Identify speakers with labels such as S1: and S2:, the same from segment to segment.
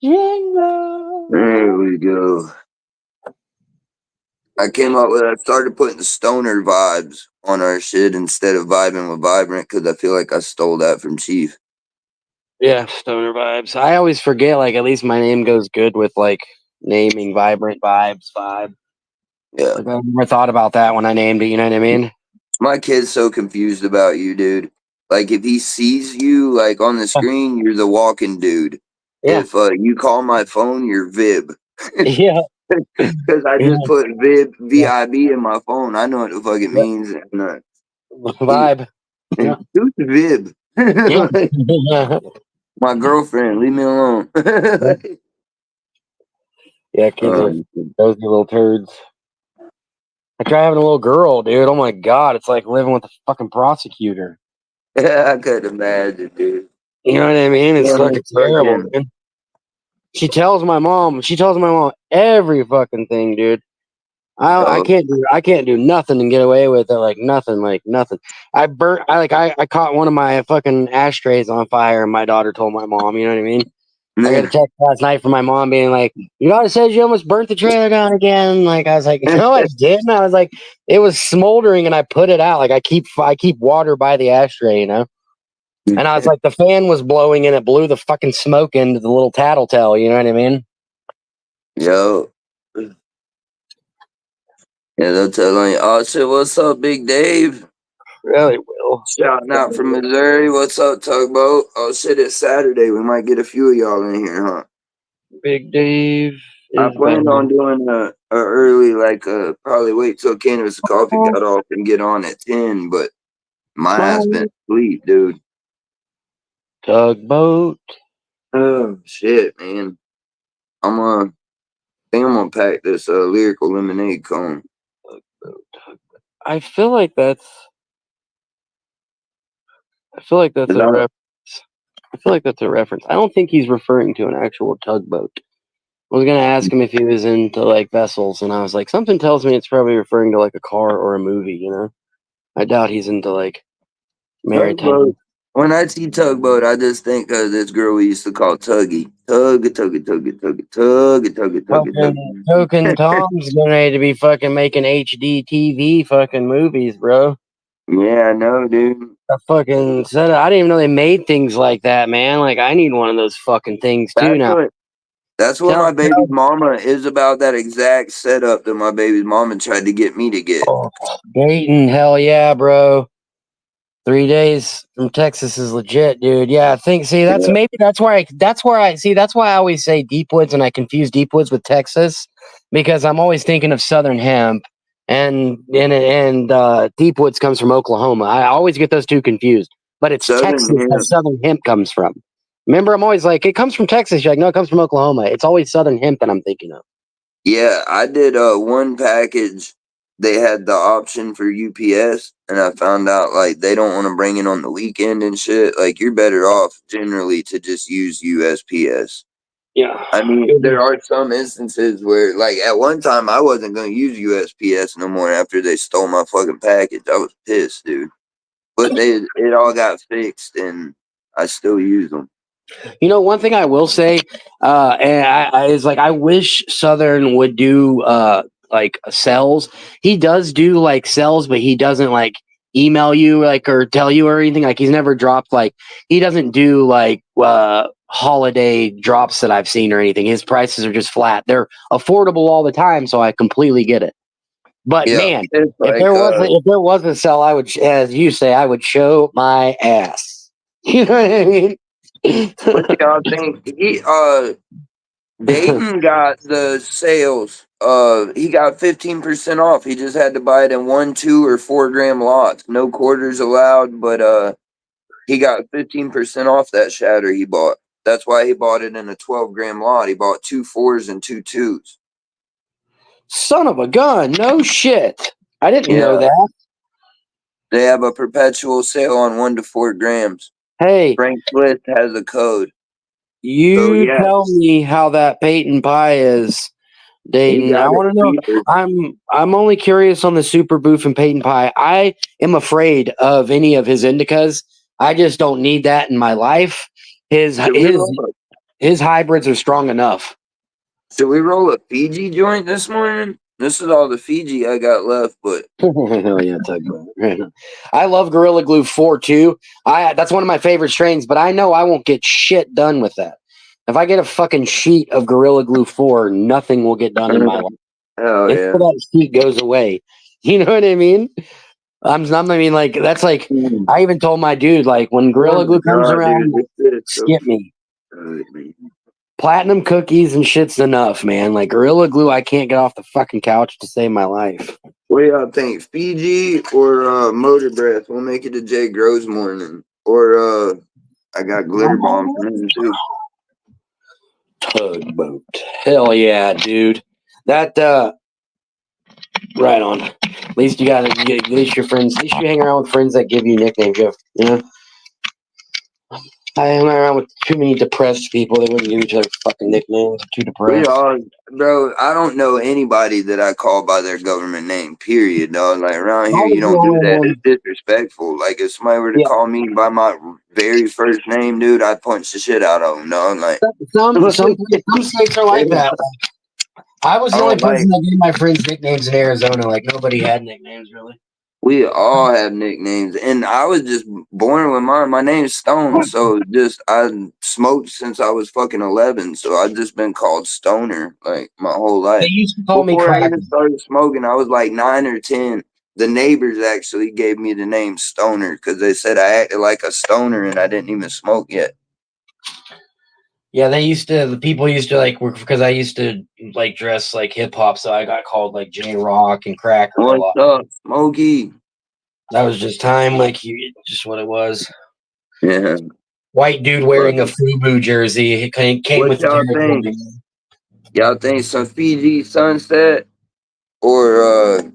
S1: Jingle.
S2: There we go. I started putting the stoner vibes on our shit instead of vibing with Vibrant because I feel like I stole that from Chief.
S1: Yeah, stoner vibes. I always forget, like, at least my name goes good with, like, naming Vibrant Vibes vibe.
S2: Yeah.
S1: Like, I never thought about that when I named it, you know what I mean?
S2: My kid's so confused about you, dude. Like, if he sees you, like, on the screen, you're the walking dude.
S1: Yeah.
S2: If you call my phone, you're Vib.
S1: Yeah.
S2: Because I
S1: Yeah.
S2: just put Vib,
S1: Yeah.
S2: V-I-B in my phone. I know what the fuck it
S1: Yeah.
S2: means.
S1: Vibe. Yeah.
S2: Who's Vib?
S1: Yeah.
S2: My girlfriend, leave me alone.
S1: Yeah, kids are
S2: um,
S1: those little turds. I try having a little girl, dude. Oh my god, it's like living with a fucking prosecutor.
S2: I could imagine, dude.
S1: You know what I mean? It's
S2: Yeah,
S1: fucking terrible,
S2: fucking,
S1: man. She tells my mom every fucking thing, dude.
S2: yo,
S1: I can't do nothing and get away with it, like nothing. I caught one of my fucking ashtrays on fire and my daughter told my mom, you know what I mean? I got a text last night from my mom being like, "Your daughter says you almost burnt the trailer down again." Like I was like, "No, I didn't." I was like, "It was smoldering and I put it out. Like I keep water by the ashtray, you know." And I was like, the fan was blowing and it blew the fucking smoke into the little tattletale. You know what I mean?
S2: yo. Yeah, they'll tell you, oh shit, what's up, Big Dave?
S1: Really will.
S2: Shouting out from Missouri. What's up, Tugboat? Oh shit, it's Saturday. We might get a few of y'all in here, huh?
S1: Big Dave
S2: I
S1: is back.
S2: planned on doing a early, like probably wait till Cannabis Coffee got off and get on at 10, but my ass been asleep, dude.
S1: Tugboat.
S2: Oh shit, man. I think I'm gonna pack this lyrical lemonade cone.
S1: I feel like that's. I feel like that's
S2: Is
S1: a
S2: that
S1: reference. I feel like that's a reference. I don't think he's referring to an actual tugboat. I was gonna ask him if he was into like vessels, and I was like, something tells me it's probably referring to like a car or a movie. You know, I doubt he's into like
S2: tugboat?
S1: maritime.
S2: When I see tugboat, I just think of this girl we used to call Tuggy. Tug, tuggy, tuggy, tuggy, tuggy, tuggy, tuggy,
S1: Fucking Token
S2: tuggy.
S1: Tom's gonna to be fucking making HD TV fucking movies, bro.
S2: Yeah, I know, dude.
S1: I fucking said I didn't even know they made things like that, man. Like I need one of those fucking things too
S2: That's
S1: now.
S2: what that's what my baby's mama is about. That exact setup that my baby's mama tried to get me to get.
S1: Oh, Dayton, hell yeah, bro. 3 days from Texas is legit, dude. Yeah, I think. See,
S2: Yeah.
S1: that's where I. That's where I see. That's why I always say Deep Woods, and I confuse Deep Woods with Texas because I'm always thinking of Southern hemp, and Deep Woods comes from Oklahoma. I always get those two confused, but it's
S2: Southern
S1: Texas that
S2: hemp.
S1: Southern hemp comes from. Remember, I'm always like, it comes from Texas. You're like, no, it comes from Oklahoma. It's always Southern hemp that I'm thinking of.
S2: Yeah, I did one package. They had the option for UPS, and I found out like they don't want to bring it on the weekend and shit. Like you're better off generally to just use USPS.
S1: Yeah.
S2: I mean, there are some instances where, like, at one time I wasn't going to use USPS no more after they stole my fucking package. I was pissed, dude. But it all got fixed, and I still use them.
S1: You know, one thing I will say, is like I wish Southern would do like cells. He does do like cells, but he doesn't like email you like or tell you or anything. Like he's never dropped like he doesn't do like holiday drops that I've seen or anything. His prices are just flat. They're affordable all the time, so I completely get it. But
S2: Yeah,
S1: man,
S2: it's like,
S1: if there was a cell, I would, as you say, I would show my ass. You know what I mean?
S2: what do y'all think? Dayton got the sales. He got 15% off. He just had to buy it in 1, 2, or 4 gram lots. No quarters allowed, but he got 15% off that shatter he bought. That's why he bought it in a 12-gram lot. He bought 2 4s and 2 2s.
S1: Son of a gun. No shit. I didn't know
S2: Yeah,
S1: that.
S2: they have a perpetual sale on 1 to 4 grams.
S1: Hey,
S2: Frank Bliss has a code. So
S1: you
S2: yeah,
S1: tell me how that Peyton pie is,
S2: he
S1: Dayton. I
S2: got it
S1: want to know.
S2: cheaper.
S1: I'm only curious on the Super Boof and Peyton pie. I am afraid of any of his indicas. I just don't need that in my life. His
S2: The
S1: his
S2: real
S1: his hybrids are strong enough.
S2: Should we roll a Fiji joint this morning? This is all the Fiji I got left, but
S1: Hell yeah, Tugboat. I love Gorilla Glue 4 too. That's one of my favorite strains, but I know I won't get shit done with that. If I get a fucking sheet of Gorilla Glue 4, nothing will get done in my life.
S2: hell yeah.
S1: Until that sheet goes away. You know what I mean? I mean, like, that's like, I even told my dude, like, when Gorilla Glue comes around, skip me. Platinum cookies and shit's enough, man. Like, Gorilla Glue, I can't get off the fucking couch to save my life.
S2: What do y'all think? Fiji or Motor Breath? We'll make it a Jay Groves morning. Or I got Glitter Bomb for him too.
S1: Tugboat. Hell yeah, dude. That, right on. At least you got at least your friends, at least you hang around with friends that give you nicknames, you know? I hang around with too many depressed people. They wouldn't give each other fucking nicknames. They're too depressed.
S2: Bro, I don't know anybody that I call by their government name, period, dog. Like, around here, you don't do that. It's disrespectful. Like, if somebody were to call me by my very first name, dude, I'd punch the shit out of them, dog. Like,
S1: some states are like that. I was the only person that gave my friends nicknames in Arizona. Like, nobody had nicknames, really.
S2: We all have nicknames, and I was just born with mine. My name's Stone, so I smoked since I was fucking 11, so I've just been called Stoner like my whole life.
S1: They used to call me
S2: Before
S1: Cracker.
S2: I even started smoking, I was like 9 or 10. The neighbors actually gave me the name Stoner because they said I acted like a stoner and I didn't even smoke yet.
S1: Yeah, the people used to like work because I used to like dress like hip hop, so I got called like J Rock and Cracker a lot.
S2: What's up, Smokey?
S1: That was just time, like just what it was.
S2: Yeah.
S1: White dude wearing a FUBU jersey. He came with the
S2: territory. Y'all think some Fiji Sunset or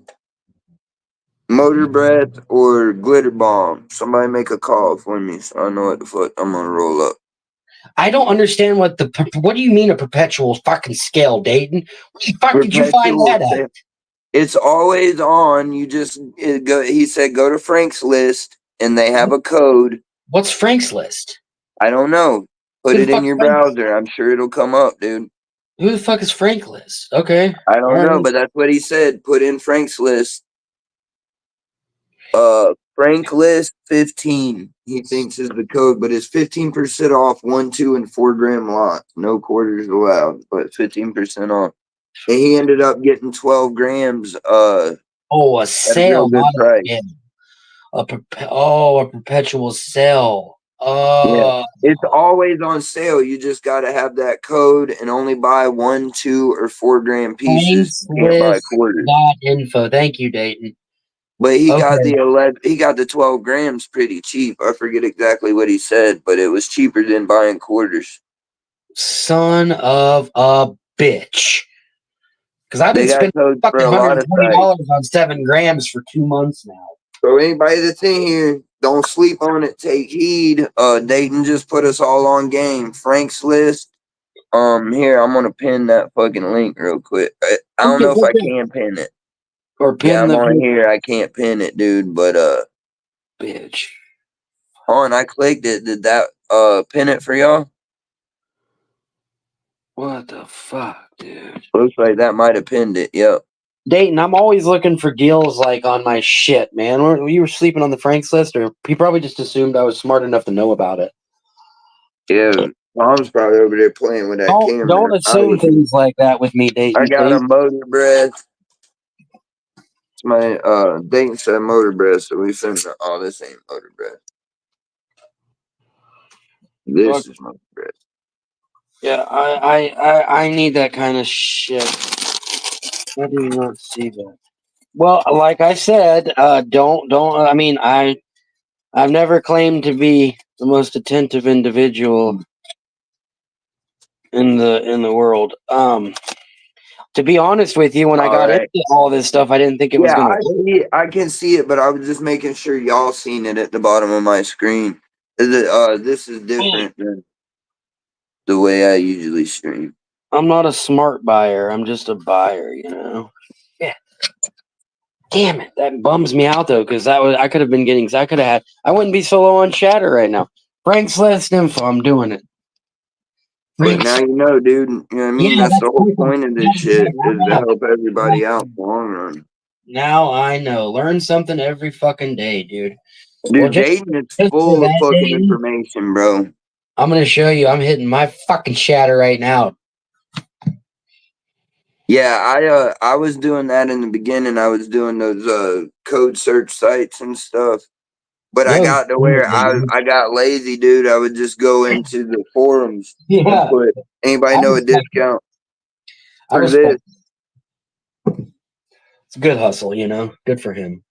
S2: Motor Breath or Glitter Bomb? Somebody make a call for me so I know what the fuck I'm gonna roll up.
S1: I don't understand what do you mean a perpetual fucking scale, Dayton? Where the fuck did you find that at?
S2: It's always on. You just go. He said go to Frank's List, and they have a code.
S1: What's Frank's List?
S2: I don't know. Put it in your browser. I'm sure it'll come up, dude.
S1: Who the fuck is Frank List? Okay.
S2: I don't know, but that's what he said. Put in Frank's List. Frank List 15. He thinks is the code, but it's 15% off 1, 2, and 4 gram lots. No quarters allowed, but 15% off. And he ended up getting 12 grams.
S1: A sale, not a perpetual sale.
S2: Yeah. It's always on sale. You just got to have that code and only buy 1, 2, or 4 gram pieces. You can't buy quarters.
S1: Info. Thank you, Dayton.
S2: But he got the 12 grams pretty cheap. I forget exactly what he said, but it was cheaper than buying quarters.
S1: Son of a bitch. Because I've been spending fucking $120 on 7 grams for 2 months now.
S2: So anybody that's in here, don't sleep on it. Take heed. Dayton just put us all on game. Frank's List. Here, I'm gonna pin that fucking link real quick. I don't know if I can pin it.
S1: Or pin
S2: I'm on here. I can't pin it, dude. But
S1: bitch.
S2: I clicked it. Did that pin it for y'all?
S1: What the fuck, dude?
S2: Looks like that might have pinned it. Yep.
S1: Dayton, I'm always looking for deals like on my shit, man. You were sleeping on the Frank's List, or he probably just assumed I was smart enough to know about it.
S2: Yeah, Mom's probably over there playing with that camera.
S1: Don't assume things like that with me, Dayton.
S2: I got a Motor Breath. It's my Dayton said Motor Breath, so we finna. Oh, this ain't Motor Breath. This is Motor Breath.
S1: Yeah, I need that kind of shit. I do not see that. Well, like I said, don't. I mean, I've never claimed to be the most attentive individual in the world. To be honest with you, when I got into all this stuff, I didn't think it was going to.
S2: I can see it, but I was just making sure y'all seen it at the bottom of my screen. This is different than the way I usually stream.
S1: I'm not a smart buyer. I'm just a buyer, you know. Yeah. Damn it, that bums me out though, because I could have been getting. I wouldn't be so low on chatter right now. Frank's List info. I'm doing it.
S2: But now you know, dude. You know what I mean?
S1: Yeah,
S2: That's the
S1: that's
S2: whole point of this shit is to
S1: yeah.
S2: help everybody out in the long run.
S1: Now I know. Learn something every fucking day, dude. Well,
S2: Dude, Dayton is
S1: just for
S2: full of
S1: that
S2: fucking
S1: day,
S2: information, bro.
S1: I'm gonna show you. I'm hitting my fucking shatter right now.
S2: Yeah, I was doing that in the beginning. I was doing those code search sites and stuff. But I
S1: No,
S2: got to where I got lazy, dude. I would just go into the forums and
S1: yeah,
S2: put anybody
S1: I
S2: know a
S1: respect it.
S2: discount
S1: I
S2: for
S1: respect
S2: this.
S1: it. It's a good hustle, you know. Good for him.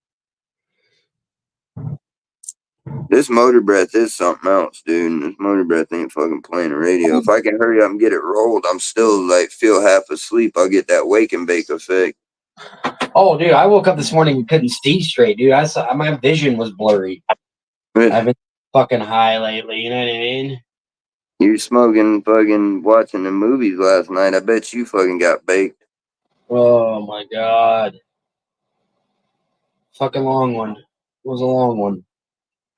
S2: This motor breath is something else, dude. This motor breath ain't fucking playing the radio. If I can hurry up and get it rolled, I'm still like feel half asleep. I'll get that wake and bake effect.
S1: Oh, dude, I woke up this morning and couldn't see straight, dude. I saw my vision was blurry. I've been fucking high lately. You know what I mean?
S2: You smoking, fucking watching the movies last night. I bet you fucking got baked.
S1: Oh my god, fucking long one. It was a long one.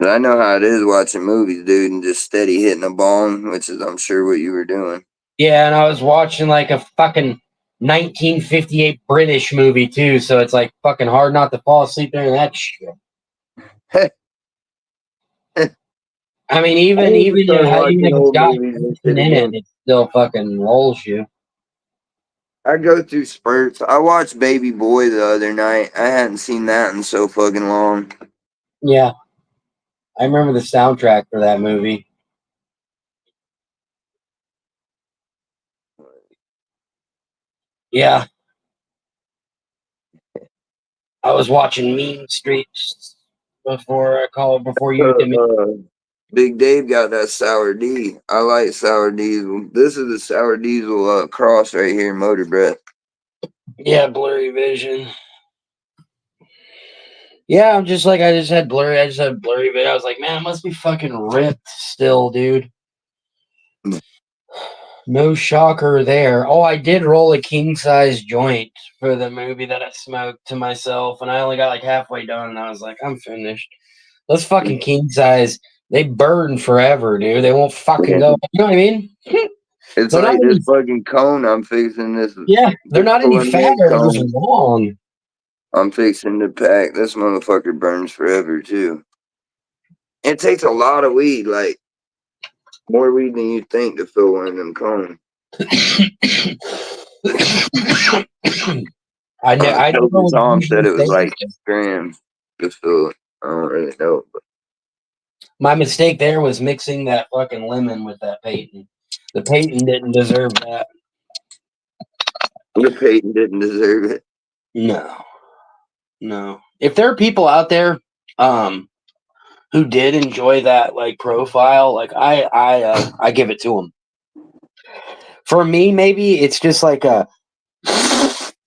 S2: But I know how it is watching movies, dude, and just steady hitting a bong, which is I'm sure what you were doing.
S1: Yeah, and I was watching like a fucking 1958 British movie too, so it's like fucking hard not to fall asleep during that shit. I mean, even
S2: Watching
S1: if it's
S2: old
S1: got
S2: movies and shit
S1: in it,
S2: again.
S1: it still fucking rolls you.
S2: I go through spurts. I watched Baby Boy the other night. I hadn't seen that in so fucking long.
S1: Yeah, I remember the soundtrack for that movie. Yeah, I was watching Mean Streets before you hit me.
S2: Big Dave got that sour D. I like sour diesel. This is the sour diesel cross right here, motor breath.
S1: Yeah, blurry vision. Yeah, I'm just like I just had blurry vision. I was like, man, it must be fucking ripped still, dude. No shocker there. Oh, I did roll a king size joint for the movie that I smoked to myself, and I only got like halfway done, and I was like, I'm finished. Those fucking king size, they burn forever, dude. They won't fucking go. You know what I mean?
S2: It's
S1: They're not
S2: like this
S1: any,
S2: fucking cone I'm fixing. This
S1: they're not any fatter. They're just
S2: cone
S1: long.
S2: I'm fixing to pack. This motherfucker burns forever too. It takes a lot of weed, like more weed than you think to fill one of them cones.
S1: I don't know what
S2: Tom said
S1: usually
S2: it was like 2 grams to fill it. I don't really know, but
S1: my mistake there was mixing that fucking lemon with that Peyton. The Peyton didn't deserve that.
S2: the Peyton didn't deserve it.
S1: No. If there are people out there, who did enjoy that like profile, like I give it to them. For me, maybe it's just like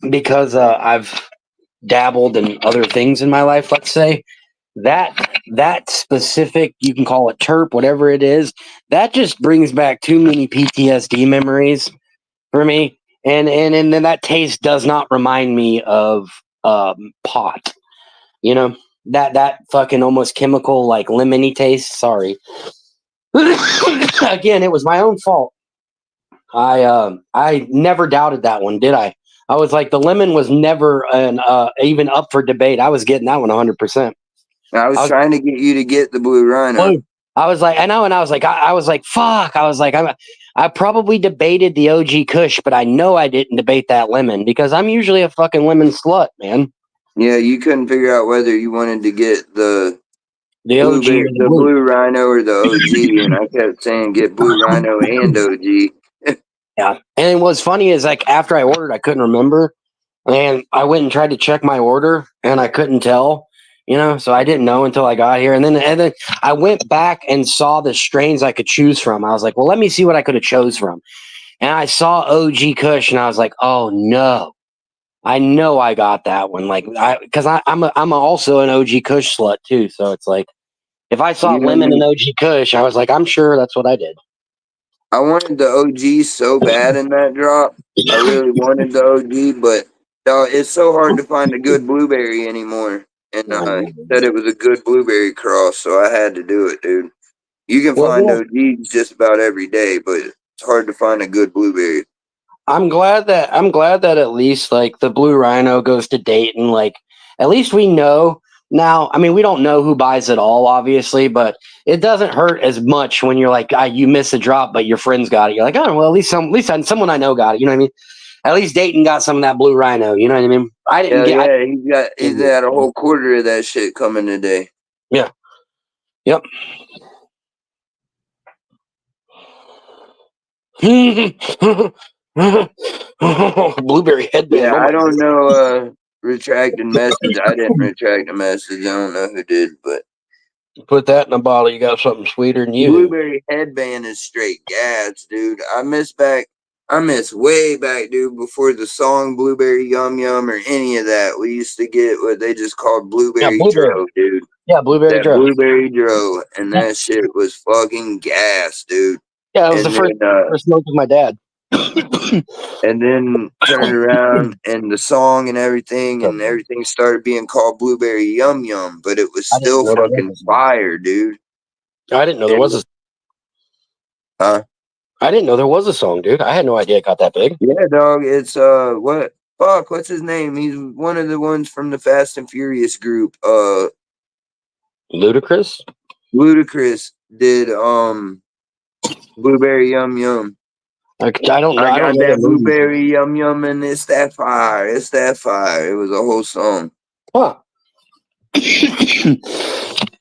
S1: because I've dabbled in other things in my life. Let's say that specific, you can call it terp, whatever it is, that just brings back too many PTSD memories for me, and then that taste does not remind me of pot. You know, that fucking almost chemical like lemony taste. Sorry. Again, it was my own fault. I never doubted that one, did I? I was like, the lemon was never even up for debate. I was getting that one 100%.
S2: I was trying to get you to get the Blue Rhino.
S1: I was like, I know, and I was like, fuck. I was like, I probably debated the OG Kush, but I know I didn't debate that lemon because I'm usually a fucking lemon slut, man.
S2: Yeah, you couldn't figure out whether you wanted to get the
S1: OG,
S2: the Blue Rhino or the OG, and I kept saying get Blue Rhino and OG.
S1: Yeah, and what's funny is like after I ordered, I couldn't remember, and I went and tried to check my order, and I couldn't tell. You know, so I didn't know until I got here, and then I went back and saw the strains I could choose from. I was like, well, let me see what I could have chose from, and I saw OG Kush, and I was like, oh no. I know I got that one, like because I'm also an OG Kush slut too. So it's like if I saw lemon and OG Kush, I was like, I'm sure that's what I did.
S2: I wanted the OG so bad in that drop. I really wanted the OG, but it's so hard to find a good blueberry anymore. And said it was a good blueberry cross, so I had to do it, dude. You can find OGs just about every day, but It's hard to find a good blueberry.
S1: I'm glad that at least like the Blue Rhino goes to Dayton. Like at least we know now. I mean, we don't know who buys it all, obviously, but it doesn't hurt as much when you're like, you miss a drop, but your friends got it. You're like, oh well, at least someone I know got it. You know what I mean? At least Dayton got some of that Blue Rhino. You know what I mean? I didn't
S2: Yeah,
S1: get.
S2: yeah, he's got a whole quarter of that shit coming today.
S1: Yeah. Yep. Blueberry headband.
S2: Yeah,
S1: Oh
S2: I
S1: my
S2: don't
S1: God.
S2: know. Retracted message. I didn't retract the message. I don't know who did, but
S1: Put that in a bottle. You got something sweeter than you.
S2: blueberry headband is straight gas, dude. I miss way back, dude, before the song Blueberry Yum Yum or any of that. We used to get what they just called blueberry dro, dude.
S1: Yeah, blueberry
S2: That
S1: dro.
S2: blueberry dro, and that shit was fucking gas, dude.
S1: Yeah, that was the first smoke with my dad.
S2: And then turned around and the song and everything started being called Blueberry Yum Yum, but it was still fucking fire, dude.
S1: I didn't know there was a.
S2: Huh?
S1: I didn't know there was a song, dude. I had no idea it got that big.
S2: Yeah, dog. It's what's his name? He's one of the ones from the Fast and Furious group.
S1: Ludacris?
S2: Ludacris did Blueberry Yum Yum.
S1: I don't know.
S2: I got that blueberry
S1: movie.
S2: yum yum, and it's that fire. It's that fire. It was a whole song.
S1: Huh.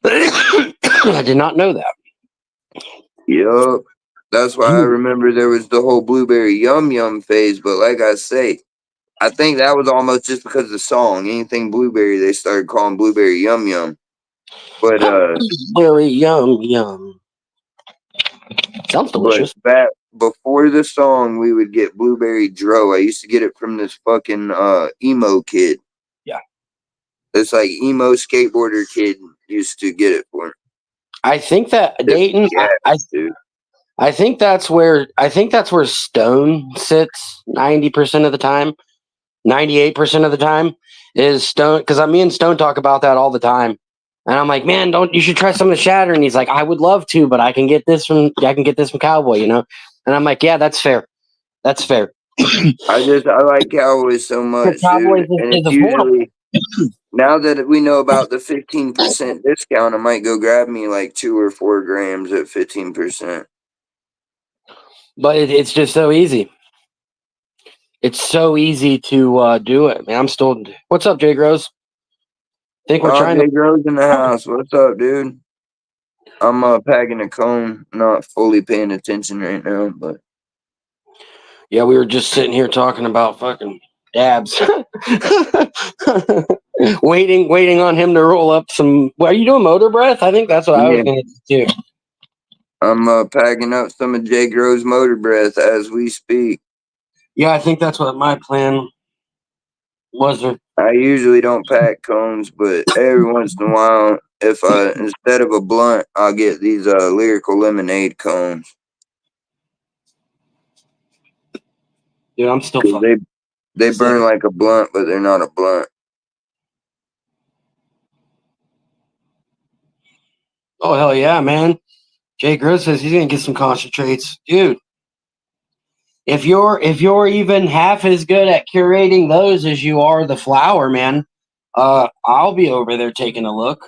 S1: I did not know that.
S2: Yup. That's why I remember there was the whole blueberry yum yum phase. But like I say, I think that was almost just because of the song. Anything blueberry, they started calling blueberry yum yum. But
S1: blueberry yum yum. Sounds delicious.
S2: But back before the song, we would get blueberry dro. I used to get it from this fucking emo kid.
S1: Yeah.
S2: This like emo skateboarder kid used to get it for me.
S1: I think that Dayton. I think that's where Stone sits 90% of the time, 98% of the time is Stone. Because me and Stone talk about that all the time, and I'm like, man, you should try some of the Shatter. And he's like, I would love to, but I can get this from Cowboy, you know. And I'm like, yeah, that's fair. That's fair.
S2: I like Cowboys so much, dude. And it's usually now that we know about the 15% discount, I might go grab me like 2 or 4 grams at 15%.
S1: But it's just so easy. It's so easy to do it, man. I'm still. What's up, Jay Gross? Think we're trying
S2: Jay Gross in the house. What's up, dude? I'm packing a cone, not fully paying attention right now, but
S1: yeah, we were just sitting here talking about fucking dabs, waiting on him to roll up some. Are you doing motor breath? I think that's what I was going to do.
S2: I'm packing up some of Jay Gross motor breath as we speak.
S1: Yeah, I think that's what my plan was.
S2: I usually don't pack cones, but every once in a while, if instead of a blunt, I'll get these Lyrical Lemonade cones.
S1: Dude, I'm still.
S2: They burn like a blunt, but they're not a blunt.
S1: Oh hell yeah, man! Jay Gross says he's gonna get some concentrates, dude. If you're even half as good at curating those as you are the flower, man, I'll be over there taking a look.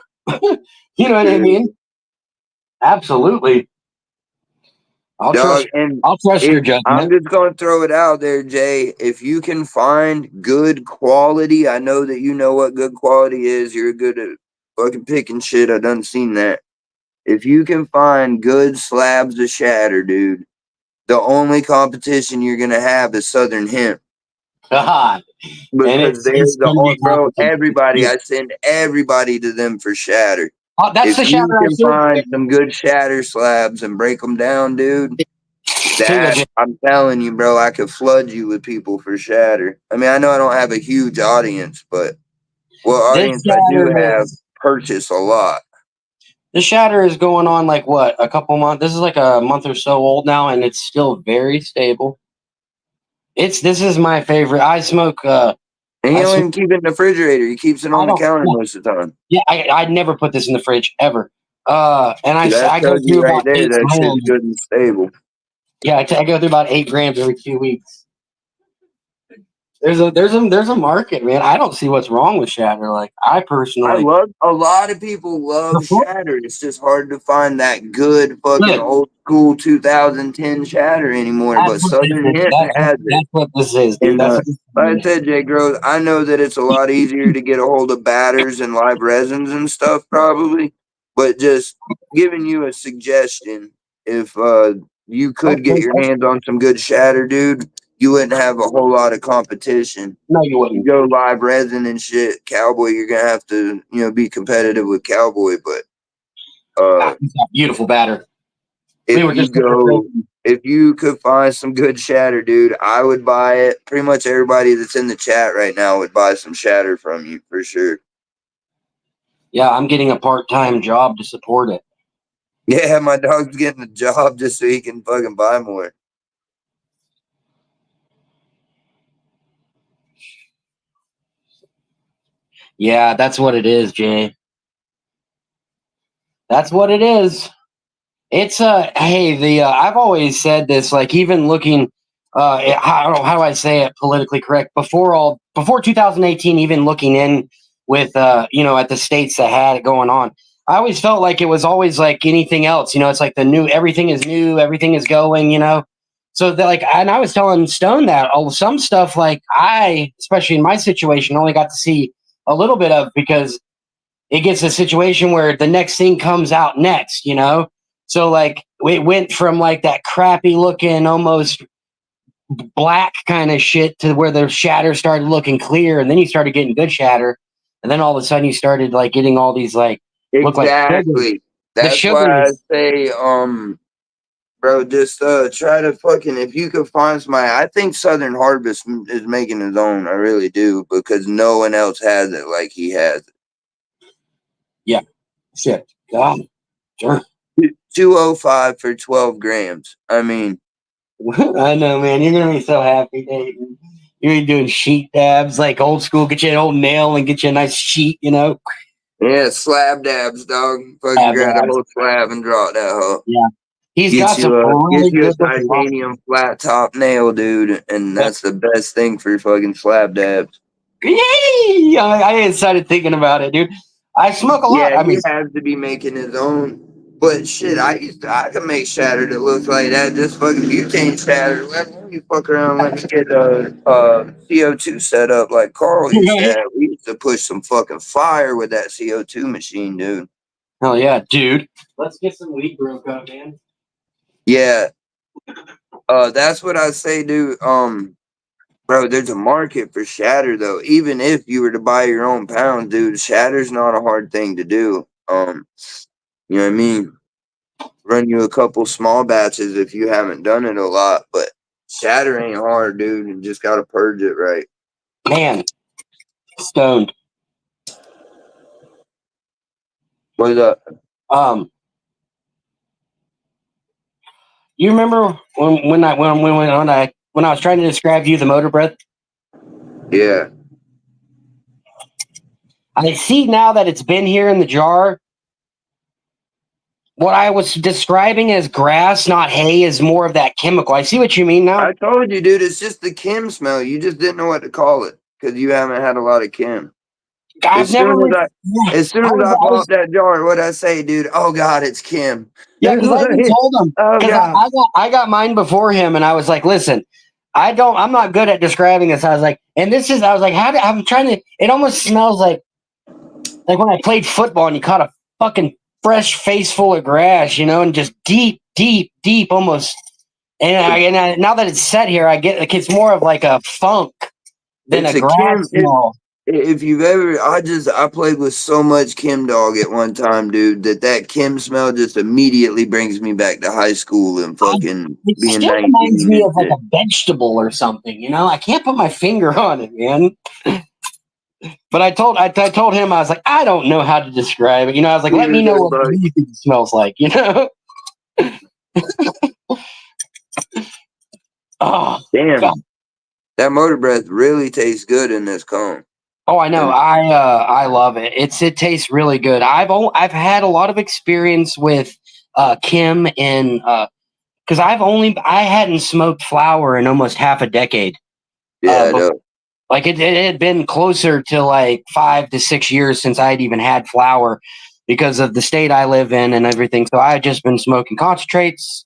S1: You know what I mean? Absolutely. I'll trust your judgment.
S2: I'm just gonna throw it out there, Jay. If you can find good quality, I know that you know what good quality is. You're good at fucking picking shit. I done seen that. If you can find good slabs of shatter, dude, the only competition you're gonna have is Southern Hemp.
S1: God.
S2: Because they're bro. Everybody, I send everybody to them for shatter.
S1: That's
S2: if
S1: the shatter.
S2: You can find some good shatter slabs and break them down, dude. I'm telling you, bro, I could flood you with people for shatter. I mean, I know I don't have a huge audience, but what audience I do have purchase a lot.
S1: The shatter is going on like what, a couple months? This is like a month or so old now, and it's still very stable. This is my favorite. I smoke.
S2: And he don't even keep it in the refrigerator. He keeps it on the counter most of the time.
S1: Yeah, I'd never put this in the fridge ever. And I go through
S2: right there. That shit's good and stable.
S1: Yeah, I go through about 8 grams every 2 weeks. There's a market, man. I don't see what's wrong with shatter. Like I
S2: I
S1: personally,
S2: love a lot of people love shatter. It's just hard to find that good fucking
S1: good.
S2: old school 2010 shatter anymore.
S1: That's
S2: But
S1: what this
S2: Southern
S1: is.
S2: Hemp has it.
S1: That's what this is, dude.
S2: And
S1: That's what this
S2: like I
S1: is.
S2: said, Jay Groves, I know that it's a lot easier to get a hold of batters and live resins and stuff, probably. But just giving you a suggestion, if you could get your hands on some good shatter, dude, you wouldn't have a whole lot of competition.
S1: No, you
S2: You
S1: wouldn't.
S2: go live resin and shit, Cowboy, you're gonna have to, be competitive with Cowboy. But
S1: He's got a beautiful batter. We
S2: if
S1: were
S2: you
S1: just
S2: go, if you could find some good shatter, dude, I would buy it. Pretty much everybody that's in the chat right now would buy some shatter from you for sure.
S1: yeah, I'm getting a part-time job to support it.
S2: Yeah, my dog's getting a job just so he can fucking buy more.
S1: Yeah, that's what it is, Jay. That's what it is. It's hey, the I've always said this, like even looking how do I say it politically correct, before 2018, even looking in with at the states that had it going on. I always felt like it was always like anything else, it's like everything is new, everything is going. So that, like, and I was telling Stone that some stuff, like, especially in my situation, only got to see a little bit of, because it gets a situation where the next thing comes out next. So like it went from like that crappy looking, almost black kind of shit to where the shatter started looking clear, and then you started getting good shatter, and then all of a sudden you started like getting all these like look like sugar.
S2: Exactly.
S1: The
S2: That's why I
S1: sugars.
S2: say, bro, just try to fucking, if you could find somebody. I think Southern Harvest is making his own. I really do, because no one else has it like he has it.
S1: Yeah, shit. God, sure.
S2: 205 for 12 grams. I mean,
S1: I know, man. You're gonna be so happy, Dave. You're gonna be doing sheet dabs like old school. Get you an old nail and get you a nice sheet.
S2: yeah, slab dabs, dog. Fucking
S1: Dab
S2: grab a
S1: dabs.
S2: whole slab and draw it that hoe.
S1: Yeah, he's
S2: Get
S1: got some
S2: you a
S1: really
S2: get you a
S1: good looking rock.
S2: titanium flat top nail, dude, and that's the best thing for fucking slab dabs.
S1: Yay! I started thinking about it, dude. I smoke a lot.
S2: Yeah,
S1: I
S2: he
S1: mean,
S2: has to be making his own. But shit, I can make shatter that looks like that. Just fucking butane shatter. Let me fuck around. Let me get a CO2 set up like Carl used to have. We used to push some fucking fire with that CO2 machine, dude.
S1: hell yeah, dude. Let's get some weed broke up, man.
S2: Yeah, that's what I say, dude. Bro, there's a market for shatter though. Even if you were to buy your own pound, dude, shatter's not a hard thing to do. You know what I mean? Run you a couple small batches if you haven't done it a lot, but shatter ain't hard, dude. You just gotta purge it right.
S1: Man, stoned.
S2: What's up?
S1: You remember when I was trying to describe you the motor breath?
S2: Yeah.
S1: I see now that it's been here in the jar. What I was describing as grass, not hay, is more of that chemical. I see what you mean now.
S2: I told you, dude, it's just the Kim smell. You just didn't know what to call it because you haven't had a lot of Kim. As soon as I popped that jar, what'd I say, dude? Oh God, it's Kim.
S1: Yeah, because I even told him, because I got mine before him, and I was like, listen, I'm not good at describing this. I was like, I'm trying to, it almost smells like when I played football and you caught a fucking fresh face full of grass, and just deep, deep, deep almost. And now that it's set here, I get like it's more of like a funk than a grass smell.
S2: If you've ever, I played with so much Kim dog at one time, dude, that Kim smell just immediately brings me back to high school and fucking
S1: It
S2: being
S1: still
S2: 19.
S1: reminds me of like a vegetable or something, I can't put my finger on it, man. But I told him, I was like, I don't know how to describe it. I was like, let me know what you think it smells like, Oh,
S2: damn.
S1: God.
S2: That motor breath really tastes good in this cone.
S1: Oh, I know. I love it. It tastes really good. I've had a lot of experience with Kim and because I hadn't smoked flower in almost half a decade.
S2: Yeah, I know.
S1: Like it had been closer to like 5 to 6 years since I'd even had flower because of the state I live in and everything. So I had just been smoking concentrates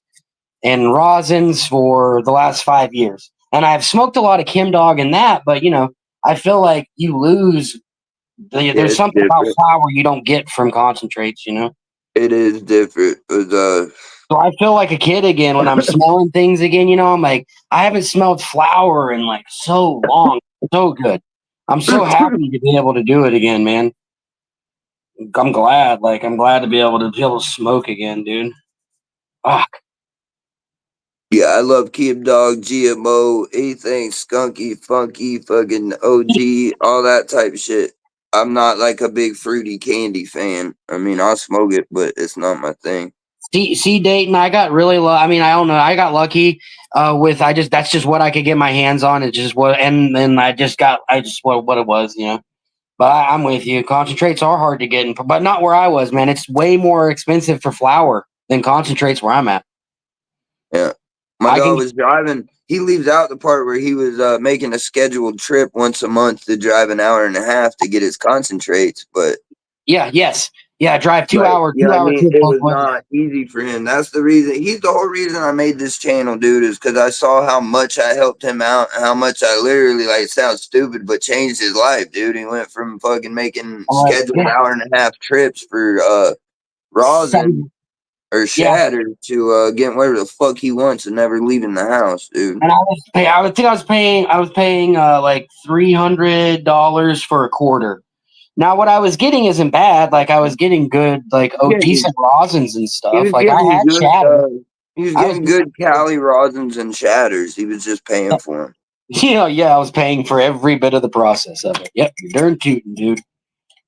S1: and rosins for the last 5 years. And I've smoked a lot of Kim Dog and that, but I feel like you lose. There's
S2: it's
S1: something about
S2: different.
S1: flower you don't get from concentrates.
S2: It is different.
S1: So I feel like a kid again when I'm smelling things again. I'm like, I haven't smelled flower in like so long. So good. I'm so happy to be able to do it again, man. I'm glad. Like, I'm glad to be able to smoke again, dude. Fuck.
S2: Yeah, I love Keep Dog, GMO, anything skunky, funky, fucking OG, all that type of shit. I'm not like a big fruity candy fan. I mean, I'll smoke it, but it's not my thing.
S1: See, Dayton, I got really I mean, I don't know. I got lucky with that's just what I could get my hands on. It's just what, and then I just what it was. But I'm with you. Concentrates are hard to get, but not where I was, man. It's way more expensive for flour than concentrates where I'm at.
S2: Yeah. My
S1: I
S2: dog
S1: can,
S2: was driving. He leaves out the part where he was making a scheduled trip once a month to drive an hour and a half to get his concentrates. But
S1: yeah, drive 2
S2: like,
S1: hour,
S2: yeah,
S1: 2 hour trip
S2: it
S1: both
S2: was
S1: ways.
S2: not easy for him. That's the reason. He's the whole reason I made this channel, dude, is because I saw how much I helped him out and how much I literally, like, it sounds stupid, but changed his life, dude. He went from fucking making scheduled hour and a half trips for rosin or
S1: Yeah,
S2: shatter to getting whatever the fuck he wants and never leaving the house, dude.
S1: and I was paying like $300 for a quarter. Now what I was getting isn't bad. Like I was getting good, like decent rosins and
S2: He
S1: stuff.
S2: was
S1: Like I
S2: getting
S1: had
S2: good.
S1: shatter.
S2: He was
S1: I was,
S2: getting good Cali rosins and shatters. He was just paying for them.
S1: yeah, I was paying for every bit of the process of it. Yep, you're darn tootin', dude.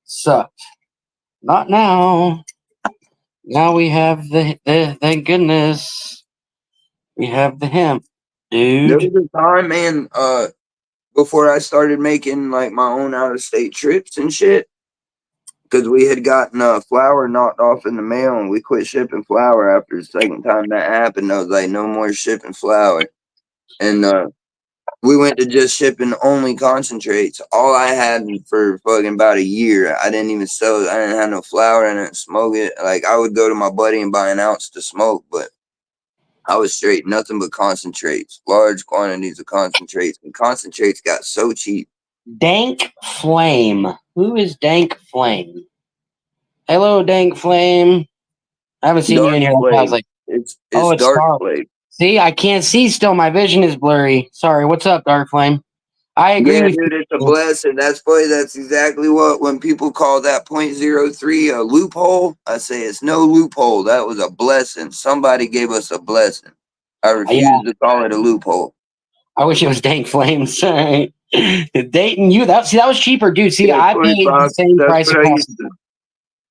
S1: Sucked. Not now. Now we have the thank goodness we have the hemp,
S2: There
S1: dude.
S2: was a time, man, before I started making like my own out of state trips and shit, because we had gotten flour knocked off in the mail and we quit shipping flour after the second time that happened. I was like, no more shipping flour. And we went to just shipping only concentrates. All I had for fucking about a year. I didn't even sell it. I didn't have no flour. I didn't smoke it. Like I would go to my buddy and buy an ounce to smoke, but I was straight nothing but concentrates, large quantities of concentrates. And concentrates got so cheap.
S1: Dank Flame. Who is Dank Flame? Hello, Dank Flame. I haven't seen you
S2: Dark
S1: in here. I was
S2: flame.
S1: like,
S2: It's
S1: oh, it's
S2: dark
S1: dark.
S2: flame.
S1: See, I can't see still. My vision is blurry. Sorry. What's up, Dark Flame? I agree
S2: Yeah,
S1: with
S2: dude, it's a
S1: you.
S2: blessing. That's funny. That's exactly what when people call that .03 a loophole, I say it's no loophole. That was a blessing. Somebody gave us a blessing. I
S1: Yeah,
S2: refuse to call it a loophole.
S1: I wish it was Dank Flame. Sorry. Dating you. That was cheaper, dude. See,
S2: Yeah,
S1: I paid the
S2: 25.
S1: same
S2: That's
S1: price
S2: what I
S1: across
S2: used
S1: the
S2: to.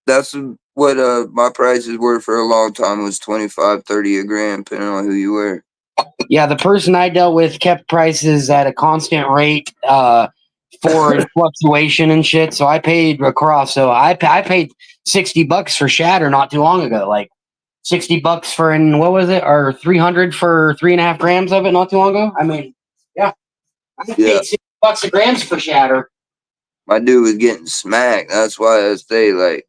S2: That's what my prices were for a long time was 25, 30 a gram, depending on who you were.
S1: Yeah, the person I dealt with kept prices at a constant rate for fluctuation and shit. So I paid across. So I paid $60 for shatter not too long ago. Like $60 for what was it, or 300 for 3.5 grams of it not too long ago. I mean, yeah, I
S2: Yeah,
S1: paid $60 a grams for shatter.
S2: my dude was getting smacked. That's why I say like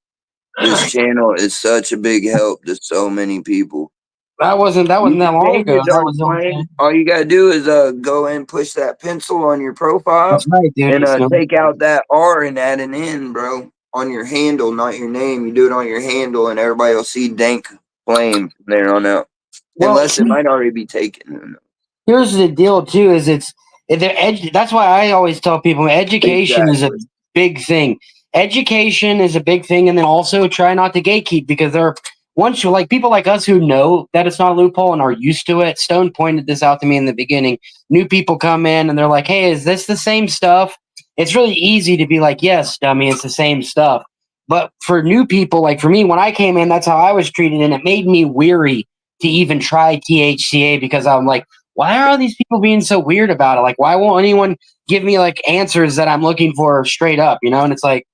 S2: this channel is such a big help to so many people.
S1: That
S2: You
S1: wasn't that
S2: can
S1: long
S2: change
S1: ago.
S2: it,
S1: That
S2: Dark
S1: was
S2: Flame.
S1: okay.
S2: All you gotta do is go and push that pencil on your profile
S1: That's right, dude.
S2: and
S1: It's no,
S2: take out that R and add an N, bro, on your handle, not your name. You do it on your handle, and everybody will see Dank Flame from there on out.
S1: well,
S2: Unless it might already be taken.
S1: here's the deal too: is that's why I always tell people education is a
S2: Exactly.
S1: big thing. Education is a big thing, and then also try not to gatekeep because once you like people like us who know that it's not a loophole and are used to it. Stone pointed this out to me in the beginning. New people come in and they're like, "Hey, is this the same stuff?" It's really easy to be like, "Yes, dummy, it's the same stuff." But for new people, like for me, when I came in, that's how I was treated, and it made me weary to even try THCA because I'm like, why are all these people being so weird about it? Like, why won't anyone give me like answers that I'm looking for straight up, And it's like,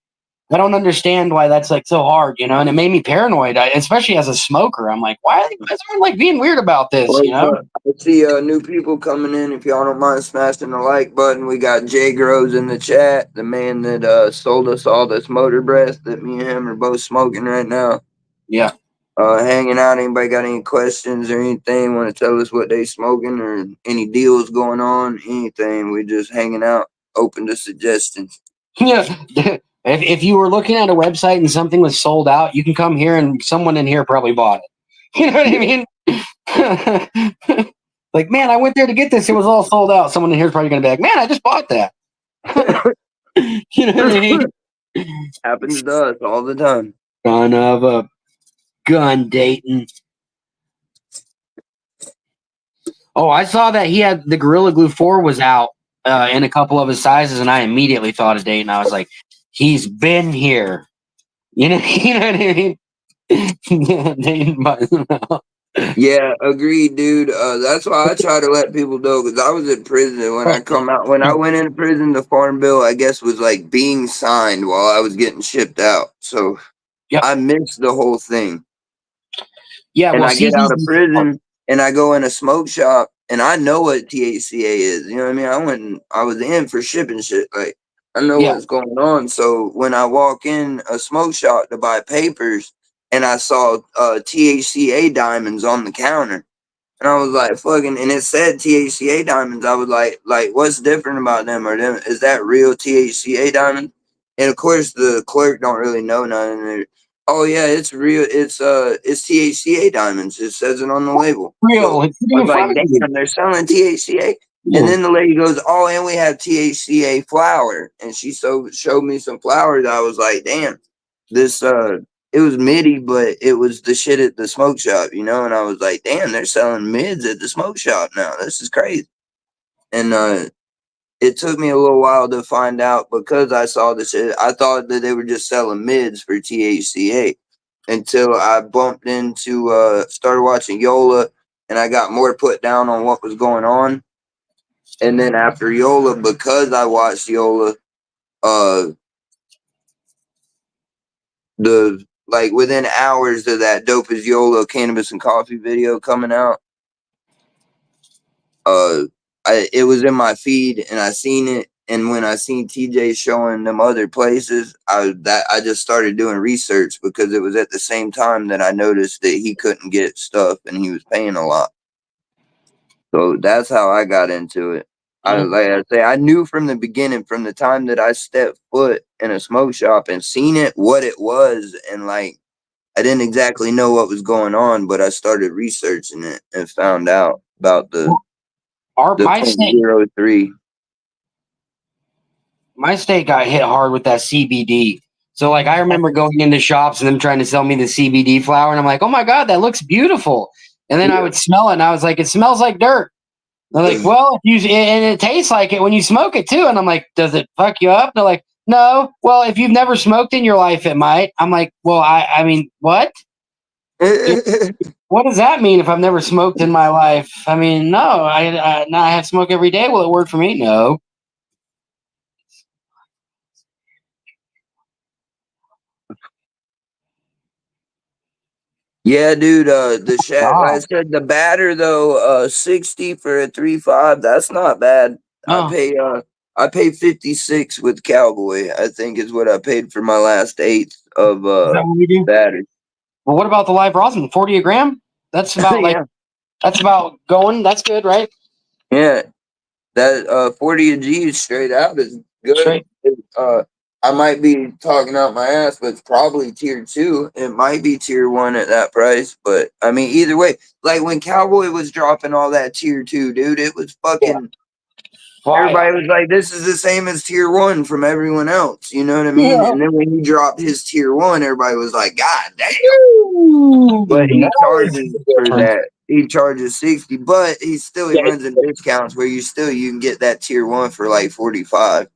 S1: I don't understand why that's like so hard, you know. And it made me paranoid, especially as a smoker. I'm like, why is everyone like being weird about this, you know?
S2: I see new people coming in. If y'all don't mind smashing the like button, we got Jay Groves in the chat, the man that sold us all this motor breath that me and him are both smoking right now.
S1: Yeah.
S2: Hanging out. Anybody got any questions or anything? Want to tell us what they smoking or any deals going on? Anything? We just hanging out, open to suggestions.
S1: Yeah. If you were looking at a website and something was sold out, you can come here and someone in here probably bought it. You know what I mean? Like, man, I went there to get this. It was all sold out. Someone in here is probably going to be like, man, I just bought that. You know what I mean?
S2: Happens to us all the time.
S1: Son of a gun, Dayton. Oh, I saw that he had the Gorilla Glue 4 was out in a couple of his sizes, and I immediately thought of Dayton. I was like, he's been here. You know what I mean? Dayton buys them out.
S2: Yeah, agreed, dude. That's why I try to let people know because I was in prison when I come out. When I went into prison, the farm bill, I guess, was like being signed while I was getting shipped out. So I missed the whole thing.
S1: Yeah,
S2: and
S1: well,
S2: I get out of prison and I go in a smoke shop and I know what THCA is. You know what I mean? I was in for shipping shit. Like I know what's going on. So when I walk in a smoke shop to buy papers and I saw THCA diamonds on the counter. And I was like, fucking, and it said THCA diamonds. I was like, what's different about them? Or them? Is that real THCA diamond? And of course, the clerk don't really know nothing. Oh yeah, it's real. It's THCA diamonds. It says it on the label.
S1: Real.
S2: So I was like, damn, they're selling THCA. Yeah. And then the lady goes, oh, and we have THCA flour. And she showed me some flour that I was like, damn, this it was MIDI, but it was the shit at the smoke shop, you know? And I was like, damn, they're selling mids at the smoke shop now. This is crazy. And it took me a little while to find out because I saw the shit. I thought that they were just selling mids for THCA until I bumped into, started watching Yola and I got more put down on what was going on. And then after Yola, because I watched Yola, within hours of that Dope as YOLO cannabis and coffee video coming out, it was in my feed and I seen it. And when I seen TJ showing them other places, I just started doing research because it was at the same time that I noticed that he couldn't get stuff and he was paying a lot. So that's how I got into it. I knew from the beginning, from the time that I stepped foot in a smoke shop and seen it, what it was. And like, I didn't exactly know what was going on, but I started researching it and found out about the 0.03.
S1: My state got hit hard with that CBD. So like, I remember going into shops and them trying to sell me the CBD flower. And I'm like, oh my God, that looks beautiful. And then I would smell it and I was like, it smells like dirt. They're like, well, and it tastes like it when you smoke it too. And I'm like, does it fuck you up? They're like, no. Well, if you've never smoked in your life, it might. I'm like, well, I mean, what? What does that mean if I've never smoked in my life? I mean, no, I have smoke every day. Will it work for me? No.
S2: Yeah, dude. The shot. Like I said, the batter though, 60 for a 3.5. That's not bad. Oh. I pay 56 with Cowboy. I think is what I paid for my last eighth of batter.
S1: Well, what about the live rosin? 40 a gram? That's about that's about going. That's good, right?
S2: Yeah, that 40 a G straight out is good. Straight. I might be talking out my ass, but it's probably tier 2. It might be tier 1 at that price, but I mean, either way, like when Cowboy was dropping all that tier 2, dude, it was fucking. Yeah. Everybody was like, "This is the same as tier 1 from everyone else." You know what I mean? Yeah. And then when he dropped his tier 1, everybody was like, "God damn!" But he charges for that. He charges 60, but he runs in discounts where you can get that tier 1 for like 45.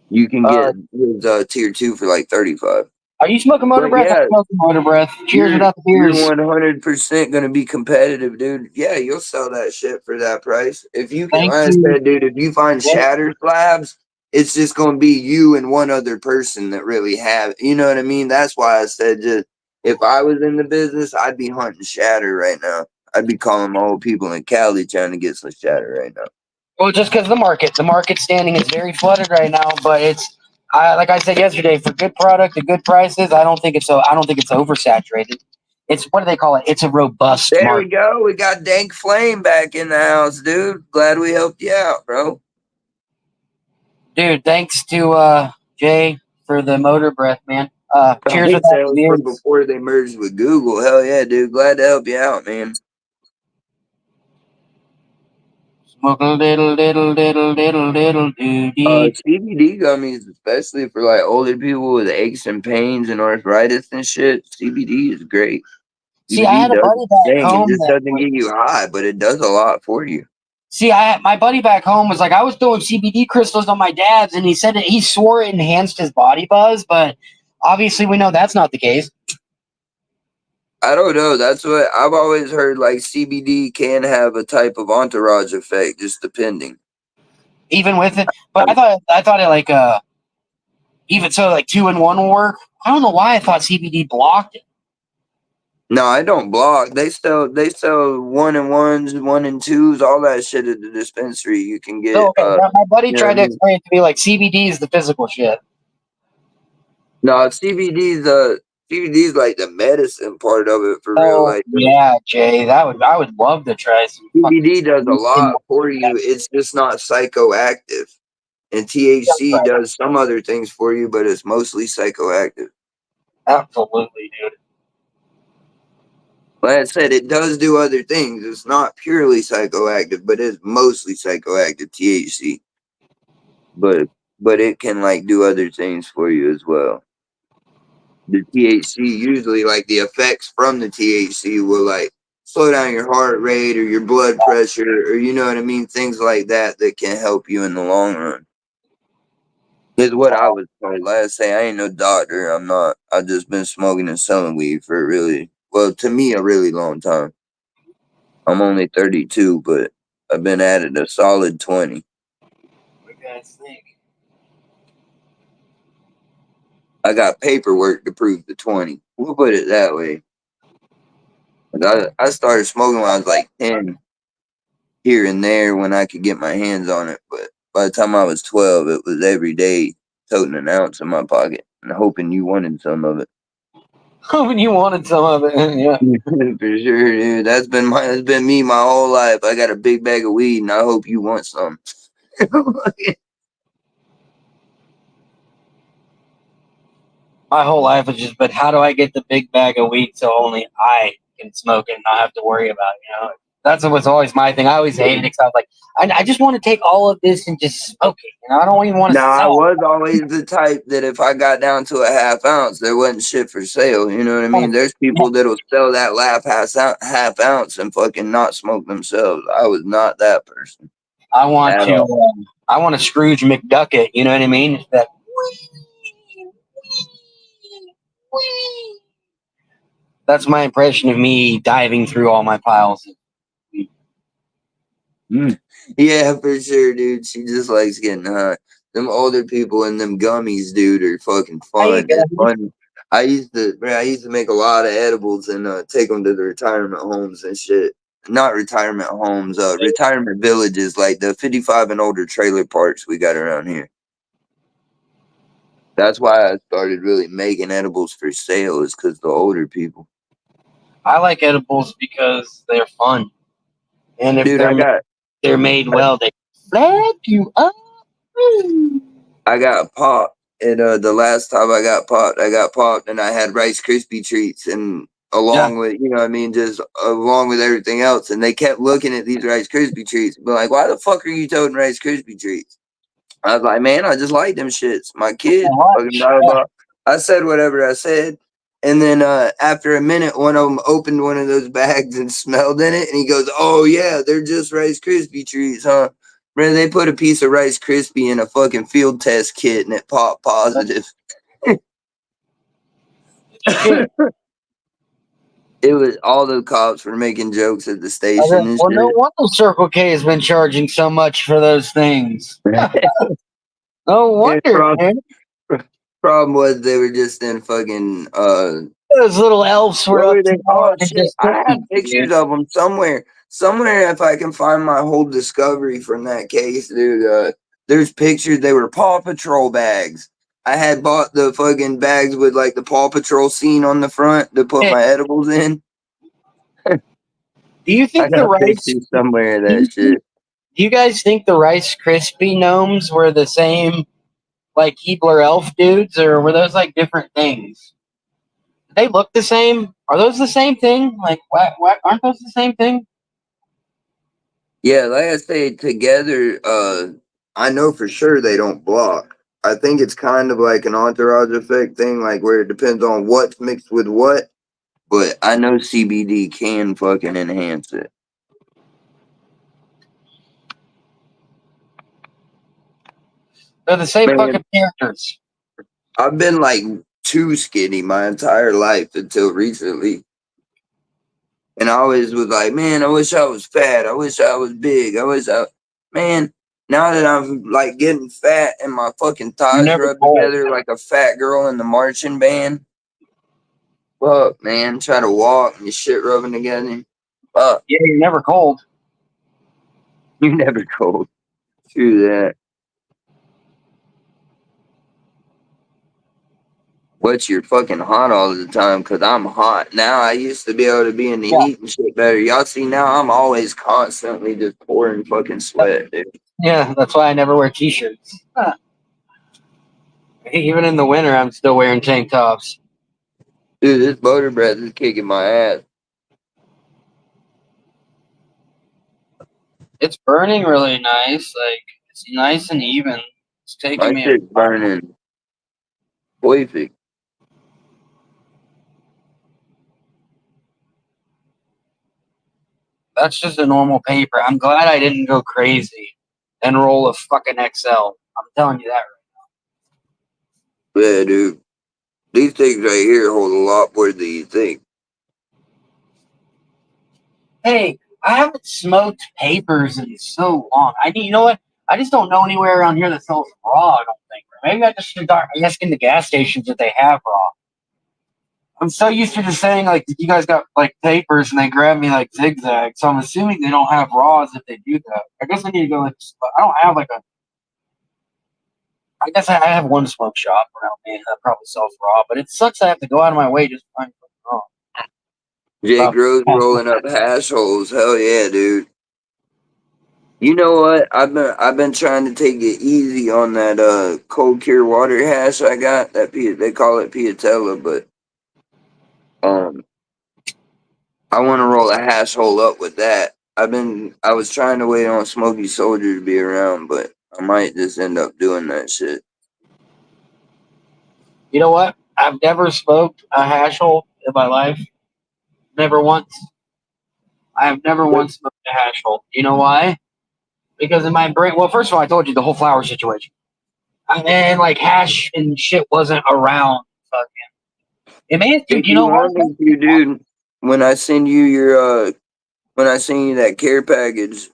S2: You can get his tier 2 for like 35.
S1: Are you smoking motor breath? Yeah. I'm smoking motor breath. Cheers without the beers.
S2: You're 100% going to be competitive, dude. Yeah, you'll sell that shit for that price. If you can, like I said, dude, if you find shatter slabs it's just going to be you and one other person that really have, you know what I mean? That's why I said, just if I was in the business, I'd be hunting shatter right now. I'd be calling my old people in Cali trying to get some shatter right now.
S1: Well, just because the market standing is very flooded right now, but like I said yesterday, for good product at good prices, I don't think it's oversaturated. It's, what do they call it? It's a robust
S2: There
S1: market.
S2: we go. We got Dank Flame back in the house, dude. Glad we helped you out, bro.
S1: Dude, thanks to Jay for the motor breath, man. Cheers with
S2: Sales
S1: that
S2: from before they merged with Google. Hell yeah, dude. Glad to help you out, man.
S1: Smoke a little doody.
S2: CBD gummies, especially for like older people with aches and pains and arthritis and shit. CBD is great.
S1: See, I
S2: CBD
S1: had a
S2: does
S1: buddy
S2: its
S1: back
S2: thing. It
S1: home
S2: just
S1: that
S2: doesn't get you high, but it does a lot for you.
S1: See, my buddy back home was like, I was throwing CBD crystals on my dad's, and he said that he swore it enhanced his body buzz, but obviously we know that's not the case.
S2: I don't know. That's what I've always heard. Like CBD can have a type of entourage effect, just depending.
S1: Even with it, but I thought it like even so, like 2-in-1 will work. I don't know why I thought CBD blocked it.
S2: No, I don't block. They sell 1-in-1s, 1-in-2s, all that shit at the dispensary. You can get.
S1: So, okay, my buddy tried to
S2: I mean?
S1: explain it to me like CBD is the physical shit.
S2: No, CBD's like the medicine part of it for real. Like
S1: yeah, Jay, I would love to try some.
S2: CBD does a lot for you. It's just not psychoactive. And THC does some other things for you, but it's mostly psychoactive.
S1: Absolutely, dude.
S2: Like I said, it does do other things. It's not purely psychoactive, but it's mostly psychoactive THC. But it can like do other things for you as well. The THC usually, like the effects from the THC will like slow down your heart rate or your blood pressure, or you know what I mean, things like that that can help you in the long run. Is what I was told. Like I say, I ain't no doctor. I'm not. I've just been smoking and selling weed for to me, a really long time. I'm only 32, but I've been at it a solid 20.
S1: What do you guys think?
S2: I got paperwork to prove the 20. We'll put it that way. I started smoking when I was like 10, here and there when I could get my hands on it. But by the time I was 12, it was every day toting an ounce in my pocket and hoping you wanted some of it.
S1: When you wanted some of it, yeah.
S2: For sure, dude. That's been me my whole life. I got a big bag of weed and I hope you want some.
S1: My whole life has just been, how do I get the big bag of weed so only I can smoke it and not have to worry about it, you know? That's what's always my thing. I always hated it because I was like, I just want to take all of this and just smoke it. You know, I don't even want to
S2: No, I
S1: sell
S2: was always the type that if I got down to a half ounce, there wasn't shit for sale. You know what I mean? There's people that'll sell that half ounce and fucking not smoke themselves. I was not that person.
S1: I want to Scrooge McDuck it. You know what I mean? That. That's my impression of me diving through all my piles.
S2: Yeah, for sure, dude. She just likes getting high. Them older people and them gummies, dude, are fucking fun. It's fun. I used to make a lot of edibles and take them to the retirement homes and shit. Not retirement homes, retirement villages, like the 55 and older trailer parks we got around here. That's why I started really making edibles for sale, is because the older people.
S1: I like edibles because they're fun, and if
S2: Dude,
S1: they're made well, they flag you up.
S2: I got popped, and the last time I got popped, and I had Rice Krispie treats, and along with, you know what I mean, just along with everything else, and they kept looking at these Rice Krispie treats, but like, why the fuck are you toting Rice Krispie treats? I was like, man, I just like them shits. My kid, fucking blah, blah. I said whatever I said, and then after a minute, one of them opened one of those bags and smelled in it, and he goes, "Oh yeah, they're just Rice Krispie treats, huh?" Man, they put a piece of Rice Krispie in a fucking field test kit and it popped positive. It was all the cops were making jokes at the station and
S1: well,
S2: shit.
S1: no wonder Circle K has been charging so much for those things. No wonder, man.
S2: Problem was they were just in fucking
S1: Those little elves were
S2: what
S1: up
S2: were
S1: to
S2: they? Oh
S1: and
S2: shit!
S1: just
S2: I have
S1: cookies,
S2: pictures
S1: dude.
S2: of them somewhere. Somewhere, if I can find my whole discovery from that case, dude. There's pictures. They were Paw Patrol bags. I had bought the fucking bags with like the Paw Patrol scene on the front to put
S1: Hey,
S2: my edibles in.
S1: do you
S2: I
S1: think the
S2: got
S1: Rice?
S2: pictures somewhere of
S1: Do
S2: that shit.
S1: you guys think the Rice Krispie gnomes were the same, like Keebler elf dudes, or were those like different things? They look the same. Are those the same thing? Like, what? Aren't those the same thing?
S2: Yeah, like I say, together, I know for sure they don't block. I think it's kind of like an entourage effect thing, like where it depends on what's mixed with what. But I know CBD can fucking enhance it.
S1: They're the same
S2: Man,
S1: fucking characters.
S2: I've been like too skinny my entire life until recently. And I always was like, man, I wish I was fat. I wish I was big. Man, now that I'm like getting fat and my fucking
S1: You're
S2: thighs
S1: never
S2: rub
S1: cold.
S2: together like a fat girl in the marching band. Fuck, man, try to walk and your shit rubbing together. Fuck,
S1: Yeah, you're never cold.
S2: you never cold. True that. But you're fucking hot all the time because I'm hot. Now I used to be able to be in the
S1: Yeah,
S2: heat and shit better. Y'all see now I'm always constantly just pouring fucking sweat, dude.
S1: yeah. That's why I never wear t-shirts. Huh. Even in the winter, I'm still wearing tank tops.
S2: Dude, this butter bread is kicking my ass.
S1: It's burning really nice. Like it's nice and even. It's taking
S2: My
S1: me a
S2: shit's
S1: while.
S2: burning. Perfect.
S1: That's just a normal paper. I'm glad I didn't go crazy and roll a fucking XL. I'm telling you that.
S2: Yeah, dude. These things right here hold a lot more than you think.
S1: Hey, I haven't smoked papers in so long. You know what? I just don't know anywhere around here that sells raw. I don't think. Or maybe I just should start asking the gas stations if they have raw. I'm so used to just saying like, you guys got like papers, and they grab me like zigzag. So I'm assuming they don't have raws if they do that. I guess I need to go. Like, I don't have like a. I guess I have one smoke shop around me that probably sells raw, but it sucks. I have to go out of my way just to find raw.
S2: Jake
S1: About
S2: Rose rolling up hash holes. Hell yeah, dude. You know what? I've been trying to take it easy on that cold cure water hash I got. They call it Piatella, but um I want to roll a hash hole up with that. I was trying to wait on Smokey Soldier to be around, but I might just end up doing that shit.
S1: You know what? I've never smoked a hash hole in my life. Never once. I have never once smoked a hash hole. You know why? Because in my brain, well, first of all, I told you the whole flower situation. And like hash and shit wasn't around. Fucking. It may,
S2: If
S1: dude. You
S2: you
S1: know what?
S2: want me to, dude, when I send you when I send you that care package,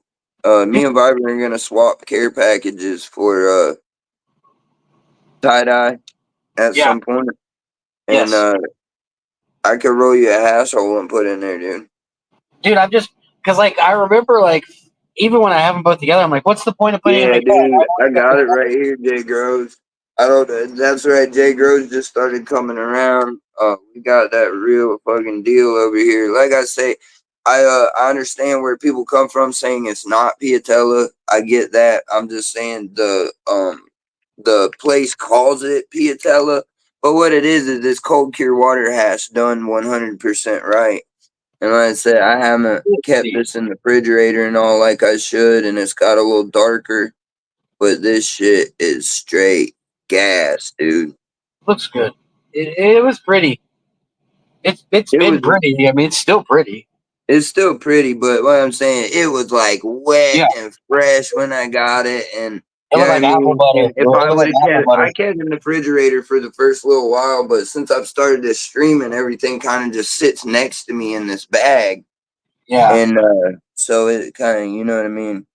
S2: me
S1: Just,
S2: and Viber are gonna swap care packages for tie dye at
S1: yeah.
S2: some point, and
S1: Yes.
S2: I could roll you a hash hole and put in there, dude.
S1: Dude, I'm just because like I remember like even when I have them both together, I'm like, what's the point of putting them
S2: Yeah,
S1: together? I
S2: dude,
S1: want
S2: I
S1: to get
S2: got
S1: the
S2: it right here, Jay Groves. I don't. That's right. Jay Groves just started coming around. We got that real fucking deal over here. Like I say, I understand where people come from saying it's not Piatella. I get that. I'm just saying the place calls it Piatella, but what it is this cold cure water hash done 100% right. And like I said, I haven't kept
S1: see.
S2: this in the refrigerator and all like I should, and it's got a little darker. But this shit is straight gas, dude.
S1: Looks good. It was pretty. It's
S2: It
S1: been
S2: was.
S1: pretty. I mean, it's still pretty.
S2: It's still pretty, but what I'm saying, it was like wet
S1: Yeah.
S2: and fresh when I got it, and
S1: It
S2: you know
S1: looked
S2: what I
S1: like apple
S2: mean.
S1: butter.
S2: And
S1: It
S2: if I
S1: looked
S2: would
S1: like
S2: have
S1: apple
S2: kept,
S1: butter.
S2: I kept it in the refrigerator for the first little while, but since I've started this streaming, everything kind of just sits next to me in this bag,
S1: Yeah.
S2: and so it kind of, you know what I mean.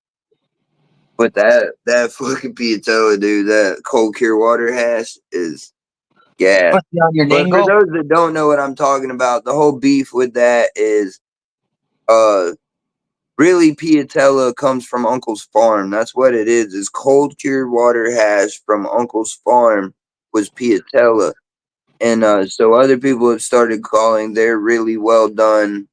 S2: But that fucking Piatello, dude, that cold cure water hash is gas.
S1: Put it on your
S2: But for
S1: Ningle.
S2: those that don't know what I'm talking about, the whole beef with that is really Piatella comes from Uncle's farm. That's what it is cold cured water hash from Uncle's farm was Piatella. And so other people have started calling their really well done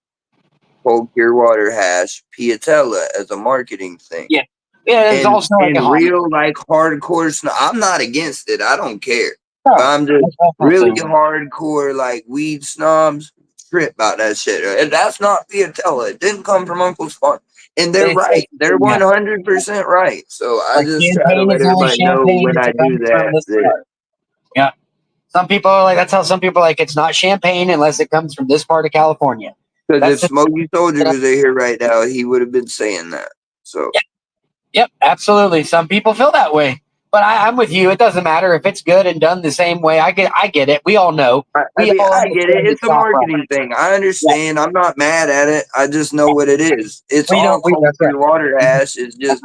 S2: cold cure water hash Piatella as a marketing thing.
S1: Yeah. Yeah, it's also like a
S2: real like hardcore I'm not against it. I don't care.
S1: No,
S2: I'm just really hardcore like weed snobs trip about that shit. And that's not Piatella. It didn't come from Uncle's farm. And they're right. They're 100% right. So I
S1: like
S2: just try to let everybody know when I do that.
S1: Yeah. Some people are like, that's how some people are like, it's not champagne unless it comes from this part of California.
S2: Because if Smokey Soldier was here right now, he would have been saying that. So
S1: Yep, absolutely. Some people feel that way. But I'm with you. It doesn't matter if it's good and done the same way. I get it. We all know.
S2: I get it. It's a marketing thing. I understand. Yeah. I'm not mad at it. I just know what it is. It's all cold cure water hash. It's just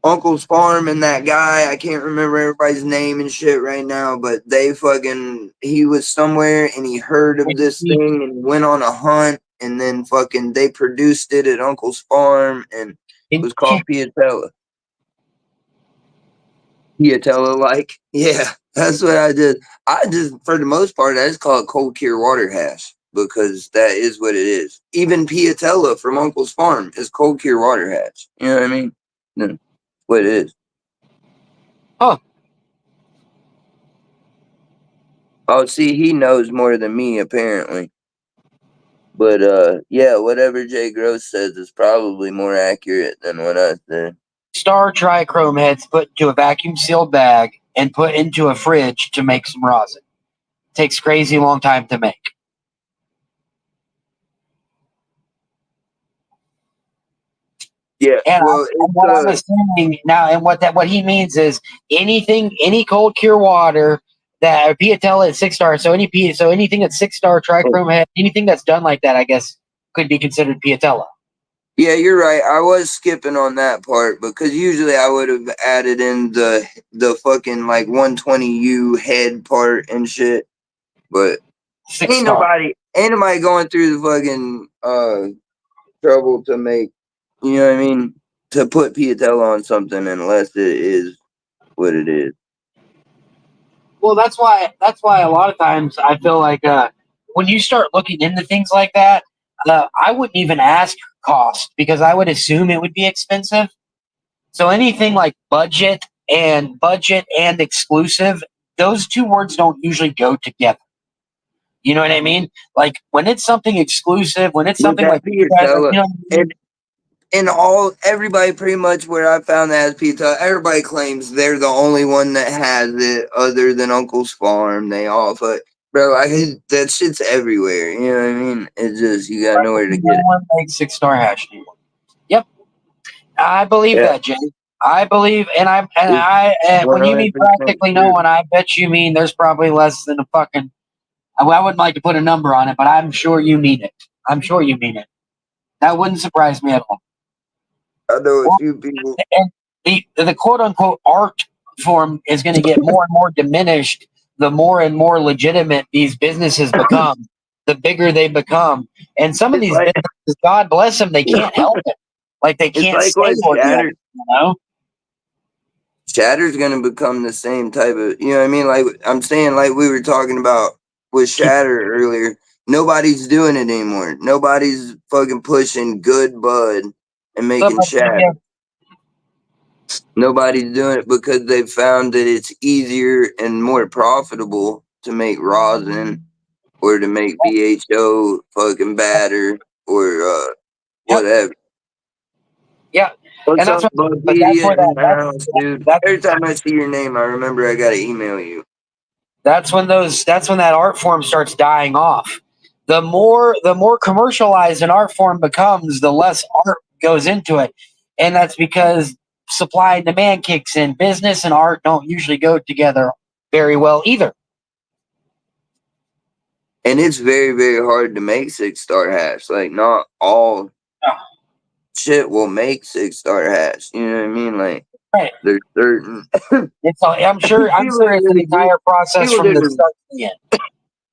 S2: Uncle's farm and that guy. I can't remember everybody's name and shit right now, but he was somewhere and he heard of this thing and went on a hunt and then they produced it at Uncle's farm and it was called Piatella. Piatella, like, yeah, that's what I did. I just, for the most part, I just call it cold cure water hash because that is what it is. Even Piatella from Uncle's farm is cold cure water hash. You know what I mean? That's what it is.
S1: Oh.
S2: Oh, see, he knows more than me, apparently. But, yeah, whatever Jay Gross says is probably more accurate than what I said.
S1: Star trichrome heads put into a vacuum sealed bag and put into a fridge to make some rosin. Takes crazy long time to make.
S2: Yeah,
S1: and what I'm assuming now, and what he means is any cold cure water that Piatella at 6-star. So anything that's 6-star trichrome head, anything that's done like that, I guess could be considered Piatella.
S2: Yeah, you're right. I was skipping on that part because usually I would have added in the fucking like 120U head part and shit. But ain't nobody going through the fucking trouble to make, you know what I mean, to put Piatella on something unless it is what it is.
S1: Well, that's why a lot of times I feel like when you start looking into things like that, I wouldn't even ask cost because I would assume it would be expensive. So anything like budget and exclusive, those two words don't usually go together. You know what I mean? Like when it's something exclusive, when it's something like
S2: Piatella, everybody pretty much where I found that as Piatella, everybody claims they're the only one that has it other than Uncle's farm. They all bro, that shit's everywhere. You know what I mean? It's just you got nowhere to get it.
S1: One makes 6-star hash. Yep, I believe that, Jay. I believe, and when you mean practically no one, I bet you mean there's probably less than a fucking. I wouldn't like to put a number on it, but I'm sure you mean it. I'm sure you mean it. That wouldn't surprise me at all.
S2: I know a few people.
S1: And the quote unquote art form is going to get more and more diminished the more and more legitimate these businesses become, the bigger they become. And some of these businesses, God bless them, they can't help it. Like they can't stay
S2: Shatter,
S1: you know?
S2: Shatter's going to become the same type of, you know what I mean? Like I'm saying, like we were talking about with Shatter earlier, nobody's doing it anymore. Nobody's fucking pushing good bud and making Shatter. Yeah. Nobody's doing it because they've found that it's easier and more profitable to make rosin or to make BHO fucking batter or whatever.
S1: Yeah.
S2: What's up, dude? Every time I see your name, I remember I gotta email you.
S1: That's when that art form starts dying off. The more commercialized an art form becomes, the less art goes into it. And that's because supply and demand kicks in. Business and art don't usually go together very well either.
S2: And it's very, very hard to make 6-star hash. Like not all shit will make 6-star hash. You know what I mean? Like,
S1: Right.
S2: there's certain
S1: I'm sure it's an entire process
S2: people
S1: from the
S2: that are-
S1: start to the end.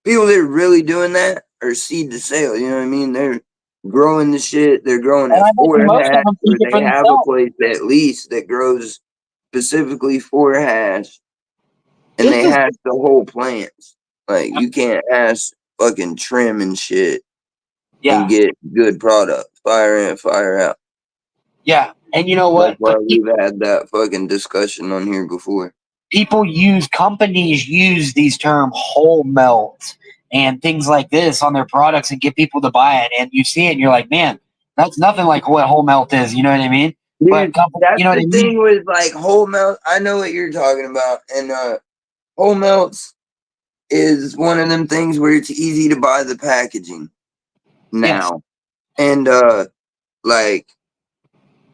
S2: people that are really doing that are seed to sale. You know what I mean? They're growing the shit. They're growing
S1: And
S2: it
S1: I bet
S2: for
S1: you most of
S2: hash,
S1: them
S2: or
S1: keep it
S2: they
S1: for
S2: have a
S1: themselves.
S2: place at least that grows specifically for hash, and
S1: This
S2: they
S1: is-
S2: hash the whole plants. Like, you can't hash fucking trim and shit
S1: Yeah,
S2: and get good product. Fire in, fire out.
S1: yeah. And you know
S2: That's
S1: what?
S2: why
S1: But
S2: we've had that fucking discussion on here before.
S1: companies use these term whole melt and things like this on their products and get people to buy it. And you see it and you're like, man, that's nothing like what whole melt is. You know what I mean?
S2: Dude, that's
S1: you know what
S2: the
S1: I
S2: thing
S1: mean?
S2: with like whole melt. I know what you're talking about, and whole melts is one of them things where it's easy to buy the packaging now, and like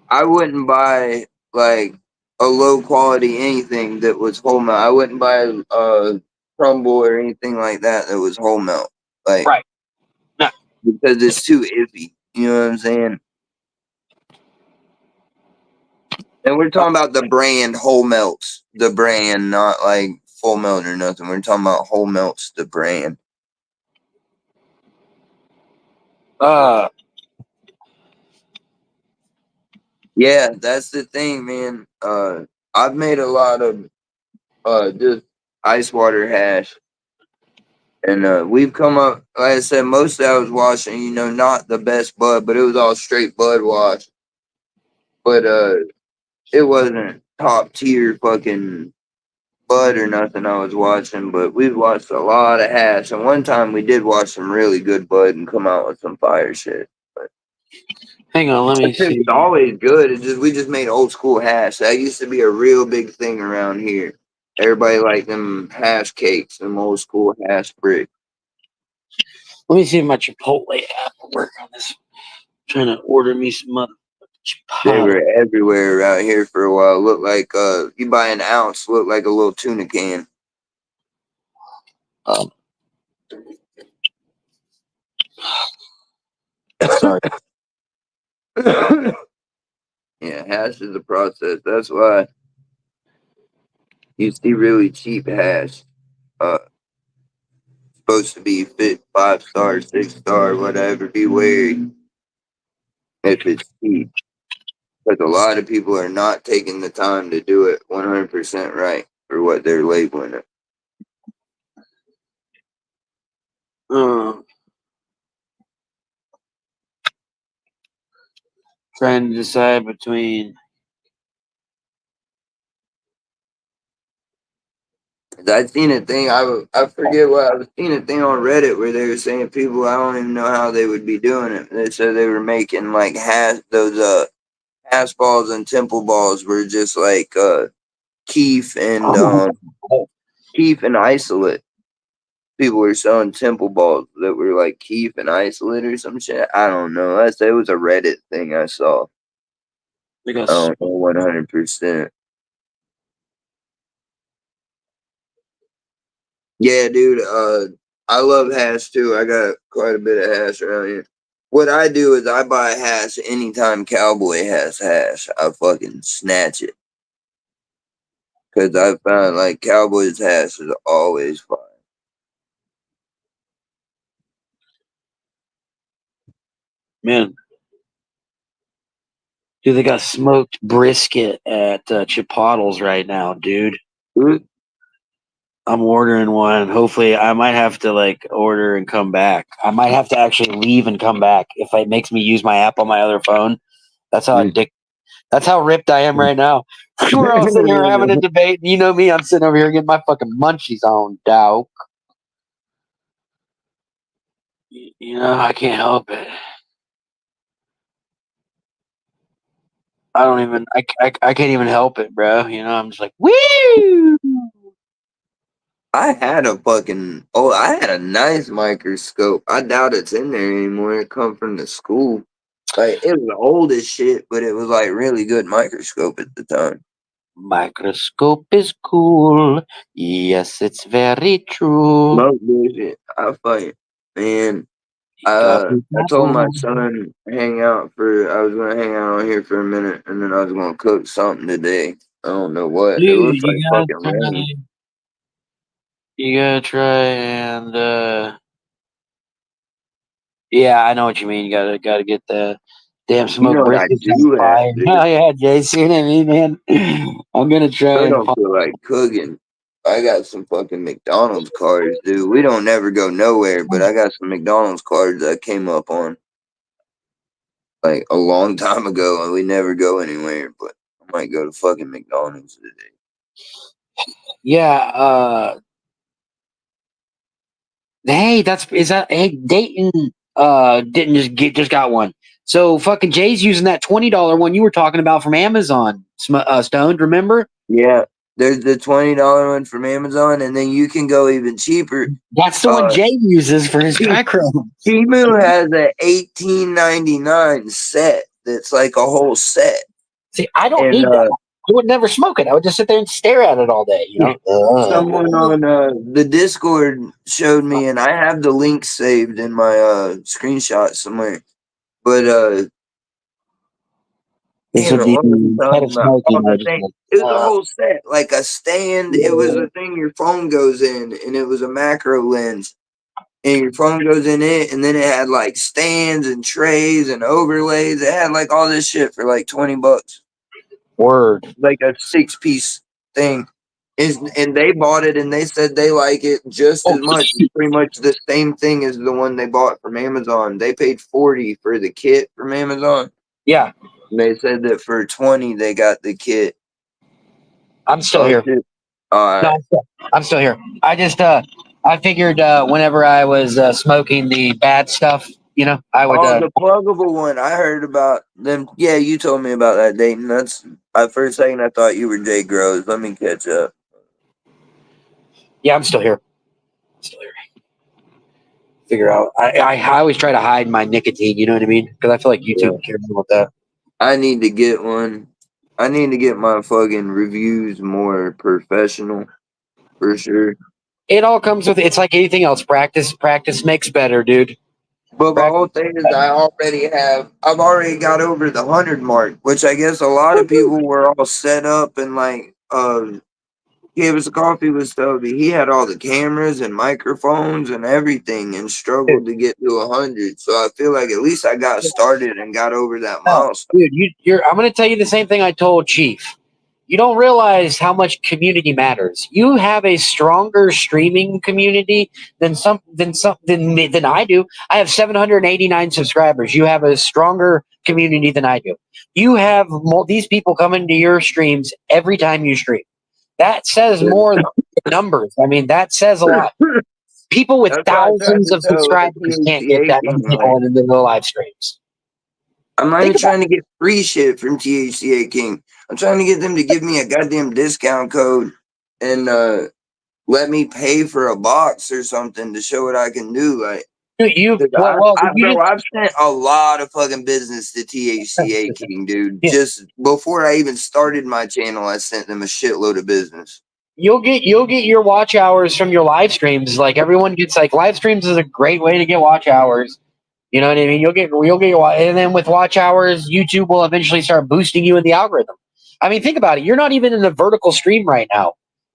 S2: I wouldn't buy like a low quality anything that was whole melt. I wouldn't buy crumble or anything like that was whole melt, like
S1: Right. No.
S2: because it's too iffy. You know what I'm saying? And we're talking about the brand Whole Melts, the brand, not like Full Melt or nothing. We're talking about Whole Melts, the brand. Yeah, that's the thing, man. I've made a lot of just ice water hash, and we've come up. Like I said, most of that was washing. You know, not the best bud, but it was all straight bud wash. But it wasn't top tier fucking bud or nothing I was watching, but we've watched a lot of hash. And one time we did watch some really good bud and come out with some fire shit. But
S1: Hang on, let me
S2: it's
S1: see.
S2: always good. It's just we just made old school hash. That used to be a real big thing around here. Everybody liked them hash cakes, them old school hash bricks.
S1: Let me see if my Chipotle app will work on this. I'm trying to order me some mother
S2: They
S1: Chipotle.
S2: were everywhere around here for a while. Looked like you buy an ounce, looked like a little tuna can.
S1: Sorry.
S2: Yeah, hash is a process. That's why you see really cheap hash. Supposed to be fit 5-star, 6-star, whatever. Be wary if it's cheap. Because a lot of people are not taking the time to do it 100% right for what they're labeling it.
S1: Trying to decide between.
S2: I seen a thing. I forget what I was seeing a thing on Reddit where they were saying people. I don't even know how they would be doing it. They said they were making like those hash balls and temple balls were just like keef and isolate. People were selling temple balls that were like keef and isolate or some shit. I don't know. It was a Reddit thing I saw. I don't know 100%. Yeah, dude. I love hash too. I got quite a bit of hash around here. What I do is I buy hash anytime Cowboy has hash. I fucking snatch it. Because I found like Cowboy's hash is always fine.
S1: Man. Dude, they got smoked brisket at Chipotle's right now, dude. I'm ordering one. Hopefully, I might have to like order and come back. I might have to actually leave and come back if it makes me use my app on my other phone. That's how That's how ripped I am right now. We're all sitting here having a debate, and you know me, I'm sitting over here getting my fucking munchies on, dog. You know, I can't help it. I don't even. I can't even help it, bro. You know, I'm just like, woo.
S2: I had a nice microscope. I doubt it's in there anymore. It come from the school. Like, it was old as shit, but it was like really good microscope at the time.
S1: Microscope is cool. Yes, it's very true.
S2: Smoke bullshit. I fucking, man. I told my son I was gonna hang out on here for a minute, and then I was gonna cook something today. I don't know what. It
S3: Dude,
S2: looks like fucking rain.
S3: you gotta try and yeah, I know what you mean. You gotta get the damn
S2: You know
S3: smoke
S2: what I
S3: briskets on
S2: do
S3: fire.
S2: have, dude?
S3: Oh yeah, Jason, you know what I mean, man. I'm gonna try
S2: I
S3: and
S2: don't feel like cooking. I got some fucking McDonald's cards, dude. We don't never go nowhere, but I got some McDonald's cards I came up on like a long time ago, and we never go anywhere. But I might go to fucking McDonald's today.
S3: yeah, hey, hey, Dayton didn't just got one. So fucking Jay's using that $20 one you were talking about from Amazon, Stoned, remember?
S2: Yeah, there's the $20 one from Amazon, and then you can go even cheaper.
S3: That's the one Jay uses for his micro.
S2: Temu has a $18.99 set that's like a whole set.
S3: See, I don't need that. I would never smoke it. I would just sit there and stare at it all day, you know?
S2: Someone on the Discord showed me, and I have the link saved in my screenshot somewhere. But
S3: this would be instead of smoking.
S2: It was a whole set, like a stand. It was a thing your phone goes in, and it was a macro lens. And your phone goes in it, and then it had like stands and trays and overlays. It had like all this shit for like $20.
S3: Word.
S2: Like a 6-piece thing. And they bought it, and they said they like it just as much. It's pretty much the same thing as the one they bought from Amazon. They paid $40 for the kit from Amazon.
S3: Yeah.
S2: And they said that for $20 they got the kit.
S3: I'm still here. No, I'm still here. I just I figured whenever I was smoking the bad stuff, you know, I would.
S2: The pluggable one. I heard about them. Yeah, you told me about that, Dayton. That's for a second I thought you were Jay Groves. Let me catch up.
S3: Yeah, I'm still here. Figure out. I always try to hide my nicotine. You know what I mean? Because I feel like YouTube cares about that.
S2: I need to get one. I need to get my fucking reviews more professional, for sure.
S3: It all comes with. It's like anything else. Practice makes better, dude.
S2: But the whole thing is, I've already got over the 100 mark, which I guess a lot of people were all set up and like, gave us a coffee with Stubby. He had all the cameras and microphones and everything and struggled to get to 100. So I feel like at least I got started and got over that milestone.
S3: Dude, I'm going to tell you the same thing I told Chief. You don't realize how much community matters. You have a stronger streaming community than I do. I have 789 subscribers. You have a stronger community than I do. You have these people coming to your streams every time you stream. That says more than numbers. I mean, that says a lot. People with thousands of subscribers can't get that many people in the live streams.
S2: I'm not even trying to get free shit from THCA King. I'm trying to get them to give me a goddamn discount code and let me pay for a box or something to show what I can do. Like, I've sent a lot of fucking business to THCA King, dude. Yeah. Just before I even started my channel, I sent them a shitload of business.
S3: You'll get your watch hours from your live streams. Like everyone gets like live streams is a great way to get watch hours. You know what I mean? You'll get and then with watch hours, YouTube will eventually start boosting you in the algorithm. I mean, think about it. You're not even in a vertical stream right now,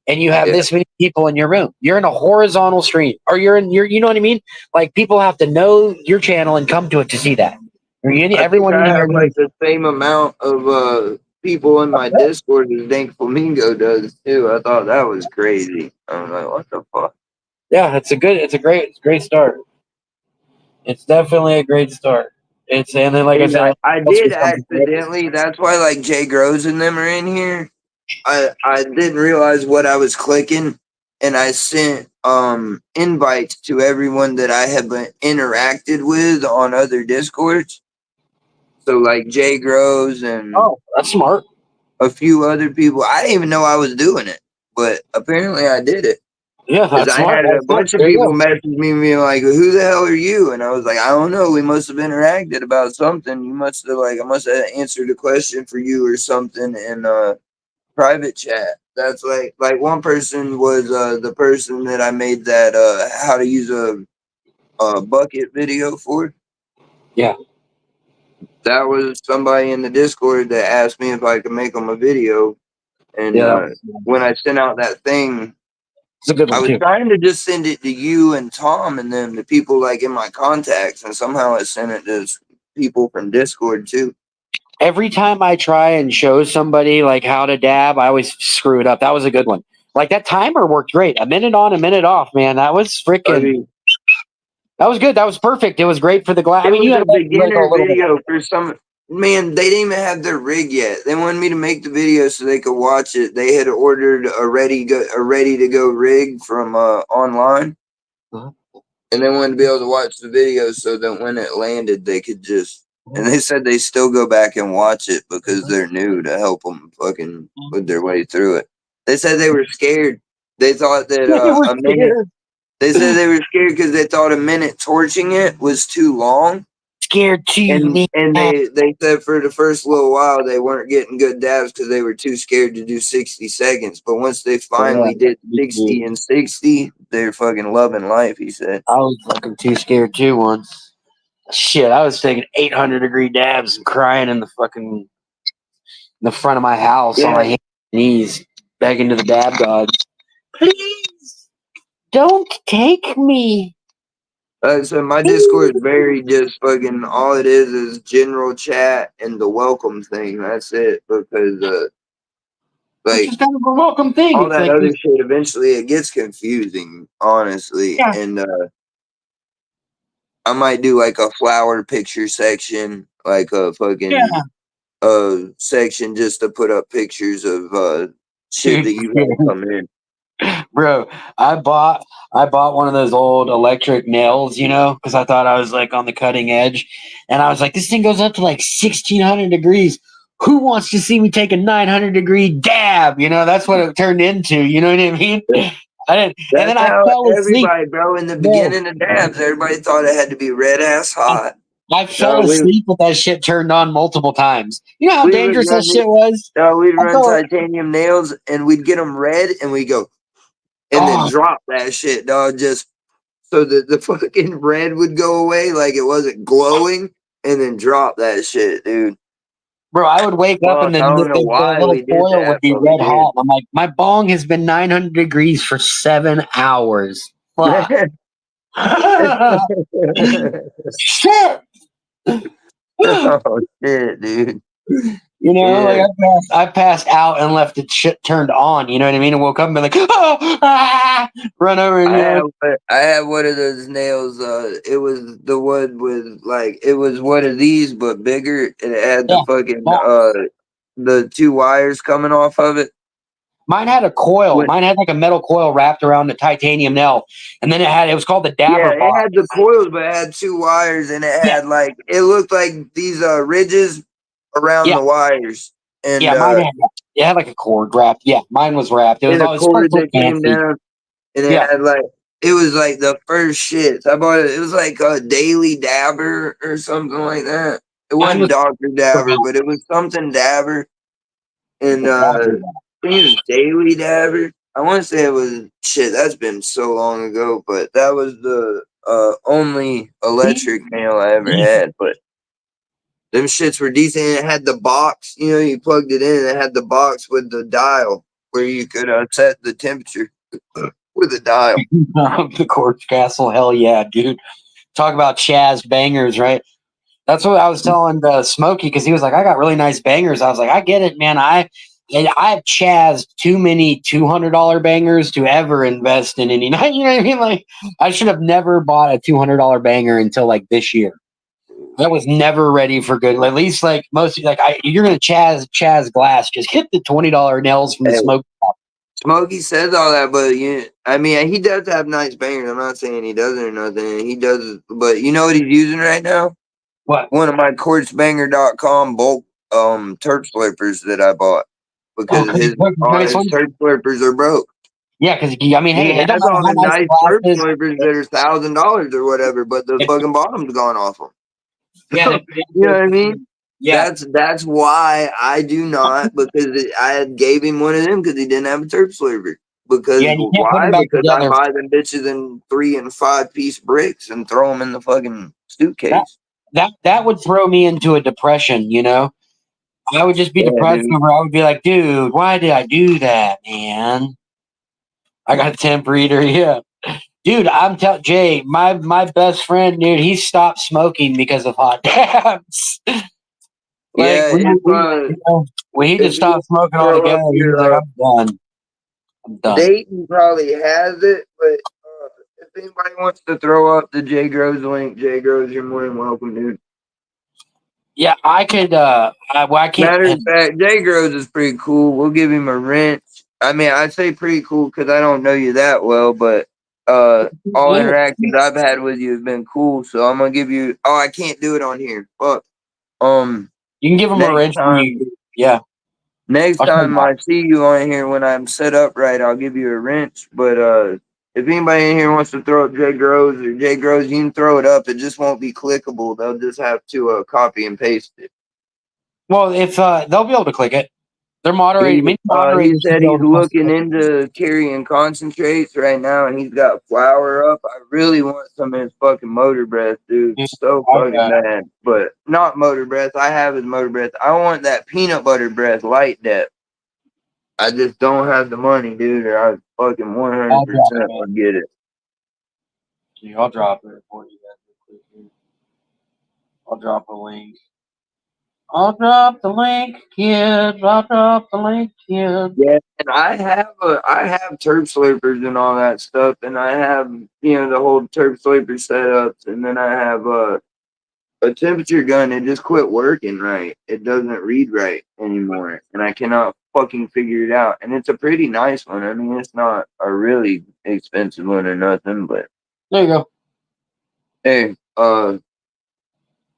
S3: and you have this many people in your room. You're in a horizontal stream, or you know what I mean? Like people have to know your channel and come to it to see that.
S2: Everyone I have like the same amount of people in my Discord as Dank Flamingo does too. I thought that was crazy. I'm like, what the fuck?
S3: Yeah, it's a great start. It's definitely a great start. And then, like I said,
S2: I did accidentally. That's why, like Jay Groves and them are in here. I didn't realize what I was clicking, and I sent invites to everyone that I have been interacted with on other Discords. So, like Jay Groves and
S3: that's smart.
S2: A few other people. I didn't even know I was doing it, but apparently I did it.
S3: Yeah,
S2: because I had a bunch of people message me being like, "Who the hell are you?" And I was like, "I don't know. We must have interacted about something. You must have I must have answered a question for you or something in private chat." That's like one person was the person that I made that how to use a bucket video for.
S3: Yeah.
S2: That was somebody in the Discord that asked me if I could make them a video. And
S3: Yeah.
S2: when I sent out that thing,
S3: It's a good
S2: I
S3: one
S2: was
S3: too.
S2: trying to just send it to you and Tom and them, the people like in my contacts, and somehow I sent it to people from Discord too.
S3: Every time I try and show somebody like how to dab, I always screw it up. That was a good one. Like that timer worked great. A minute on, a minute off, man. That was freaking.
S2: I mean,
S3: That was good. That was perfect. It was great for the glass. I
S2: it
S3: mean, you
S2: was
S3: had
S2: a
S3: to let it go
S2: beginner
S3: a little bit.
S2: video for some man. They didn't even have their rig yet. They wanted me to make the video so they could watch it. They had ordered a ready to go rig from online,
S3: Uh-huh.
S2: and they wanted to be able to watch the video so that when it landed, they could just. And they said they still go back and watch it because they're new to help them fucking with their way through it. They said they were scared. They thought that
S3: They were
S2: a minute.
S3: scared.
S2: They said they were scared because they thought a minute torching it was too long.
S3: Scared too, man.
S2: And they said for the first little while they weren't getting good dabs because they were too scared to do 60 seconds. But once they finally did 60 and 60, they're fucking loving life, he said.
S3: I was fucking too scared too once. Shit, I was taking 800-degree dabs and crying in the front of my house on my hands and knees, begging to the dab gods, please don't take me.
S2: So my Discord is very just fucking, all it is general chat and the welcome thing. That's it. Because
S3: It's just kind of a welcome thing.
S2: all
S3: It's
S2: that
S3: like
S2: other shit, eventually it gets confusing, honestly.
S3: Yeah.
S2: And I might do like a flower picture section, like a fucking section just to put up pictures of shit that you have come in.
S3: Bro, I bought one of those old electric nails, because I thought I was like on the cutting edge, and I was like, this thing goes up to like 1600 degrees. Who wants to see me take a 900-degree dab? That's what it turned into. You know what I mean? I didn't.
S2: That's
S3: and then I
S2: how
S3: fell asleep.
S2: everybody, bro, in the beginning of dabs, everybody thought it had to be red ass hot.
S3: I fell asleep with that shit turned on multiple times. You know how dangerous that shit was?
S2: No, we'd run titanium nails and we'd get them red and we'd go and then drop that shit, dog. Just so that the fucking red would go away like it wasn't glowing and then drop that shit, dude.
S3: Bro, I would wake up and then the little coil would be red hot. I'm like, my bong has been 900 degrees for 7 hours. Fuck. Shit.
S2: Oh shit, dude.
S3: Like I passed out and left the shit turned on. You know what I mean? And woke up and be like, run over.
S2: I had one of those nails. It was the one with it was one of these but bigger, and it had the fucking the 2 wires coming off of it.
S3: Mine had a coil. Mine had like a metal coil wrapped around the titanium nail, and then it was called the dabber box.
S2: It had the coils, but it had 2 wires, and it had it looked like these ridges around the wires. And
S3: mine had like a cord wrapped. Yeah, mine was wrapped. It was all
S2: cord that came down, and it had it was like the first shit. I bought it. It was like a Daily Dabber or something like that. It wasn't Dr. Dabber, but it was something Dabber. And I think it was Daily Dabber. I want to say it was shit. That's been so long ago, but that was the only electric nail I ever had. But them shits were decent. It had the box. You plugged it in. And it had the box with the dial where you could set the temperature with a dial.
S3: The Quartz Castle, hell yeah, dude. Talk about Chaz bangers, right? That's what I was telling Smokey, because he was like, I got really nice bangers. I was like, I get it, man. I've Chaz too many $200 bangers to ever invest in any. You know what I mean? Like, I should have never bought a $200 banger until like this year. I was never ready for good. At least like most, you're gonna Chaz glass. Just hit the $20 nails from the smoke shop.
S2: Smokey says all that, but I mean, he does have nice bangers. I'm not saying he doesn't or nothing. He does, but you know what he's using right now?
S3: What?
S2: One of my quartzbanger.com bulk turf slurpers that I bought because his turf slurpers are broke.
S3: Yeah, because I mean, hey,
S2: he has all the nice turf slurpers that are $1,000 or whatever, but the fucking bottom's gone off them.
S3: Yeah,
S2: you know what I mean?
S3: Yeah,
S2: that's why I do not, because I gave him one of them because he didn't have a turf slurper. Because
S3: Yeah, you can't put
S2: why?
S3: them back
S2: Because I
S3: together.
S2: buy them bitches in 3 and 5 piece bricks and throw them in the fucking suitcase.
S3: That would throw me into a depression, you know? I would just be
S2: Yeah,
S3: depressed
S2: dude.
S3: over. I would be like, dude, why did I do that, man? I got a temp reader, yeah. Dude, I'm telling Jay, my best friend, dude, he stopped smoking because of hot dabs. Like
S2: Yeah,
S3: when he just
S2: if you
S3: stopped smoking
S2: throw up
S3: altogether, he was like,
S2: your
S3: I'm done. I'm done.
S2: Dayton probably has it, but if anybody wants to throw up the Jay Grows link, Jay Grows, you're more than welcome, dude.
S3: Yeah, I could I can't
S2: Matter of fact, Jay Grows is pretty cool. We'll give him a wrench. I mean, I say pretty cool because I don't know you that well, but all interactions I've had with you have been cool. So I'm gonna give you. Oh, I can't do it on here. Fuck.
S3: You can give him a
S2: Next
S3: wrench when
S2: time,
S3: you yeah.
S2: next
S3: I'll show
S2: time
S3: you.
S2: I see you on here when I'm set up right, I'll give you a wrench. But if anybody in here wants to throw up Jay Grows or Jay Grows, you can throw it up. It just won't be clickable. They'll just have to copy and paste it.
S3: Well, if they'll be able to click it. They're moderated. Many
S2: He
S3: moderators should
S2: said
S3: be able
S2: he's
S3: to post
S2: looking
S3: it.
S2: into carrying concentrates right now, and he's got flour up. I really want some of his fucking motor breath, dude.
S3: Dude,
S2: So fucking bad. But not motor breath. I have his motor breath. I want that peanut butter breath light depth. I just don't have the money, dude, or I fucking 100% would get it.
S3: I'll drop it for you guys. I'll drop a link. I'll drop the link, kids. I'll drop the link, kids.
S2: Yeah, and I have turf slurpers and all that stuff, and I have the whole turf slurper setups, and then I have a temperature gun. It just quit working right. It doesn't read right anymore, and I cannot fucking figure it out. And it's a pretty nice one. I mean, it's not a really expensive one or nothing, but
S3: There you go.
S2: hey,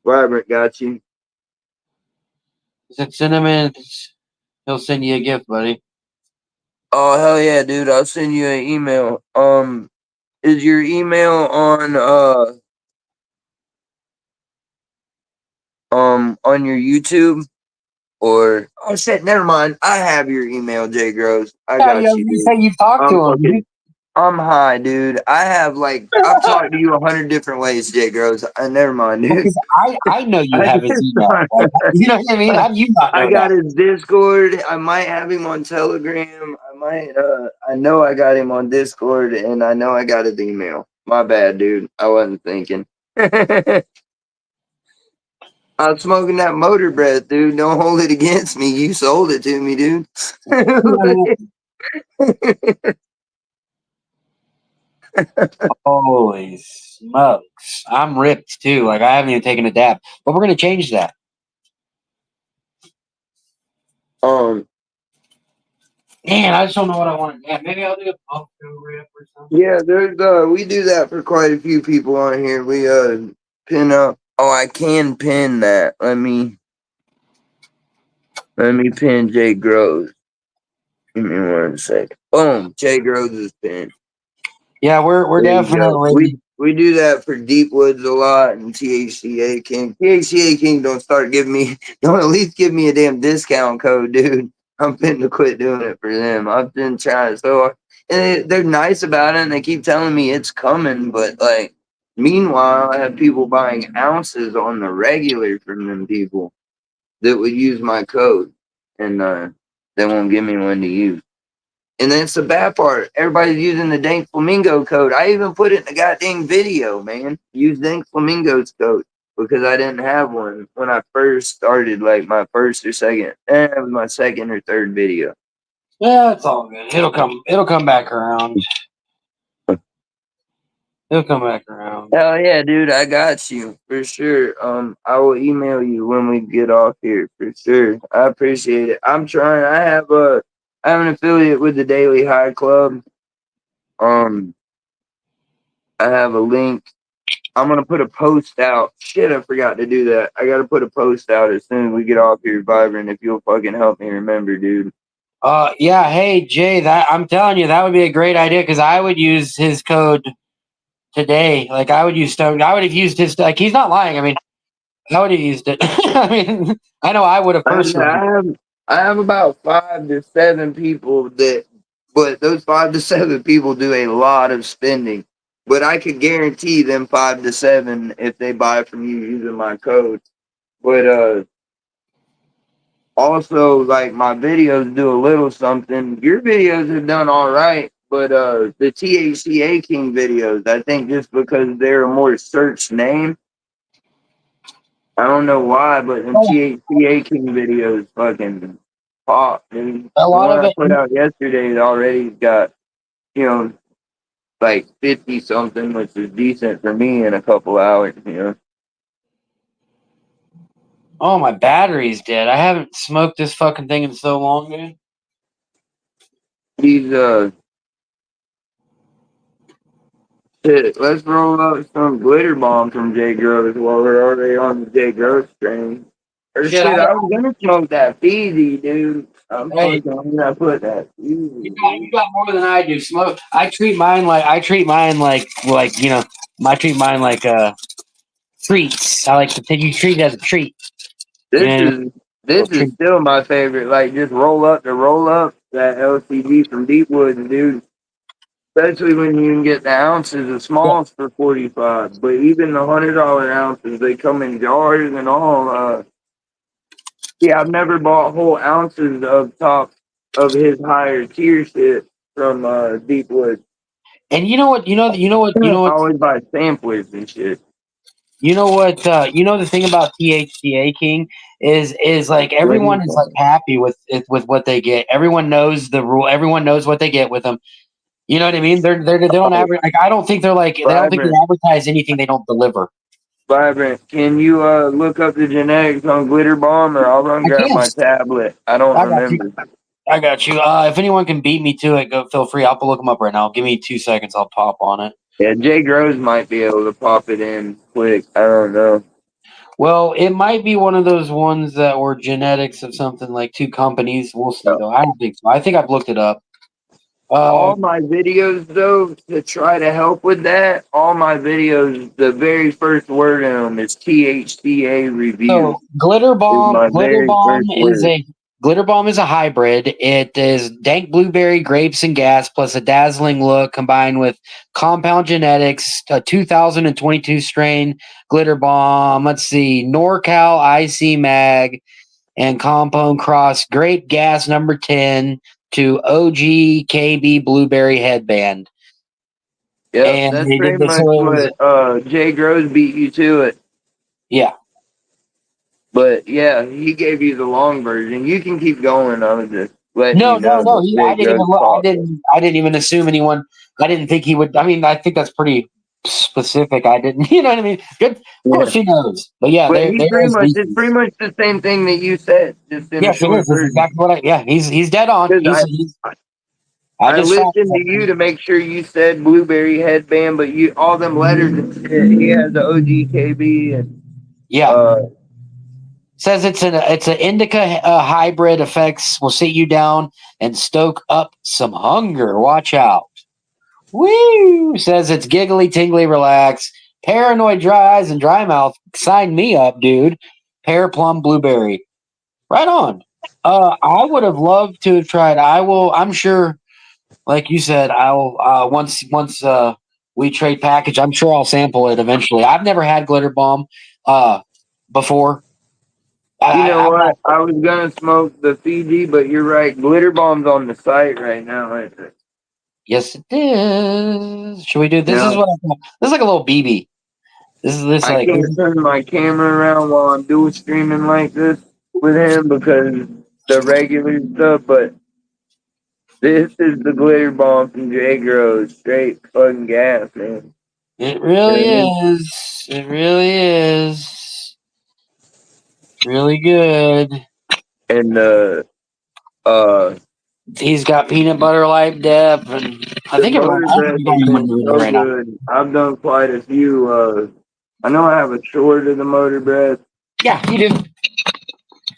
S2: Vibrant got you.
S3: Is it cinnamon? He'll send you a gift, buddy.
S2: Oh hell yeah, dude! I'll send you an email. Is your email on your YouTube or oh shit? Never mind. I have your email, Jay Gross. I
S3: Yeah,
S2: got you,
S3: you
S2: dude.
S3: say you talked to him.
S2: Fucking, I'm high, dude. I have I've talked to you 100 different ways, Jay Gross. Never mind, dude.
S3: I know you
S2: I
S3: have his email. Like, you know what I mean? How do you not know
S2: I got
S3: that?
S2: his Discord. I might have him on Telegram. I know I got him on Discord, and I know I got his email. My bad, dude. I wasn't thinking. I was smoking that motor breath, dude. Don't hold it against me. You sold it to me, dude.
S3: Holy smokes. I'm ripped too. Like I haven't even taken a dab. But we're gonna change that. Man, I just don't know what I want to do. Maybe I'll do a pump rip or something.
S2: Yeah, there's we do that for quite a few people on here. We pin up. Oh, I can pin that. Let me pin Jay Groves. Give me 1 second. Boom, Jay Groves is pinned.
S3: Yeah, we're definitely
S2: we do that for Deep Woods a lot and THCA King. THCA King don't at least give me a damn discount code, dude. I'm finna quit doing it for them. I've been trying so hard. And they're nice about it and they keep telling me it's coming, but meanwhile I have people buying ounces on the regular from them people that would use my code and they won't give me one to use. And that's the bad part. Everybody's using the Dank Flamingo code. I even put it in the goddamn video, man. Use Dank Flamingo's code because I didn't have one when I first started, my first or second. It was my second or third video.
S3: yeah, it's all good. It'll come back around. It'll come back around.
S2: Hell yeah, dude, I got you for sure. I will email you when we get off here for sure. I appreciate it. I'm trying. I have an affiliate with the Daily High Club. I have a link. I'm gonna put a post out. Shit, I forgot to do that. I gotta put a post out as soon as we get off here, Vibrant. If you'll fucking help me remember, dude.
S3: Yeah, hey Jay, that I'm telling you, that would be a great idea because I would use his code today. Like I would use Stone. I would have used his. Like he's not lying. I mean, I would have used it. I mean, I know I would have personally.
S2: I have about 5 to 7 people that But those 5 to 7 people do a lot of spending. But I could guarantee them 5 to 7 if they buy from you using my code. But also, like, my videos do a little something. Your videos have done all right, but the THCA King videos, I think just because they're a more searched name, I don't know why, but the THCA King videos fucking pop, dude.
S3: A
S2: The
S3: lot
S2: one
S3: of
S2: I
S3: it.
S2: put out yesterday already got, you know, like 50 something, which is decent for me in a couple hours, you know.
S3: Oh, my battery's dead. I haven't smoked this fucking thing in so long, dude.
S2: These shit, let's roll up some glitter bomb from Jay Groves while we're already on the Jay Groves train. Or
S3: Shit,
S2: shit, I was gonna smoke that Feezy, dude. I'm
S3: hey,
S2: fucking gonna put that
S3: you
S2: Feezy,
S3: got,
S2: dude.
S3: you got more than I do. Smoke. I treat mine like you know. I treat mine like treats. I like to take you treat it as a treat.
S2: This
S3: Yeah,
S2: is this is
S3: treat.
S2: still my favorite. Like just roll up to roll up that LCD from Deepwood, dude. Especially when you can get the ounces of smalls for 45. But even the $100 ounces, they come in jars and all. Yeah, I've never bought whole ounces of top of his higher tier shit from Deepwood.
S3: And you know what?
S2: I always buy samplers and shit.
S3: You know what? You know the thing about THCA King is like
S2: What do
S3: everyone
S2: you
S3: is
S2: call
S3: like
S2: it?
S3: happy with it, with what they get. Everyone knows the rule. Everyone knows what they get with them. You know what I mean? They don't
S2: Oh,
S3: advertise. Like, I don't think they don't think they
S2: Vibrant.
S3: advertise anything they don't deliver.
S2: Vibrant. Can you look up the genetics on Glitter Bomb or I'll run
S3: I
S2: grab
S3: can.
S2: my tablet? I don't
S3: I got you.
S2: remember.
S3: I got you. If anyone can beat me to it, go feel free. I'll look them up right now. Give me 2 seconds. I'll pop on it.
S2: Yeah, Jay Groves might be able to pop it in quick. I don't know.
S3: Well, it might be one of those ones that were genetics of something like two companies. We'll see though. I don't think so. I think I've looked it up.
S2: All my videos, though, to try to help with that, all my videos, the very first word in them is THCA review.
S3: So glitter
S2: Is
S3: bomb,
S2: my very first word.
S3: glitter bomb is a hybrid. It is dank blueberry, grapes, and gas plus a dazzling look combined with compound genetics, a 2022 strain glitter bomb. Let's see, NorCal IC Mag and compound cross grape gas number 10 to OG KB blueberry headband.
S2: Yep,
S3: And
S2: that's
S3: they did
S2: pretty
S3: this.
S2: much
S3: So it was
S2: what Jay Groves beat you to it.
S3: yeah.
S2: But yeah, he gave you the long version. You can keep going. I was just letting
S3: No,
S2: you
S3: no,
S2: know
S3: no.
S2: that Jay
S3: I didn't even
S2: Groves
S3: look.
S2: taught me.
S3: I didn't even assume anyone. I didn't think he would. I mean, I think that's pretty specific. I didn't. You know what I mean? Good. Of
S2: Yeah.
S3: course, he knows. But yeah,
S2: But he
S3: there
S2: pretty
S3: is
S2: much, it's
S3: decent.
S2: pretty much the same thing that you said, just in a
S3: Yes, it is.
S2: short
S3: This is
S2: version.
S3: exactly what I. Yeah, he's dead on.
S2: Because
S3: I
S2: I
S3: just fact
S2: listened to
S3: checked
S2: you
S3: him.
S2: to make sure you said blueberry headband, but you all them letters and shit. He has the OGKB and
S3: Yeah,
S2: uh
S3: says it's an indica hybrid. Effects will sit you down and stoke up some hunger. Watch out. Woo! Says it's giggly, tingly, relax. Paranoid dry eyes and dry mouth. Sign me up, dude. Pear plum blueberry. Right on. I would have loved to have tried. I'm sure, like you said, I'll once we trade package, I'm sure I'll sample it eventually. I've never had glitter bomb before.
S2: you know
S3: I'm not.
S2: what? I was gonna smoke the Fiji, but you're right. Glitter bomb's on the site right now, ain't it?
S3: Yes, it is. Should we do this? Is
S2: Now
S3: what this is like a little BB. This
S2: I
S3: like this
S2: can't turn my camera around while I'm doing streaming like this with him because the regular stuff, but this is the glitter bomb from J Grows. Straight fucking gas, man.
S3: It
S2: You know
S3: really
S2: what I mean?
S3: is. It really is. Really good.
S2: And uh
S3: He's got peanut butter light depth, and I
S2: the
S3: think everyone.
S2: motor
S3: I don't think
S2: breath
S3: you got
S2: has
S3: anyone
S2: been
S3: doing it
S2: so
S3: right now.
S2: good. I've done quite a few. I know I have a short of the motor breath,
S3: Yeah, you do.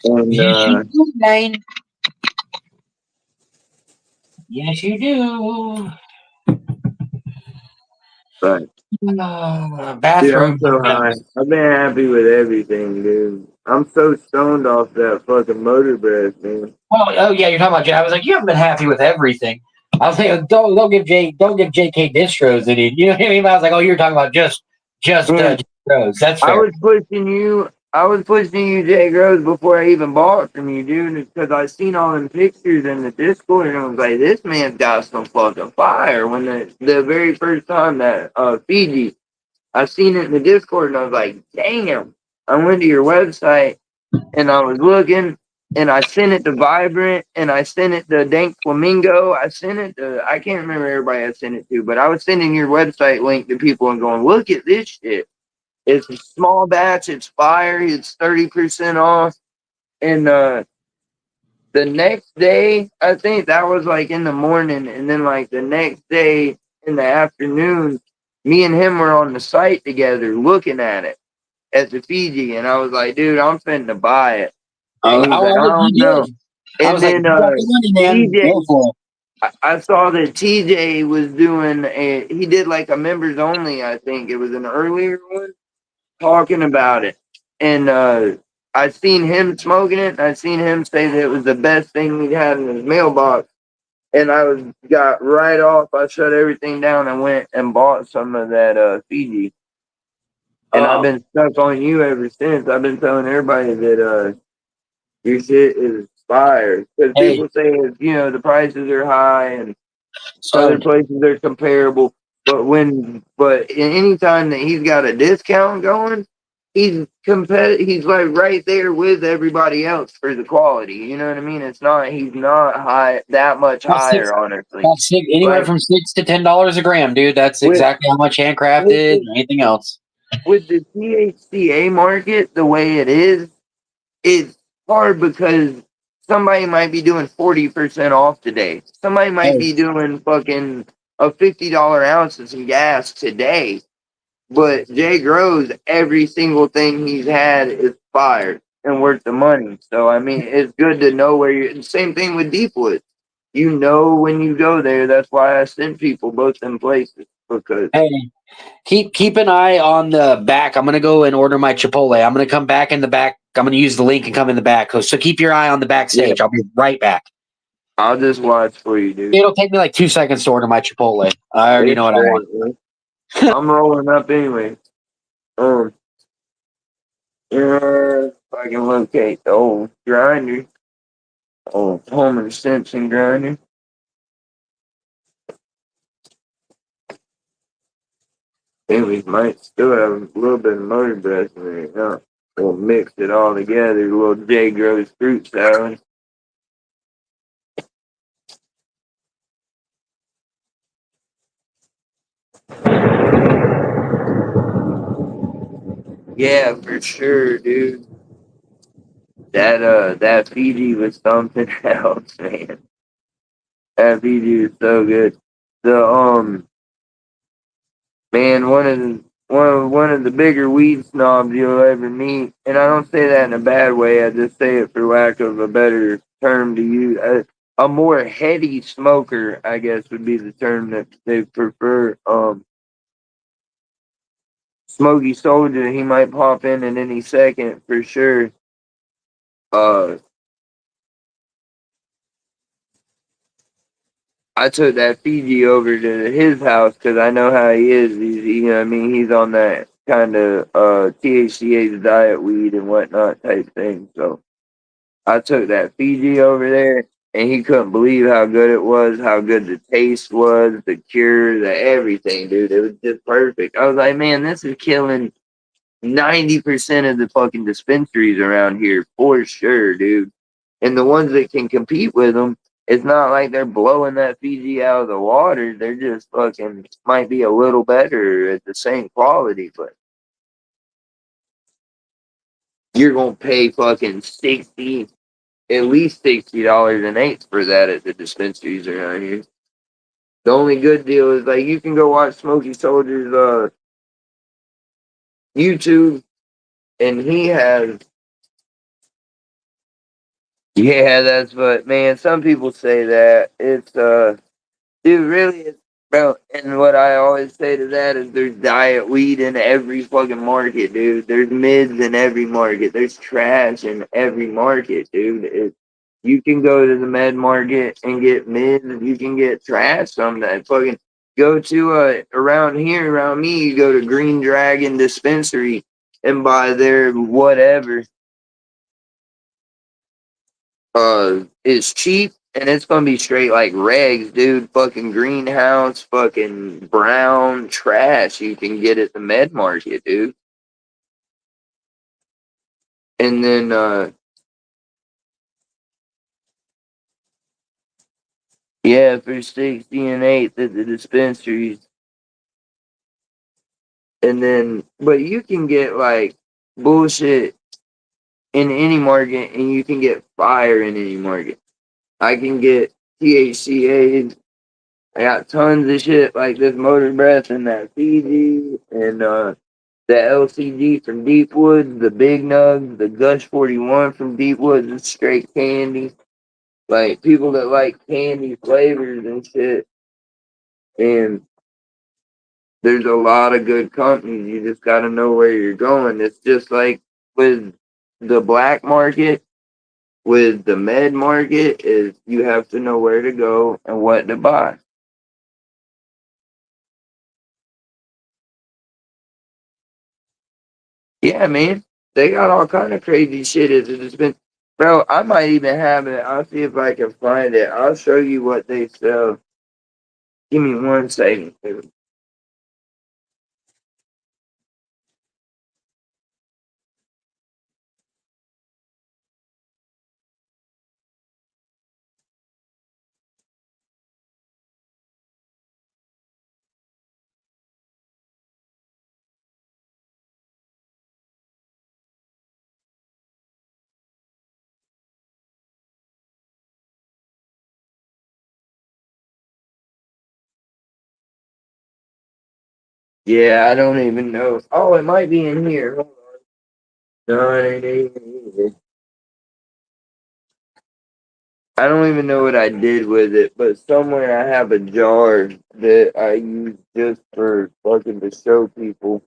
S2: and
S3: Yes, you do, Lane. Yes, you do.
S2: but dude, I'm
S3: Bathroom.
S2: so high. I've been happy with everything, dude. I'm so stoned off that fucking motor breath, man.
S3: Oh, yeah, you're talking about. I was like, you haven't been happy with everything. I was like, don't give JK distros any. You know what I mean? I was like, oh, you're talking about just
S2: Mm.
S3: distros. That's
S2: I
S3: fair.
S2: was pushing you. I was pushing you, Jay Groves, before I even bought from you, dude, because I seen all them pictures in the Discord, and I was like, this man's got some fucking fire. When the very first time that Fiji, I seen it in the Discord, and I was like, damn. I went to your website, and I was looking, and I sent it to Vibrant, and I sent it to Dank Flamingo. I sent it to, I can't remember everybody I sent it to, but I was sending your website link to people and going, look at this shit. It's a small batch. It's fire. It's 30% off. And the next day, I think that was like in the morning. And then like the next day in the afternoon, me and him were on the site together looking at it at the Fiji. And I was like, dude, I'm finna buy it. And he was like, I don't
S3: You
S2: know.
S3: did. I
S2: And
S3: was like,
S2: then
S3: you got the money, man.
S2: TJ,
S3: Go for it.
S2: I saw that TJ was doing he did like a members only, I think. It was an earlier one talking about it. And I seen him smoking it. And I seen him say that it was the best thing he'd had in his mailbox. And got right off. I shut everything down and went and bought some of that Fiji. And I've been stuck on you ever since. I've been telling everybody that your shit is fire. Because
S3: Hey,
S2: people say, the prices are high and other
S3: so
S2: places are comparable. But in any time that he's got a discount going, he's like right there with everybody else for the quality. You know what I mean? He's not high that much
S3: about six,
S2: higher, honestly.
S3: about six, anywhere
S2: Like
S3: from $6 to $10 a gram, dude. That's
S2: with
S3: exactly how much
S2: with
S3: handcrafted
S2: the,
S3: and anything else.
S2: with the THCA market the way it is, it's hard because somebody might be doing 40% off today. Somebody might
S3: Hey,
S2: be doing fucking a $50 ounce of some gas today. But Jay Groves, every single thing he's had is fire and worth the money. So I mean, it's good to know where you're. Same thing with Deepwood. You know when you go there. That's why I send people both them places because
S3: hey, keep an eye on the back. I'm gonna go and order my Chipotle. I'm gonna come back in the back. I'm gonna use the link and come in the back. So keep your eye on the
S2: yeah,
S3: backstage. I'll be right back.
S2: I'll just watch for you, dude.
S3: It'll take me like 2 seconds to order my Chipotle. I already
S2: It's
S3: know what I want.
S2: great, man. I'm rolling up anyway. Um, if I can locate the old grinder, old Homer Simpson grinder. And we might still have a little bit of motor breath in there. Now we'll mix it all together. A little J. Groves fruit salad. Yeah, for sure, dude. That Fiji was something else, man. That Fiji was so good. The man, one of the bigger weed snobs you'll ever meet, and I don't say that in a bad way. I just say it for lack of a better term to use. A more heady smoker, I guess, would be the term that they prefer. Smokey Soldier, he might pop in at any second for sure. Uh, I took that Fiji over to his house because I know how he is. I mean, he's on that kind of THCA's diet weed and whatnot type thing. So I took that Fiji over there, and he couldn't believe how good it was, how good the taste was, the cure, the everything, dude. It was just perfect. I was like, man, this is killing 90% of the fucking dispensaries around here for sure, dude. And the ones that can compete with them, it's not like they're blowing that Fiji out of the water. They're just fucking might be a little better at the same quality, but you're gonna pay fucking 60, at least $60 an eighth for that at the dispensaries around here. The only good deal is like you can go watch Smokey Soldier's YouTube, and he has. Yeah, that's what, man. Some people say that dude, really, bro. And what I always say to that is, there's diet weed in every fucking market, dude. There's mids in every market. There's trash in every market, dude. You can go to the med market and get mid, and you can get trash some that fucking go to around here, around me, you go to Green Dragon Dispensary and buy their whatever. It's cheap and it's gonna be straight like regs, dude. Fucking greenhouse, fucking brown trash you can get at the med market, dude. And then yeah, for 60 and 8 at the dispensaries. And then but you can get like bullshit in any market and you can get fire in any market. I can get THCA. I got tons of shit like this Motor Breath and that Fiji and the LCG from Deepwood, the Big Nugs, the Gush 41 from Deepwood, the straight candy. Like people that like candy flavors and shit. And there's a lot of good companies. You just gotta know where you're going. It's just like with the black market, with the med market, is you have to know where to go and what to buy. Yeah, man. They got all kind of crazy shit as it's been. Bro, I might even have it. I'll see if I can find it. I'll show you what they sell. Give me 1 second. Yeah, I don't even know. Oh, it might be in here. Hold on. No, it ain't either. I don't even know what I did with it, but somewhere I have a jar that I use just for fucking to show people.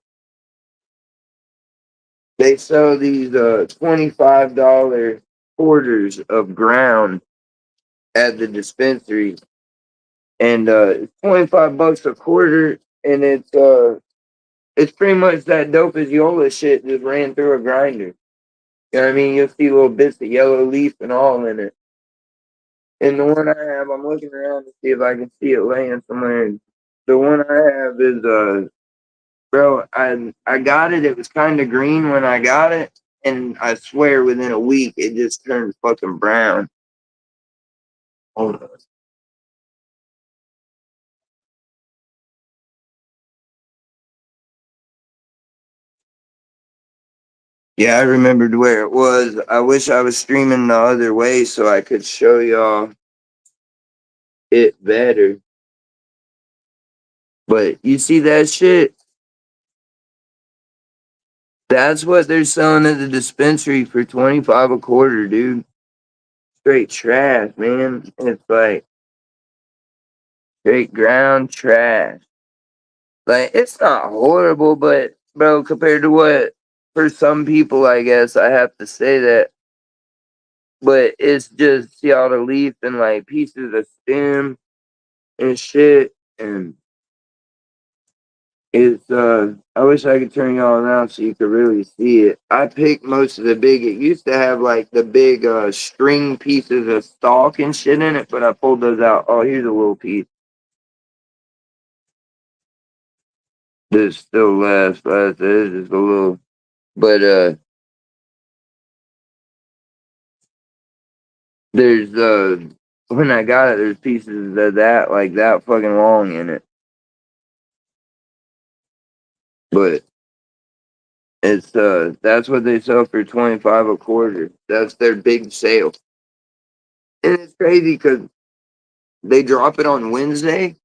S2: They sell these $25 quarters of ground at the dispensary, and it's $25 a quarter, and it's pretty much that dope as Yola shit just ran through a grinder. You know what I mean? You'll see little bits of yellow leaf and all in it. And the one I have, I'm looking around to see if I can see it laying somewhere. The one I have is bro, I got it. It was kind of green when I got it, and I swear within a week it just turned fucking brown. Hold on. Yeah, I remembered where it was. I wish I was streaming the other way so I could show y'all it better. But you see that shit? That's what they're selling at the dispensary for 25 a quarter, dude. Straight trash, man. It's like straight ground trash. Like it's not horrible, but bro, compared to what for some people, I guess I have to say that. But it's just see all the leaf and like pieces of stem and shit, and it's I wish I could turn y'all around so you could really see it. I picked most of the big. It used to have like the big string pieces of stalk and shit in it, but I pulled those out. Oh, here's a little piece. There's still left. There's just a little, but there's when I got it, there's pieces of that like that fucking long in it. But it's that's what they sell for 25 a quarter. That's their big sale. And it's crazy because they drop it on Wednesday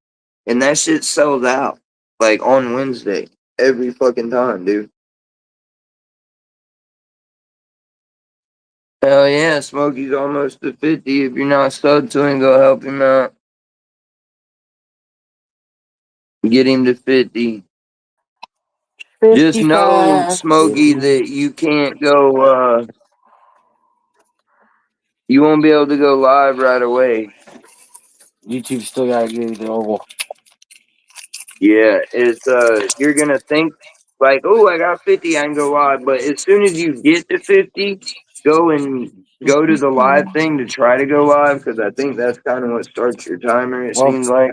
S2: and that shit sells out. Like on Wednesday. Every fucking time, dude. Hell yeah, Smokey's almost to 50. If you're not subbed to him, go help him out. Get him to 50. Just know,
S3: 55.
S2: Smokey, that you can't go You won't be able to go live right away.
S3: YouTube still gotta give you the oval.
S2: Yeah, it's you're gonna think like, oh, I got 50, I can go live. But as soon as you get to 50, go to the live thing to try to go live, because I think that's kind of what starts your timer, it seems like.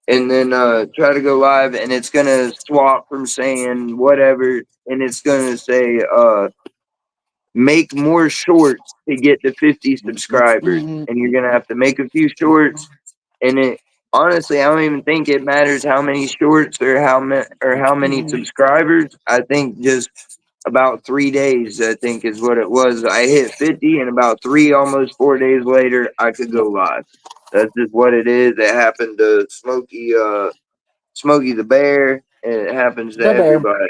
S2: And then try to go live, and it's gonna swap from saying whatever, and it's gonna say make more shorts to get to 50 subscribers, and you're gonna have to make a few shorts. And it honestly, I don't even think it matters how many shorts or how many subscribers. I think just about 3 days, I think, is what it was. I hit 50, and about 3, almost 4 days later, I could go live. That's just what it is. It happened to Smokey the Bear, and it happens to
S3: The bear.
S2: everybody.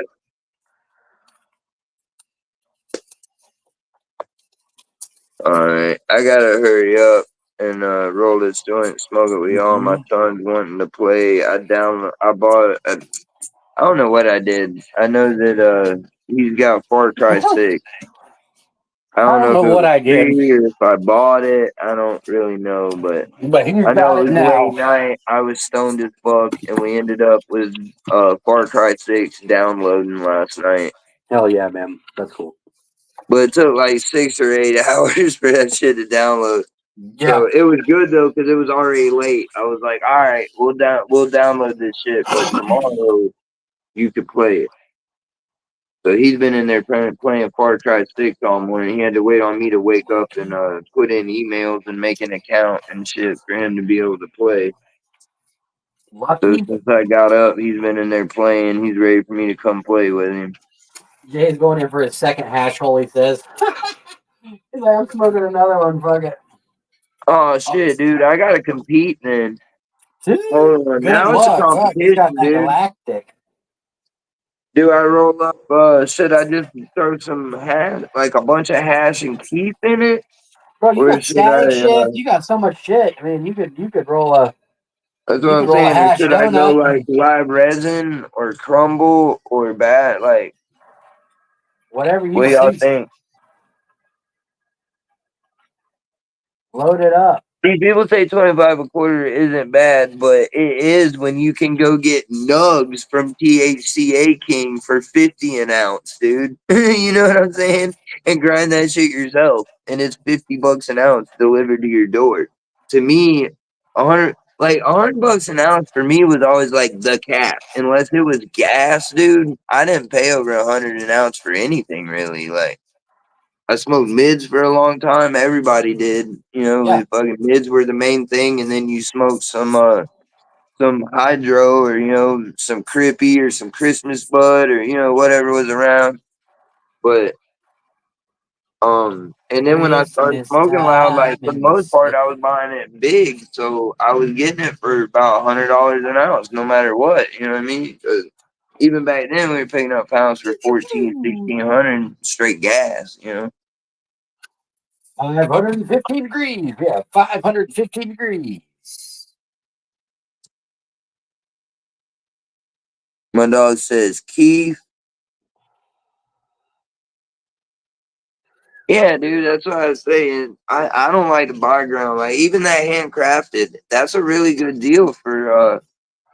S2: Alright, I gotta hurry up and roll this joint, smoke it with y'all. My son's wanting to play. I bought I don't know what I did. I know that he's got Far Cry 6. I don't know if it
S3: what
S2: was
S3: I did.
S2: free or if I bought it. I don't really know, but
S3: But he's
S2: I know
S3: got
S2: it
S3: it
S2: was
S3: now.
S2: late night. I was stoned as fuck, and we ended up with Far Cry 6 downloading last night.
S3: Hell yeah, man. That's cool.
S2: But it took like 6 or 8 hours for that shit to download.
S3: Yeah.
S2: So it was good though, because it was already late. I was like, all right, we'll download this shit, but tomorrow you could play it. So he's been in there playing Far Cry 6 all morning. He had to wait on me to wake up and put in emails and make an account and shit for him to be able to play. So
S3: Lucky.
S2: since I got up, he's been in there playing. He's ready for me to come play with him.
S3: Jay's going in for his second hash hole, he says. He's like, I'm smoking another one, fuck it.
S2: Oh shit, dude, I gotta compete then.
S3: Dude,
S2: Hold on,
S3: good
S2: now
S3: luck.
S2: it's a
S3: Fuck, he's got
S2: competition,
S3: that
S2: dude.
S3: galactic.
S2: Do I roll up? Should I just throw some hash, like a bunch of hash and keep in it,
S3: Bro, you
S2: or
S3: got
S2: should I?
S3: static shift. You got so much shit. I mean, you could roll a
S2: That's
S3: you
S2: what
S3: could
S2: I'm
S3: roll a
S2: saying. Or
S3: hash
S2: should I go
S3: donut.
S2: like live resin or crumble or bat? Like,
S3: Whatever you
S2: what y'all
S3: see.
S2: think?
S3: Load it up.
S2: See, people say 25 a quarter isn't bad, but it is when you can go get nugs from THCA King for 50 an ounce, dude. You know what I'm saying? And grind that shit yourself, and it's $50 an ounce delivered to your door. To me, $100 an ounce for me was always like the cap. Unless it was gas, dude. I didn't pay over 100 an ounce for anything really. Like, I smoked mids for a long time. Everybody did. You know,
S3: Yeah.
S2: fucking mids were the main thing, and then you smoked some hydro, or some crippy or some Christmas bud, or whatever was around. But and then when I started
S3: Christmas
S2: smoking loud, like
S3: time
S2: for the
S3: in the
S2: most part,
S3: city.
S2: I was buying it big, so I was getting it for about $100 an ounce, no matter what. You know what I mean? 'Cause even back then, we were picking up pounds for 14, 1600 straight gas.
S3: 515 degrees. Yeah, 515 degrees.
S2: My dog says, Keith. Yeah, dude, that's what I was saying. I don't like the buy ground. Like, even that handcrafted, that's a really good deal for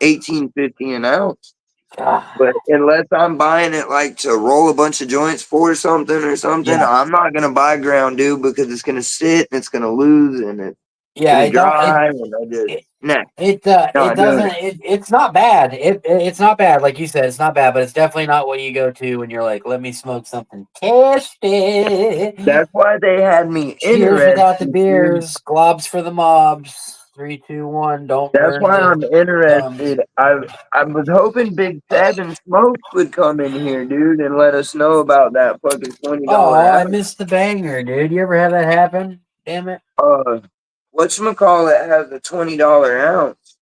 S2: $18.50 an ounce. But unless I'm buying it like to roll a bunch of joints for something or something,
S3: Yeah.
S2: I'm not gonna buy ground, dude, because it's gonna sit and it's gonna lose and it's
S3: Yeah,
S2: gonna
S3: it don't
S2: dry, and I just nah.
S3: it
S2: Not doing
S3: doesn't it's not bad. It's not bad, like you said, it's not bad, but it's definitely not what you go to when you're like, let me smoke something tasty.
S2: That's why they had me
S3: Cheers without the
S2: interested, dude.
S3: beers, globs for the mobs. 3, 2, 1, don't
S2: That's
S3: burn
S2: why
S3: the
S2: I'm
S3: gums.
S2: interested. I was hoping Big Seven Smokes would come in here, dude, and let us know about that fucking $20
S3: Oh, I
S2: ounce.
S3: missed the banger, dude. You ever have that happen? Damn it.
S2: Whatchamacallit has a $20 ounce,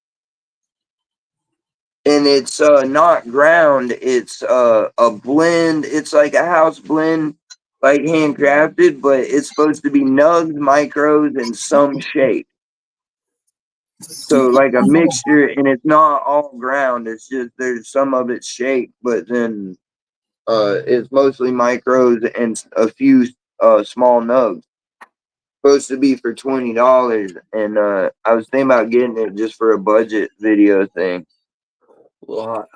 S2: and it's not ground. It's a blend. It's like a house blend, like handcrafted, but it's supposed to be nugs, micros, and some shake. So like a mixture, and it's not all ground. It's just there's some of it shake, but then it's mostly micros and a few small nugs. supposed to be for $20, and I was thinking about getting it just for a budget video thing.
S1: What?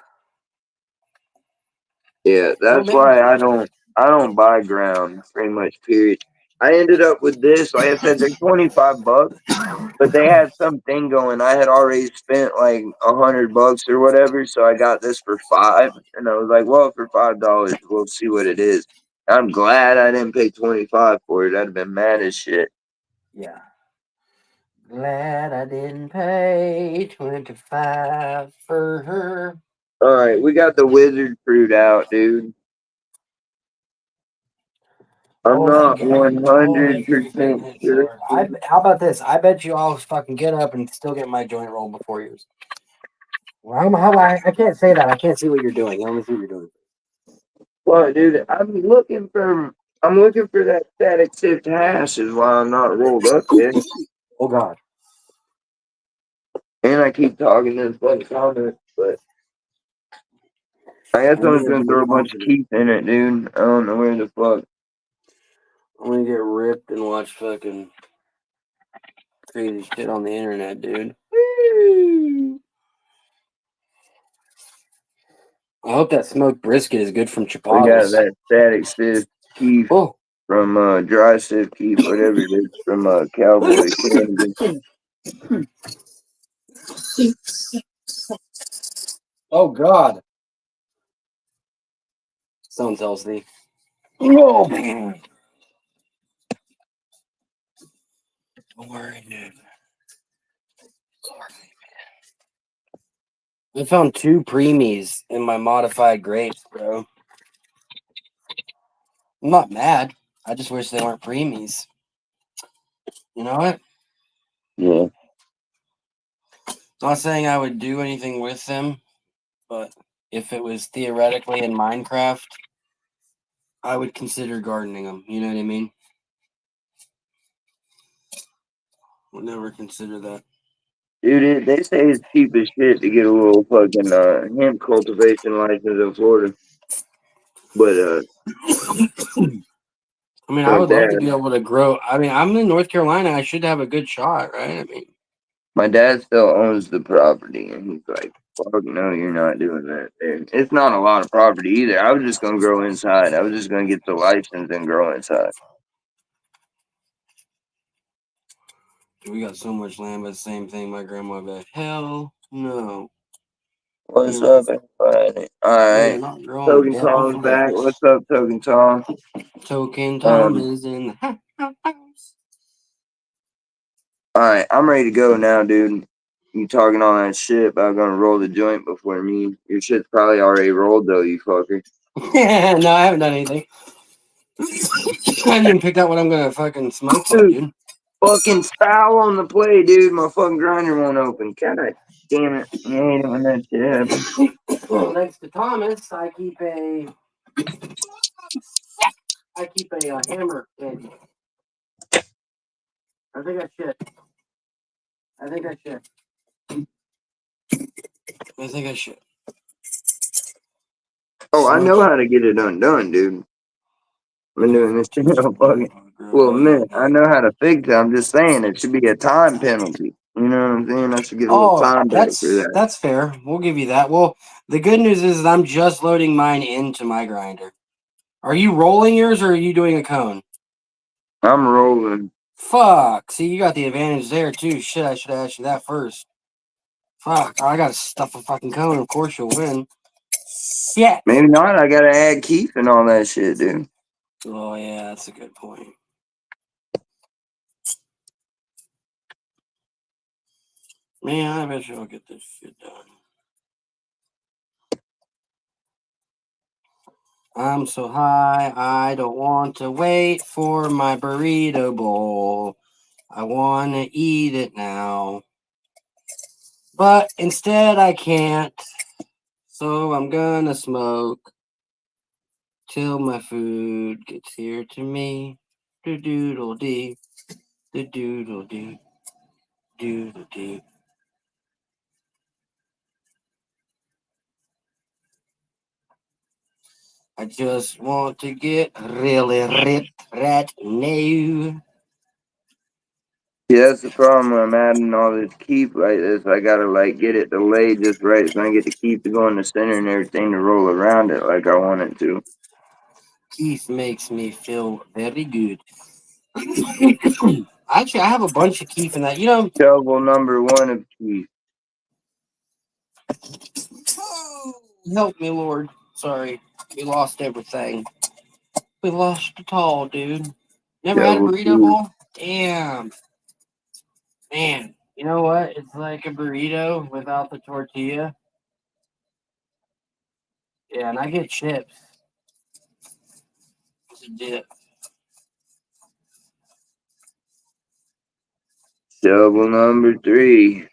S2: Yeah, that's why I don't buy ground pretty much. Period. I ended up with this. Like I said, they're $25, but they had something going. I had already spent like $100 or whatever, so I got this for $5, and I was like, well, for $5, we'll see what it is. I'm glad I didn't pay 25 for it. I'd have been mad as shit.
S1: Yeah. Glad I didn't pay 25 for her.
S2: All right, we got the wizard fruit out, dude. I'm not 100% sure.
S1: How about this? I bet you I'll fucking get up and still get my joint roll before yours. Well, I can't say that. I can't see what you're doing. Let me see what you're doing.
S2: Well, dude, I'm looking for that static shift hash is why I'm not rolled up yet.
S1: Oh God.
S2: And I keep talking in funny comments, but I guess I'm just gonna throw a bunch of keys in it, dude. I don't know where the fuck.
S1: I'm gonna get ripped and watch fucking crazy shit on the internet, dude. I hope that smoked brisket is good from
S2: We got
S1: Chipotle's.
S2: that static shift key
S1: Oh.
S2: from dry shift key, whatever it is, from Cowboy Candy.
S1: Oh God. Someone tells me. Oh man. Don't worry, dude. I found 2 preemies in my modified grapes, bro. I'm not mad. I just wish they weren't preemies. You know what?
S2: Yeah.
S1: Not saying I would do anything with them, but if it was theoretically in Minecraft, I would consider gardening them. You know what I mean? Would never consider that.
S2: Dude, they say it's cheap as shit to get a little fucking hemp cultivation license in Florida. But
S1: I mean, I would love to be able to grow. I mean, I'm in North Carolina. I should have a good shot, right? I mean,
S2: my dad still owns the property, and he's like, fuck no, you're not doing that, dude. It's not a lot of property either. I was just gonna grow inside. I was just gonna get the license and grow inside.
S1: we got so much land, but same thing. My grandma got hell no.
S2: What's up, everybody? Alright.
S1: Not growing
S2: Token
S1: dead off
S2: Tom's
S1: of
S2: back.
S1: this.
S2: What's up, Token Tom?
S1: Token Tom is in the house.
S2: Alright, I'm ready to go now, dude. You talking all that shit about gonna roll the joint before me. Your shit's probably already rolled though, you fucker.
S1: No, I haven't done anything. I haven't even picked out what I'm gonna fucking smoke yet, dude.
S2: Fucking foul on the play, dude. My fucking grinder won't open. God damn it. I hate it when that shit happens.
S1: Well, next to Thomas, I keep a hammer candy. I think I should.
S2: Oh, I know how to get it undone, dude. I've been doing this shit a fucking minute. I know how to fix it. I'm just saying it should be a time penalty. You know what I'm saying? I should get a little time back for that.
S1: That's fair. We'll give you that. Well, the good news is that I'm just loading mine into my grinder. Are you rolling yours or are you doing a cone?
S2: I'm rolling.
S1: Fuck. See, you got the advantage there too. Shit, I should have asked you that first. Fuck. I gotta stuff a fucking cone. Of course you'll win. Yeah.
S2: Maybe not. I gotta add Keith and all that shit, dude.
S1: Oh yeah, that's a good point. Man, I bet you'll get this shit done. I'm so high, I don't want to wait for my burrito bowl. I want to eat it now. But instead I can't. So I'm gonna smoke till my food gets here to me. Do doodle dee. Do doodle dee. Doodle dee. I just want to get really ripped right now.
S2: Yeah, that's the problem when I'm adding all this keep like this. I gotta like get it to lay just right so I get the keep to go in the center and everything to roll around it like I want it to.
S3: Keith makes me feel very good. Actually, I have a bunch of Keith in that. You know,
S2: Shovel number 1 of keep.
S3: help me, Lord. Sorry, we lost everything. We lost it all, dude. Never had a
S2: Shovel
S3: burrito
S2: 2.
S3: bowl? Damn. Man, you know what? It's like a burrito without the tortilla. Yeah, and I get chips as a dip.
S2: Shovel number 3.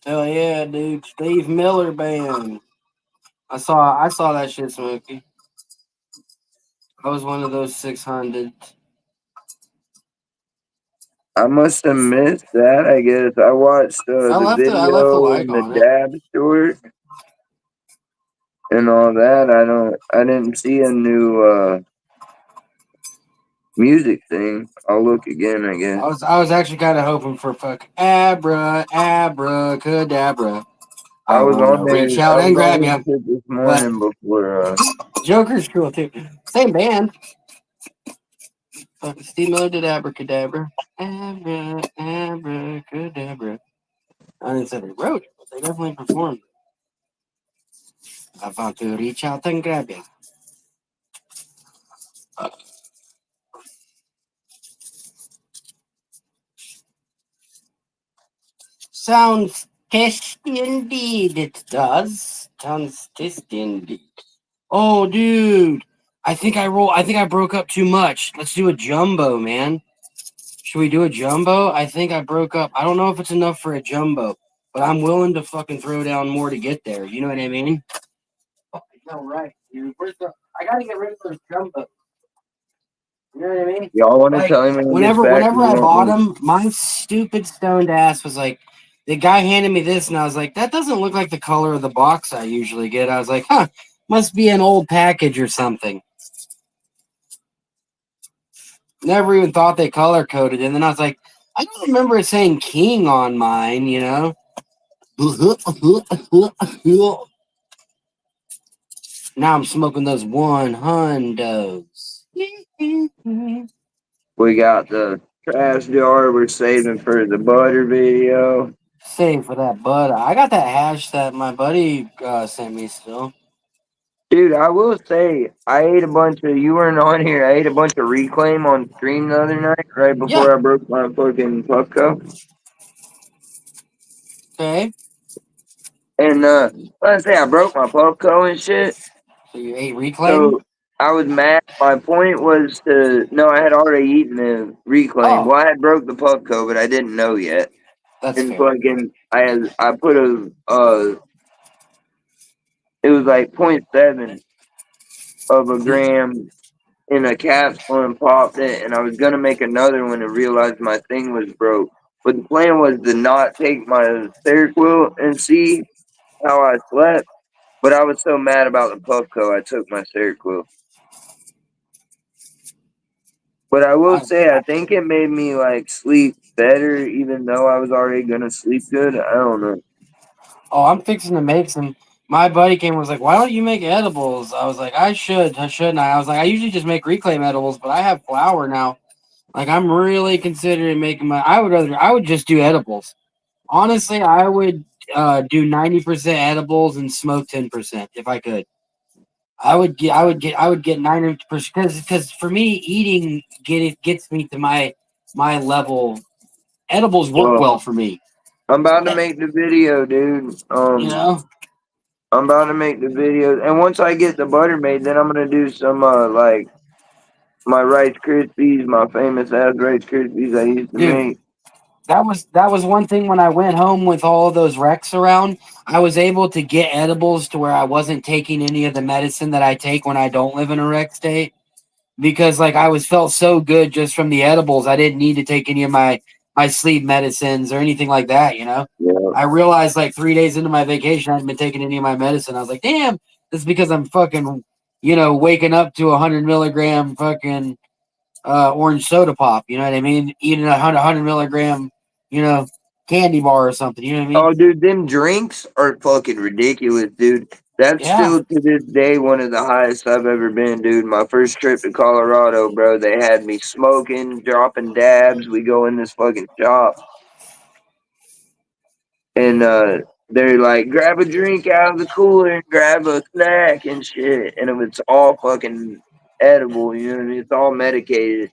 S3: Hell yeah, dude. Steve Miller Band. I saw that shit, Smokey. I was one of those 600.
S2: I must have missed that, I guess. I watched
S3: I
S2: the
S3: left a
S2: video
S3: like
S2: and the
S3: on it.
S2: dab short and all that. I didn't see a new music thing. I'll look again, I guess.
S3: I was actually kind of hoping for fuck abracadabra. I wanna reach
S2: I
S3: out
S2: was
S3: and
S2: on
S3: grab
S2: this
S3: you.
S2: shit this
S3: What?
S2: morning before
S3: Joker's cool too. Same band. Steve Miller did abracadabra. Abracadabra. I didn't say they wrote it, but they definitely performed it. I want to reach out and grab you. Sounds tasty indeed. It does. Sounds tasty indeed. Oh, dude. I think I broke up too much. Let's do a jumbo, man. Should we do a jumbo? I think I broke up. I don't know if it's enough for a jumbo, but I'm willing to fucking throw down more to get there. You know what I mean? No, right, dude. I gotta get rid of those jumbos. You know what I mean?
S2: y'all want to
S3: Like,
S2: tell him when he gets back.
S3: whenever
S2: You
S3: I
S2: want
S3: bought
S2: me-
S3: them, my stupid stoned ass was like, the guy handed me this, and I was like, that doesn't look like the color of the box I usually get. I was like, huh, must be an old package or something. Never even thought they color coded. And then I was like, I don't remember it saying King on mine, you know? Now I'm smoking those 100s.
S2: We got the trash jar we're saving for the butter video.
S3: Same for that butter. I got that hash that my buddy sent me still.
S2: Dude, I will say, I ate a bunch of, you weren't on here, I ate a bunch of Reclaim on stream the other night, right before
S3: Yeah.
S2: I broke my fucking Puffco.
S3: Okay.
S2: And, let's say I broke my Puffco and shit.
S3: So you ate Reclaim?
S2: So, I was mad. My point was no, I had already eaten the Reclaim.
S3: Oh.
S2: Well, I had broke the Puffco, but I didn't know yet.
S3: That's
S2: And
S3: fair.
S2: fucking, I put it was like 0.7 of a gram in a capsule and popped it, and I was gonna make another one and realized my thing was broke. But the plan was to not take my Seroquel and see how I slept. But I was so mad about the Puffco, I took my Seroquel. But I will say, I think it made me like sleep better, even though I was already gonna sleep good. I don't know.
S3: Oh, I'm fixing to make some. My buddy came and was like, why don't you make edibles? I was like, I shouldn't I? I was like, I usually just make Reclaim edibles, but I have flour now. Like, I'm really considering making I would just do edibles. Honestly, I would do 90% edibles and smoke 10% if I could. I would get 90% because for me eating gets me to my level. Edibles work well for me.
S2: I'm about to make the video, dude.
S3: You know?
S2: I'm about to make the video, and once I get the butter made, then I'm gonna do some like my Rice Krispies, my famous ass Rice Krispies I used to
S3: Dude,
S2: make.
S3: that was one thing when I went home with all of those wrecks around. I was able to get edibles to where I wasn't taking any of the medicine that I take when I don't live in a wreck state. Because like I was felt so good just from the edibles, I didn't need to take any of my sleep medicines or anything like that. You know,
S2: Yeah.
S3: I realized like 3 days into my vacation, I hadn't been taking any of my medicine. I was like, damn, this is because I'm fucking, waking up to 100 milligram fucking orange soda pop. You know what I mean? Eating 100 milligram, candy bar or something. You know what I mean?
S2: Oh, dude, them drinks are fucking ridiculous, dude. That's
S3: Yeah.
S2: still to this day one of the highest I've ever been, dude. My first trip to Colorado, bro, they had me smoking, dropping dabs. We go in this fucking shop, and they're like, grab a drink out of the cooler and grab a snack and shit. And it was all fucking edible, you know what I mean? It's all medicated.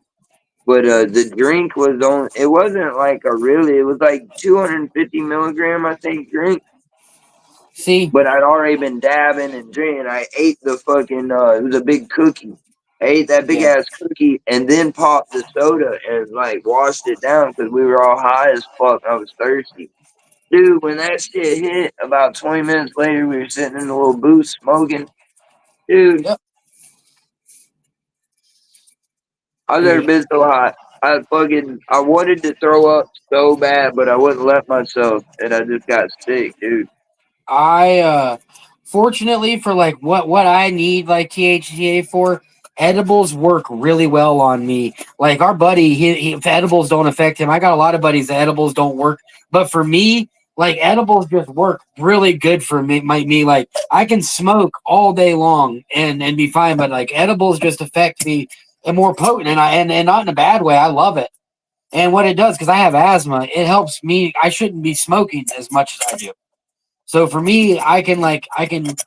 S2: But the drink was on, it wasn't like it was like 250 milligram, I think, drink.
S3: See,
S2: But I'd already been dabbing and drinking. I ate the fucking, it was a big cookie. I ate that big
S3: yeah.
S2: ass cookie and then popped the soda and like washed it down because we were all high as fuck. I was thirsty. Dude, when that shit hit, about 20 minutes later, we were sitting in a little booth smoking. Dude,
S3: Yep.
S2: I've never
S3: Dude,
S2: been so hot. I wanted to throw up so bad, but I wouldn't let myself, and I just got sick, dude.
S3: I fortunately for like what I need like THCA for, edibles work really well on me. Like our buddy, if edibles don't affect him, I got a lot of buddies that edibles don't work, but for me, like edibles just work really good for me. Like I can smoke all day long and be fine, but like edibles just affect me and more potent, and not in a bad way. I love it. And what it does, because I have asthma, it helps me. I shouldn't be smoking as much as I do. So for me, I can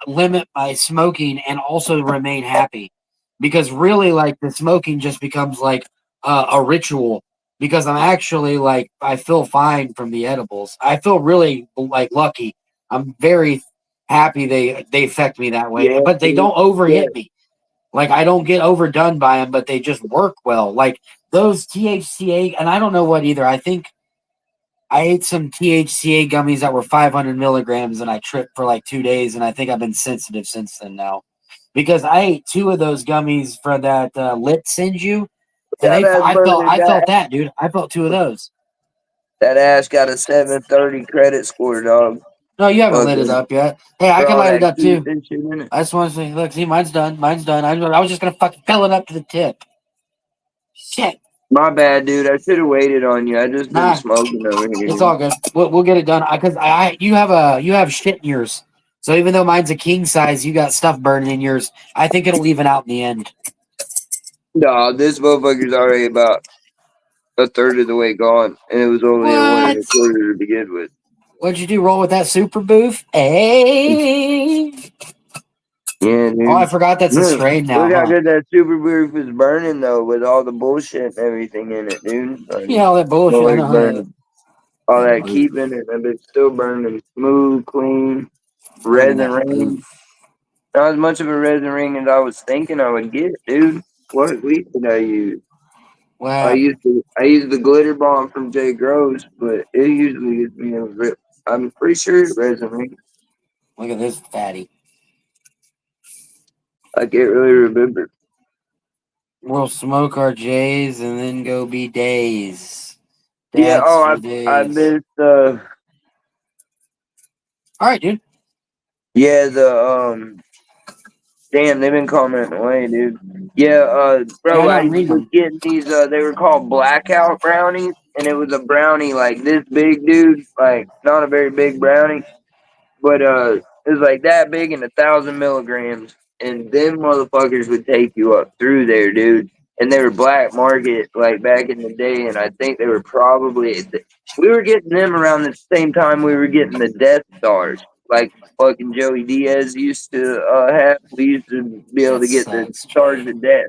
S3: limit my smoking and also remain happy, because really like the smoking just becomes like a ritual, because I'm actually like I feel fine from the edibles. I feel really like lucky. I'm very happy they affect me that way,
S2: Yeah,
S3: but they
S2: dude.
S3: don't
S2: Yeah.
S3: overhit me. Like I don't get overdone by them, but they just work well. Like those THCA, and I don't know what either. I think I ate some THCA gummies that were 500 milligrams, and I tripped for like 2 days, and I think I've been sensitive since then now, because I ate two of those gummies for that Lit sends you, and
S2: That ass burning
S3: I
S2: that
S3: felt that, dude. I felt two of those.
S2: that ass got a 730 credit score, dog.
S3: No, you haven't lit it
S2: Fucking
S3: up yet. Hey, I
S2: for
S3: can
S2: all
S3: light it
S2: that
S3: up
S2: keef
S3: too.
S2: and shit in it.
S3: I just want to say, look, see, mine's done. Mine's done. I was just gonna fucking fill it up to the tip. Shit.
S2: My bad, dude. I should have waited on you. I just been
S3: Nah,
S2: smoking over here,
S3: it's
S2: dude.
S3: all good. We'll get it done. Because you have shit in yours. So even though mine's a king size, you got stuff burning in yours. I think it'll even out in the end.
S2: Nah, this motherfucker's already about a third of the way gone, and it was only a one
S3: What?
S2: and a quarter to begin with.
S3: What'd you do? Roll with that super booth? Hey.
S2: Yeah,
S3: Oh, I
S2: dude.
S3: forgot that's a strain now,
S2: Look how
S3: huh?
S2: good that super roof is burning though, with all the bullshit and everything in it, dude. Like,
S3: Yeah, all that bullshit. I
S2: always
S3: know how
S2: burning. All
S3: that
S2: that
S3: booth.
S2: keeping it, and it's still burning smooth, clean,
S3: Burning
S2: resin
S3: that
S2: ring.
S3: booth.
S2: Not as much of a resin ring as I was thinking I would get, dude. What weed did I use?
S3: What
S2: I
S3: happened?
S2: used the glitter bomb from Jay Groves, but it usually gives me a rip. I'm pretty sure it's resin ring.
S3: Look at this fatty.
S2: I can't really remember.
S3: We'll smoke our J's and then go be days.
S2: Yeah.
S3: Dads
S2: Oh,
S3: for
S2: I
S3: days.
S2: missed.
S3: All right, dude.
S2: Yeah. Damn, they've been commenting away, dude. Yeah.
S3: Yeah, I
S2: Bro,
S3: know.
S2: I
S3: I'm reading
S2: was
S3: them.
S2: getting these. They were called blackout brownies, and it was a brownie like this big, dude. Like not a very big brownie. But it was like that big and 1,000 milligrams, and them motherfuckers would take you up through there, dude. And they were black market like back in the day, and I think they were probably we were getting them around the same time we were getting the Death Stars, like fucking Joey Diaz used to have. We used to be able
S3: That
S2: to get the
S3: sucks,
S2: Stars
S3: Jay.
S2: of Death,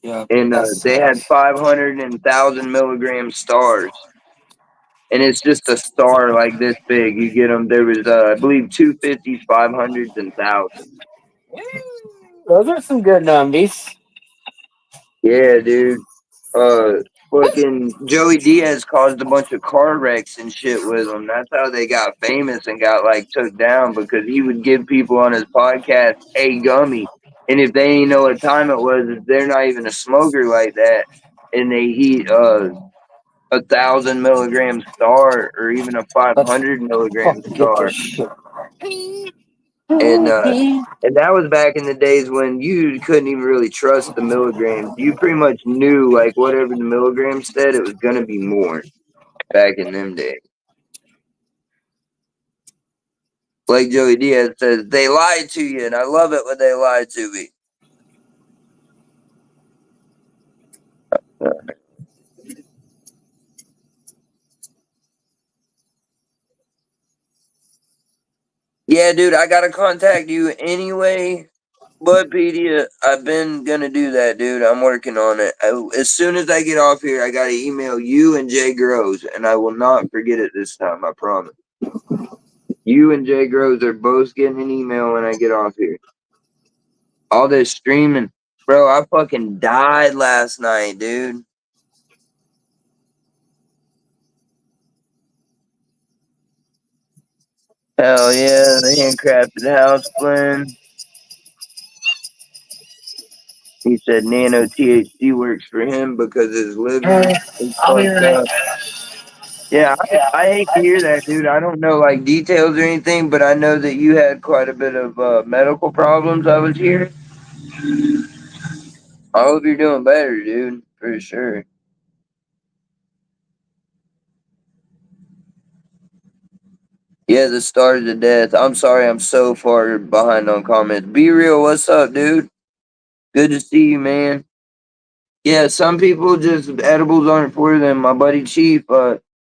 S3: Yep,
S2: and
S3: that
S2: they had
S3: sucks.
S2: 500 and 1,000 milligram stars. And it's just a star like this big. You get them. There was, I believe, 250s, 500s, and 1000s.
S3: Those are some good numbies.
S2: Yeah, dude. Uh, Fucking Joey Diaz caused a bunch of car wrecks and shit with them. That's how they got famous and got like took down, because he would give people on his podcast a gummy, and if they ain't know what time it was, if they're not even a smoker like that, and they eat 1,000 milligram star or even a
S3: Let's
S2: 500 milligram
S3: fucking get this
S2: star.
S3: shit.
S2: And that was back in the days when you couldn't even really trust the milligrams. You pretty much knew, like, whatever the milligrams said, it was going to be more back in them days. Like Joey Diaz says, they lied to you, and I love it when they lied to me. Yeah, dude, I gotta contact you anyway. Budpedia, I've been gonna do that, dude. I'm working on it. As soon as I get off here, I gotta email you and Jay Groves, and I will not forget it this time, I promise. You and Jay Groves are both getting an email when I get off here. All this streaming. Bro, I fucking died last night, dude. Hell yeah, the handcrafted house blend. He said nano THC works for him because his liver is fucked up. Yeah, I hate to hear that, dude. I don't know like details or anything, but I know that you had quite a bit of medical problems. I was hearing. I hope you're doing better, dude, for sure. Yeah, the stars of death. I'm sorry, I'm so far behind on comments. Be real, what's up, dude? Good to see you, man. Yeah, some people just edibles aren't for them. My buddy Chief,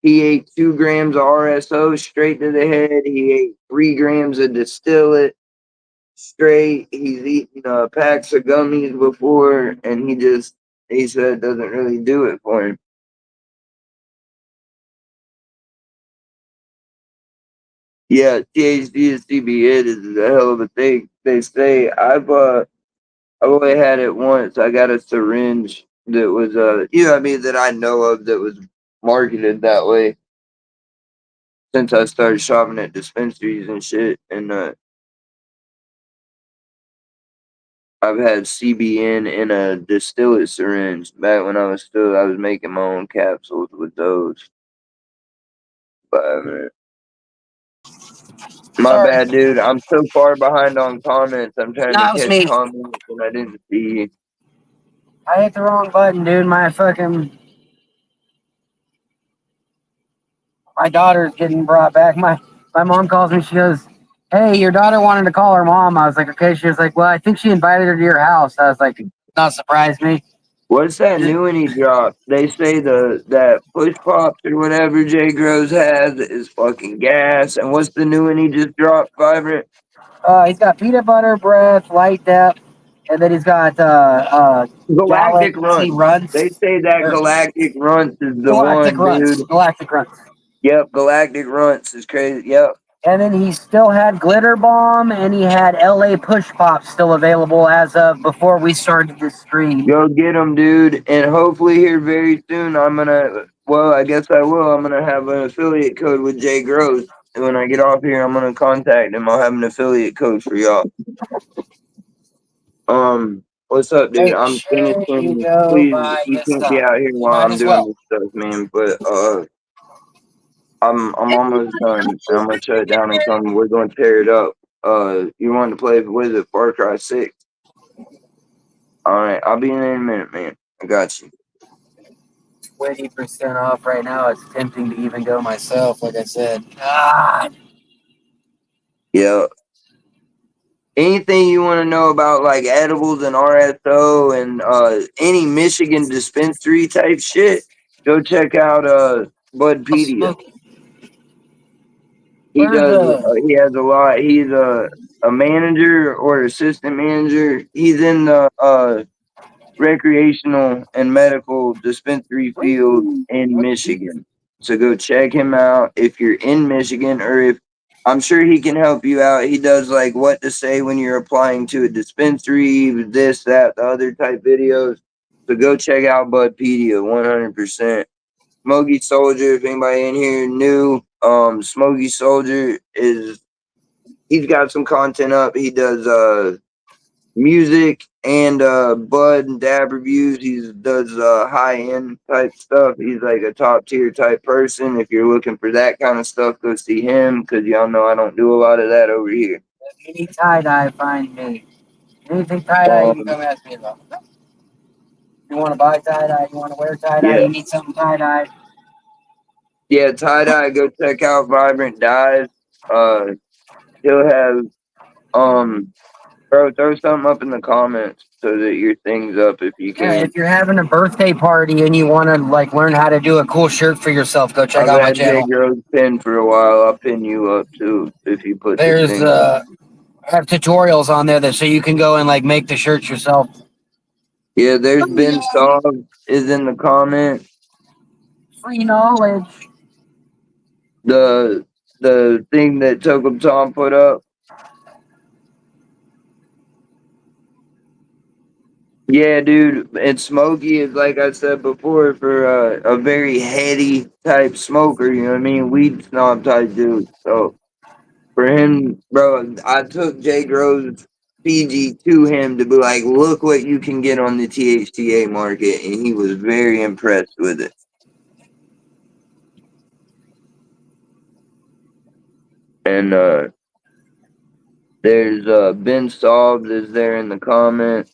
S2: he ate 2 grams of RSO straight to the head. He ate 3 grams of distillate straight. He's eaten packs of gummies before, and he said it doesn't really do it for him. Yeah, THC and CBN is a hell of a thing. They say I've only had it once. I got a syringe that was that I know of that was marketed that way since I started shopping at dispensaries and shit. And I've had CBN in a distillate syringe back when I was making my own capsules with those. But my bad, dude. I'm so far behind on comments. I'm trying to catch comments and I didn't see.
S3: I hit the wrong button, dude. My daughter's getting brought back. My mom calls me. She goes, "Hey, your daughter wanted to call her mom." I was like, "Okay." She was like, "Well, I think she invited her to your house." I was like, "Not surprised me."
S2: What's that new one he dropped? They say that push pops or whatever Jay Groves has is fucking gas. And what's the new one he just dropped, Vibrant?
S3: He's got peanut butter breath, light depth, and then he's got
S2: Galactic
S3: Runs.
S2: They say that Galactic Runts is the
S3: Galactic
S2: one,
S3: Runs.
S2: dude.
S3: Galactic Runs.
S2: Yep, Galactic Runts is crazy. Yep.
S3: And then he still had Glitter Bomb, and he had LA Push Pop still available as of before we started this stream.
S2: Go get them, dude. And hopefully here very soon, I guess I will. I'm going to have an affiliate code with Jay Groves. And when I get off here, I'm going to contact him. I'll have an affiliate code for y'all. What's up, dude? I'm finishing. Please, you can't be out here while I'm doing this stuff, man. But I'm almost done. I'm gonna shut it down and come. We're gonna tear it up. You want to play? What is it? Far Cry 6. All right, I'll be in a minute, man. I got you.
S3: 20% off right now. It's tempting to even go myself. Like I said, God.
S2: Yeah. Anything you want to know about like edibles and RSO and any Michigan dispensary type shit, go check out Budpedia. He does. He has a lot. He's a manager or assistant manager. He's in the recreational and medical dispensary field in Michigan. So go check him out if you're in Michigan, or if I'm sure he can help you out. He does like what to say when you're applying to a dispensary, this, that, the other type videos. So go check out Budpedia 100%. Smokey Soldier, if anybody in here new, Smokey Soldier he's got some content up. He does music and bud and dab reviews. He does high end type stuff. He's like a top tier type person. If you're looking for that kind of stuff, go see him, because y'all know I don't do a lot of that over here.
S3: If you need tie-dye, find me. Anything tie-dye, you can come ask me about. You want to buy tie-dye, you want to wear tie-dye,
S2: Yeah.
S3: you need something tie-dye.
S2: Yeah, tie-dye, go check out Vibrant Dyes. He'll have, bro, throw something up in the comments so that your thing's up if you
S3: Yeah,
S2: can.
S3: if you're having a birthday party and you want to like learn how to do a cool shirt for yourself, go check
S2: I've
S3: out my
S2: had Jay
S3: channel.
S2: Groves pin for a while. I'll pin you up too if you put the
S3: There's
S2: thing.
S3: I have tutorials on there that so you can go and like make the shirts yourself.
S2: Yeah, there's Ben Staub is in the comment.
S3: Free knowledge.
S2: The thing that Tokum Tom put up. Yeah, dude, and Smokey is, like I said before, for a very heady type smoker, you know what I mean? Weed snob type dude. So for him, bro, I took Jay Groves PG to him to be like, look what you can get on the THCA market, and he was very impressed with it. And there's Ben Staub is there in the comment.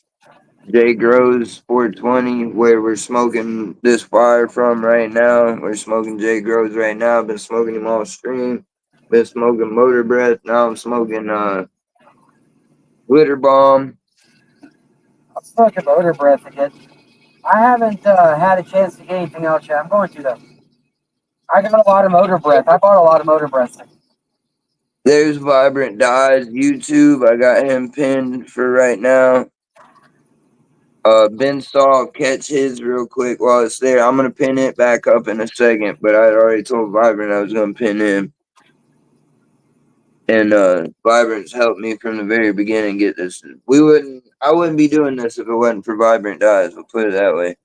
S2: Jay Groves 420, where we're smoking this fire from right now. We're smoking Jay Groves right now. Been smoking him all stream. Been smoking Motor Breath. Now I'm smoking Glitter Bomb.
S3: I'm smoking motor breath again. I haven't had a chance to get anything else yet. I'm going to though. I got a lot of motor breath. I bought a lot of motor breath.
S2: There's Vibrant Dyes YouTube. I got him pinned for right now. Ben Stahl, catch his real quick while it's there. I'm gonna pin it back up in a second, but I already told Vibrant I was gonna pin him. And Vibrant's helped me from the very beginning get this. I wouldn't be doing this if it wasn't for Vibrant Dyes, we'll put it that way.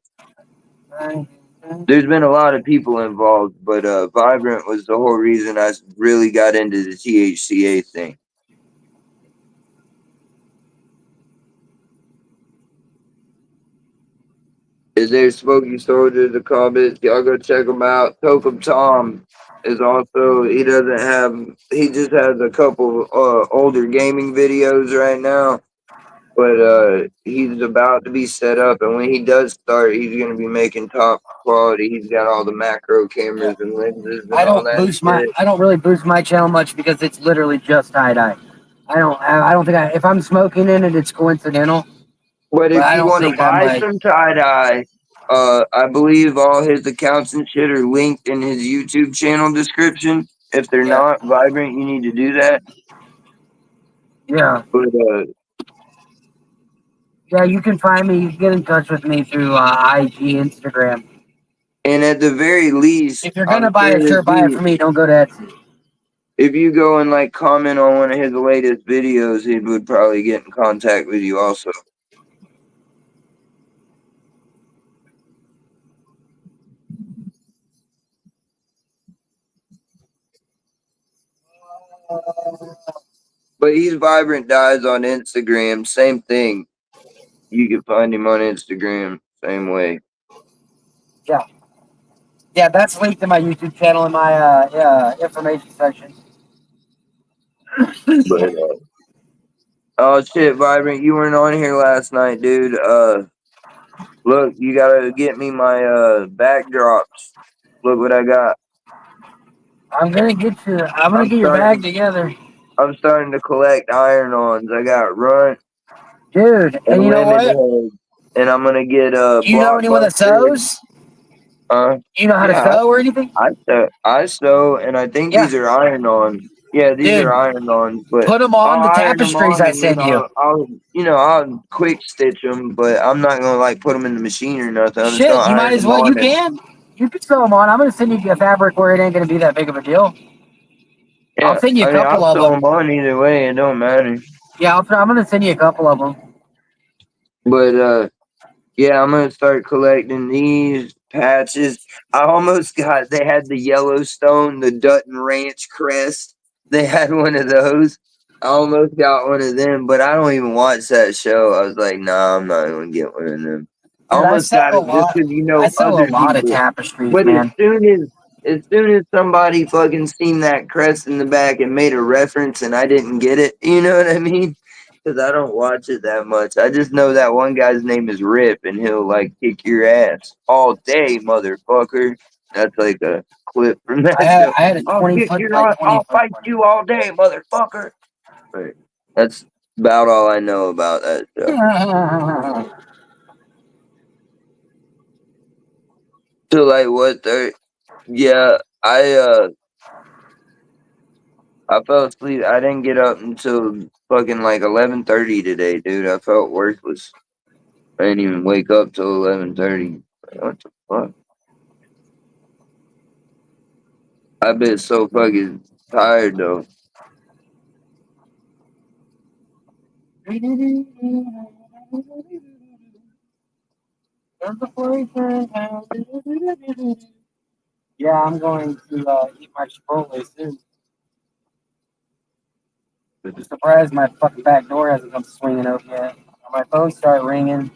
S2: There's been a lot of people involved, but Vibrant was the whole reason I really got into the THCA thing. Is there Smoky Soldier, the comments? Y'all go check him out. Tokum Tom is also, he just has a couple older gaming videos right now, but he's about to be set up, and when he does start, he's going to be making top quality. He's got all the macro cameras and lenses and all that shit.
S3: I don't really boost my channel much because it's literally just tie-dye. I don't think if I'm smoking in it, it's coincidental.
S2: But if
S3: I
S2: you
S3: don't
S2: want to
S3: think I'm
S2: buy
S3: like,
S2: some tie-dye, I believe all his accounts and shit are linked in his YouTube channel description. If they're
S3: Yeah.
S2: not Vibrant, you need to do that.
S3: yeah,
S2: But
S3: yeah, you can find me. You can get in touch with me through IG, Instagram.
S2: and at the very least,
S3: If you're gonna
S2: I'm
S3: buy
S2: sure
S3: a shirt, buy it from me. Don't go to Etsy.
S2: if you go and like comment on one of his latest videos, he would probably get in contact with you also. But he's Vibrant Dyes on Instagram. Same thing. You can find him on Instagram. Same way.
S3: Yeah, that's linked in my YouTube channel in my information section.
S2: But oh shit, Vibrant, you weren't on here last night, dude. Look, you gotta get me my backdrops. Look what I got.
S3: I'm gonna get your bag together,
S2: I'm starting to collect iron-ons. I got Runt
S3: dude.
S2: and
S3: And you know
S2: Lemon
S3: what?
S2: Head, and I'm gonna get
S3: Do you know anyone that
S2: Blockbuster.
S3: sews?
S2: Huh?
S3: Do you know how to
S2: Yeah,
S3: sew or anything?
S2: I sew, and I think
S3: Yeah.
S2: these are iron-on. Yeah, these
S3: Dude,
S2: are iron-ons, but
S3: put them on
S2: I'll
S3: the
S2: iron them
S3: tapestries
S2: on,
S3: I
S2: and then
S3: send you.
S2: I'll quick stitch them, but I'm not gonna like put them in the machine or nothing. I'm just
S3: Shit,
S2: gonna
S3: you might
S2: iron
S3: as
S2: them
S3: well.
S2: on
S3: You
S2: it.
S3: can. You can sew them on. I'm gonna send you a fabric where it ain't gonna be that big of a deal.
S2: Yeah,
S3: I'll send you a couple
S2: I'll
S3: of
S2: sew
S3: them.
S2: them on either way. It don't matter.
S3: Yeah, I'm gonna send you a couple of them.
S2: But yeah, I'm gonna start collecting these patches. They had the Yellowstone, the Dutton Ranch crest. They had one of those. I almost got one of them, but I don't even watch that show. I was like, nah, I'm not gonna get one of them. I
S3: Dude,
S2: almost got it just because
S3: I sell
S2: other
S3: a lot of
S2: people.
S3: tapestries,
S2: But
S3: man.
S2: as soon as somebody fucking seen that crest in the back and made a reference and I didn't get it, you know what I mean? Because I don't watch it that much. I just know that one guy's name is Rip and he'll like kick your ass all day, motherfucker. That's like a clip from that show.
S3: I had a
S2: I'll
S3: 20
S2: kick
S3: foot
S2: your
S3: by
S2: ass.
S3: 20
S2: I'll
S3: foot
S2: fight
S3: one.
S2: you all day, motherfucker. Right. That's about all I know about that show. So like what yeah, I fell asleep. I didn't get up until fucking like 11:30 today, dude. I felt worthless. I didn't even wake up till 11:30. What the fuck? I've been so fucking tired though.
S3: Yeah, I'm going to eat my Chipotle soon. I'm surprised my fucking back door hasn't come swinging open yet. My phone started ringing.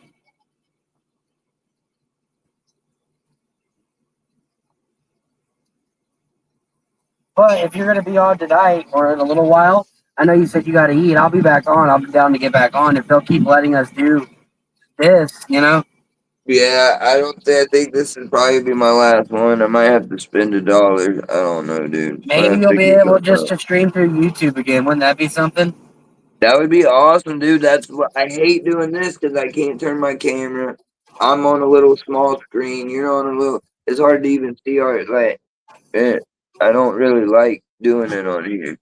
S3: But if you're gonna be on tonight or in a little while, I know you said you got to eat. I'll be back on. I'll be down to get back on if they'll keep letting us do this. You know.
S2: Yeah, I think this would probably be my last one. I might have to spend $1. I don't know, dude. Might
S3: Maybe
S2: have
S3: you'll
S2: to
S3: be
S2: get
S3: able
S2: something
S3: just
S2: else.
S3: to stream through YouTube again. Wouldn't that be something?
S2: That would be awesome, dude. That's what I hate doing this because I can't turn my camera. I'm on a little small screen. You're on a little. It's hard to even see our like. I don't really like doing it on here.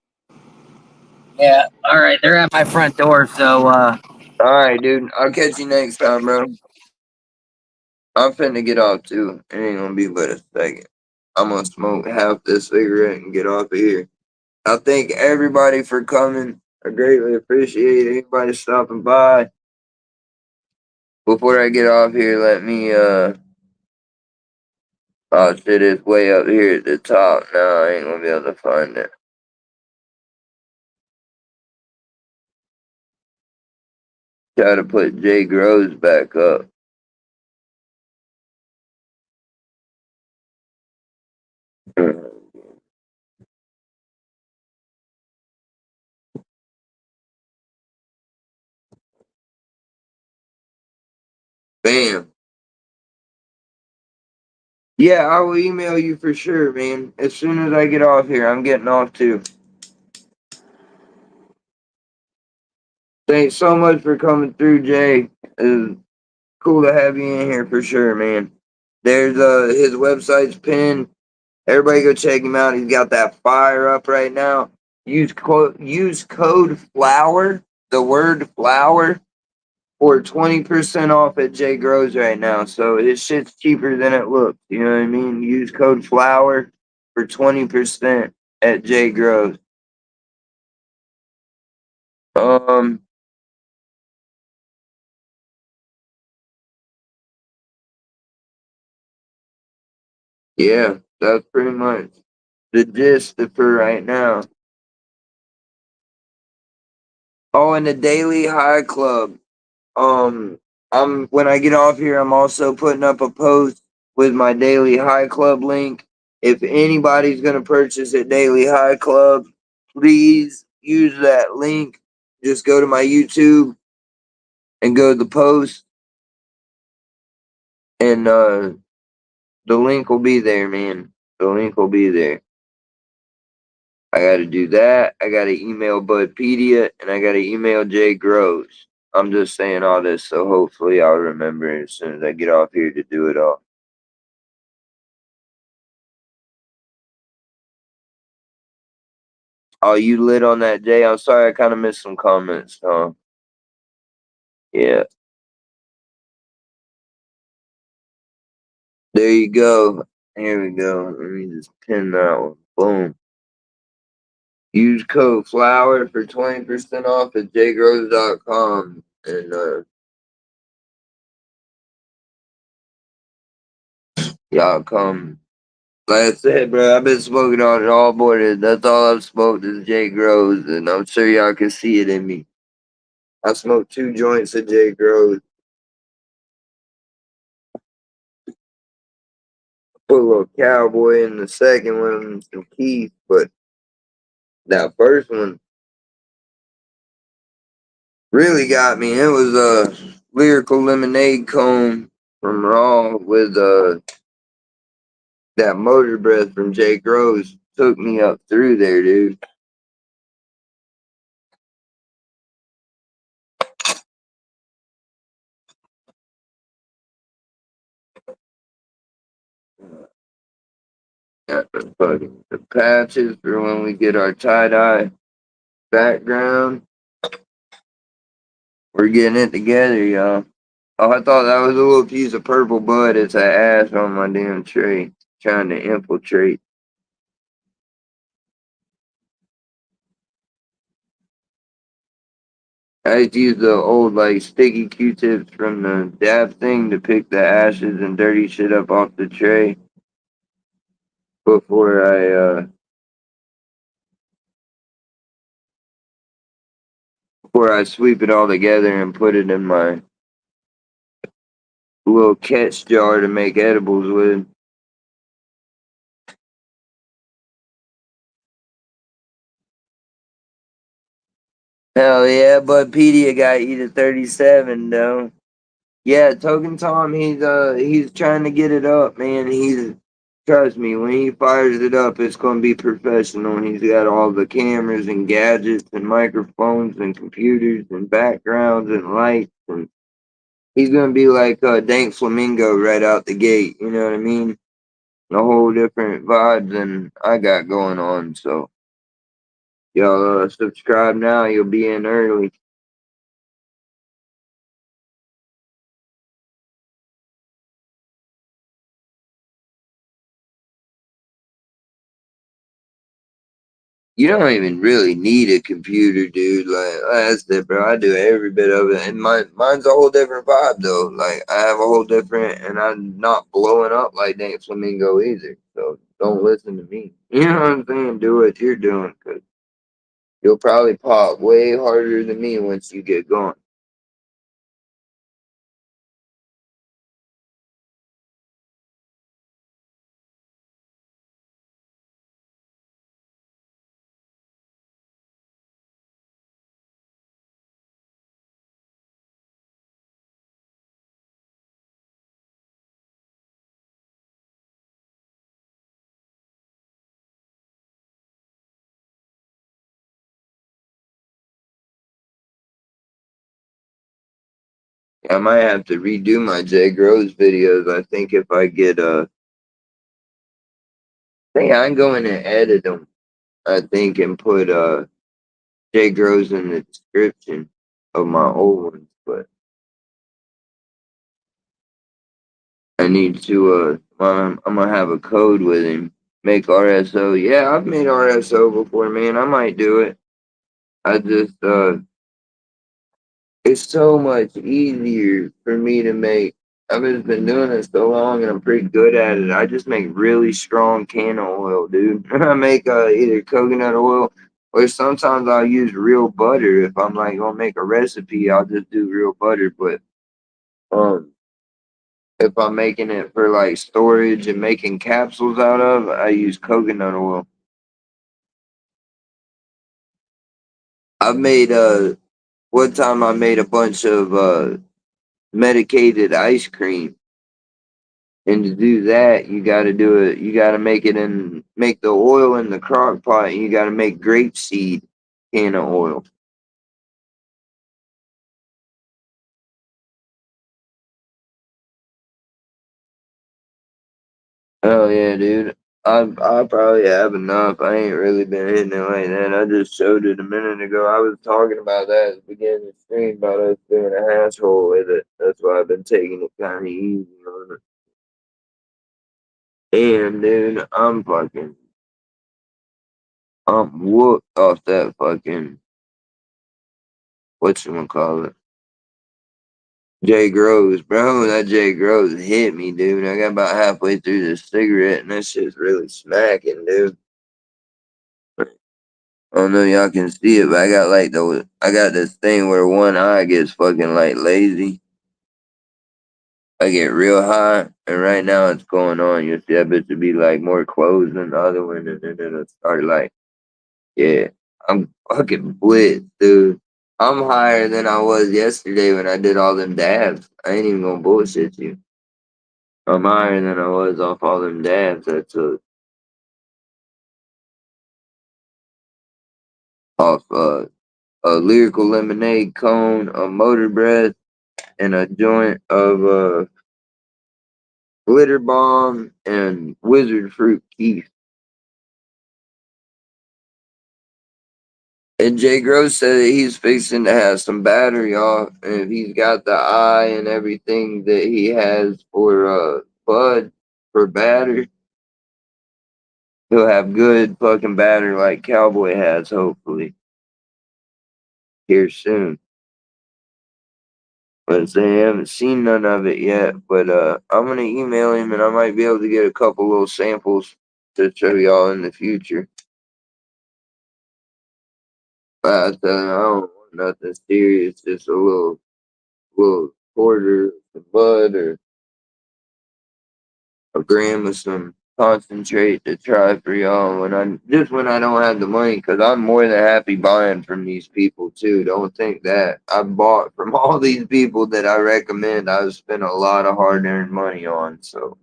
S3: Yeah. All right. They're at my front door, so
S2: All right, dude. I'll catch you next time, bro. I'm finna get off too. It ain't gonna be but a second. I'm gonna smoke half this cigarette and get off of here. I thank everybody for coming. I greatly appreciate anybody stopping by. Before I get off here, let me oh shit, it's way up here at the top now. I ain't gonna be able to find it. Try to put Jay Groves back up. Bam. Yeah, I will email you for sure, man. As soon as I get off here, I'm getting off too. Thanks so much for coming through, Jay. It's cool to have you in here for sure, man. There's his website's pinned. Everybody go check him out. He's got that fire up right now. Use code FLOWER, the word flower, for 20% off at Jay Grows right now. So his shit's cheaper than it looks. You know what I mean? Use code FLOWER for 20% at Jay Grows. Yeah, that's pretty much the gist for right now. Oh, and the Daily High Club. I'm when I get off here, I'm also putting up a post with my Daily High Club link. If anybody's gonna purchase at Daily High Club, please use that link. Just go to my YouTube and go to the post, and the link will be there, man. The link will be there. I got to do that. I got to email Budpedia, and I got to email Jay Groves. I'm just saying all this, so hopefully I'll remember as soon as I get off here to do it all. Oh, you lit on that, Jay? I'm sorry, I kind of missed some comments, huh? Yeah. There you go. Here we go. Let me just pin that one. Boom. Use code FLOWER for 20% off at jgroves.com. And y'all come. Like I said, bro, I've been smoking on it all morning. That's all I've smoked is Jay Groves, and I'm sure y'all can see it in me. I smoked 2 joints of Jay Groves. Put a little Cowboy in the second one and some Keith, but that first one really got me. It was a lyrical lemonade cone from Raw with that motor breath from Jake Rose took me up through there, dude. Got the patches for when we get our tie-dye background. We're getting it together, y'all. Oh, I thought that was a little piece of purple bud. It's an ash on my damn tray. Trying to infiltrate. I just used the old like sticky Q-tips from the dab thing to pick the ashes and dirty shit up off the tray before I sweep it all together and put it in my little catch jar to make edibles with. Hell yeah, Budpedia got eat at 37 though. Yeah, Token Tom, he's trying to get it up, man. Trust me, when he fires it up, it's gonna be professional. He's got all the cameras and gadgets and microphones and computers and backgrounds and lights, and he's gonna be like Dank Flamingo right out the gate. You know what I mean? A whole different vibe than I got going on. So y'all subscribe now. You'll be in early. You don't even really need a computer, dude. Like that's it, bro. I do every bit of it, and mine's a whole different vibe though. Like I have a whole different, and I'm not blowing up like Dank Flamingo either. So don't listen to me. You know what I'm saying? Do what you're doing, cause you'll probably pop way harder than me once you get going. I might have to redo my Jay Groves videos. I think if I get I'm going to edit them. I think and put Jay Groves in the description of my old ones, but I need to I'm gonna have a code with him. Make RSO. Yeah, I've made RSO before, man. I might do it. I just it's so much easier for me to make. I've just been doing it so long and I'm pretty good at it. I just make really strong canola oil, dude. I make either coconut oil or sometimes I'll use real butter. If I'm like gonna make a recipe, I'll just do real butter. But um if I'm making it for like storage and making capsules out of, I use coconut oil. I've made one time I made a bunch of medicated ice cream. And to do that, you got to do it. You got to make the oil in the crock pot. And you got to make grapeseed can of oil. Oh yeah, dude. I probably have enough. I ain't really been hitting it like that. I just showed it a minute ago. I was talking about that at the beginning of the stream about us doing a asshole with it. That's why I've been taking it kind of easy on it. And dude, I'm whooped off that fucking whatchamacallit. Jay Groves, bro. That Jay Groves hit me, dude. I got about halfway through the cigarette and that shit's really smacking, dude. I don't know if y'all can see it, but I got this thing where one eye gets fucking like lazy. I get real high, and right now it's going on. You'll see that bitch will be like more closed than the other one, and then it'll start like, yeah, I'm fucking blitzed, dude. I'm higher than I was yesterday when I did all them dabs. I ain't even gonna bullshit you. I'm higher than I was off all them dabs I took. Off a lyrical lemonade cone, a motor breath, and a joint of glitter bomb and wizard fruit keef. And Jay Gross said that he's fixing to have some battery off, and if he's got the eye and everything that he has for Bud for battery, he'll have good fucking battery like Cowboy has, hopefully, here soon. But they haven't seen none of it yet. But I'm gonna email him, and I might be able to get a couple little samples to show y'all in the future. But I don't want nothing serious, just a little quarter of bud or a gram of some concentrate to try for y'all when I don't have the money, because I'm more than happy buying from these people too. Don't think that I bought from all these people that I recommend. I've spent a lot of hard-earned money on, so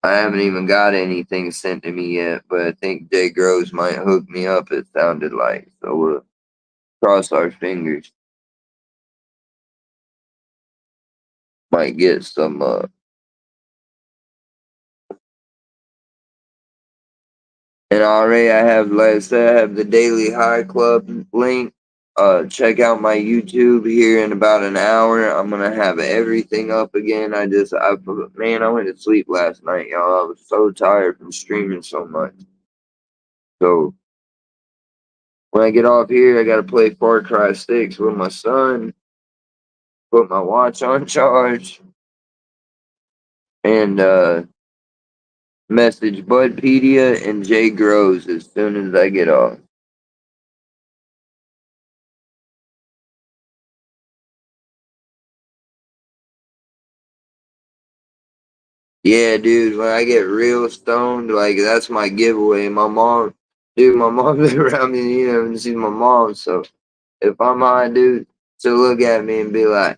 S2: I haven't even got anything sent to me yet. But I think Jay Groves might hook me up. It sounded like, so we'll cross our fingers. Might get some and already I have, like I said, I have the Daily High Club link. Check out my YouTube here in about an hour. I'm gonna have everything up again. Man, I went to sleep last night, y'all. I was so tired from streaming so much. So when I get off here, I gotta play Far Cry 6 with my son. Put my watch on charge, and message Budpedia and Jay Groves as soon as I get off. Yeah, dude, when I get real stoned, like that's my giveaway. My mom been around me, and she's my mom. So if I'm high, dude, she'll look at me and be like,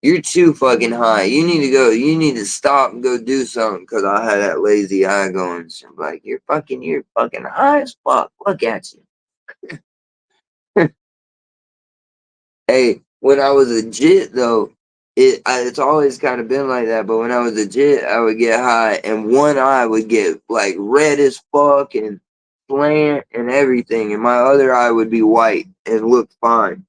S2: "You're too fucking high. You need to stop and go do something." Cause I had that lazy eye going. She's like, you're fucking high as fuck. Look at you." Hey, when I was a jit though, it's always kind of been like that. But when I was a jit, I would get high, and one eye would get like red as fuck and slant and everything, and my other eye would be white and look fine.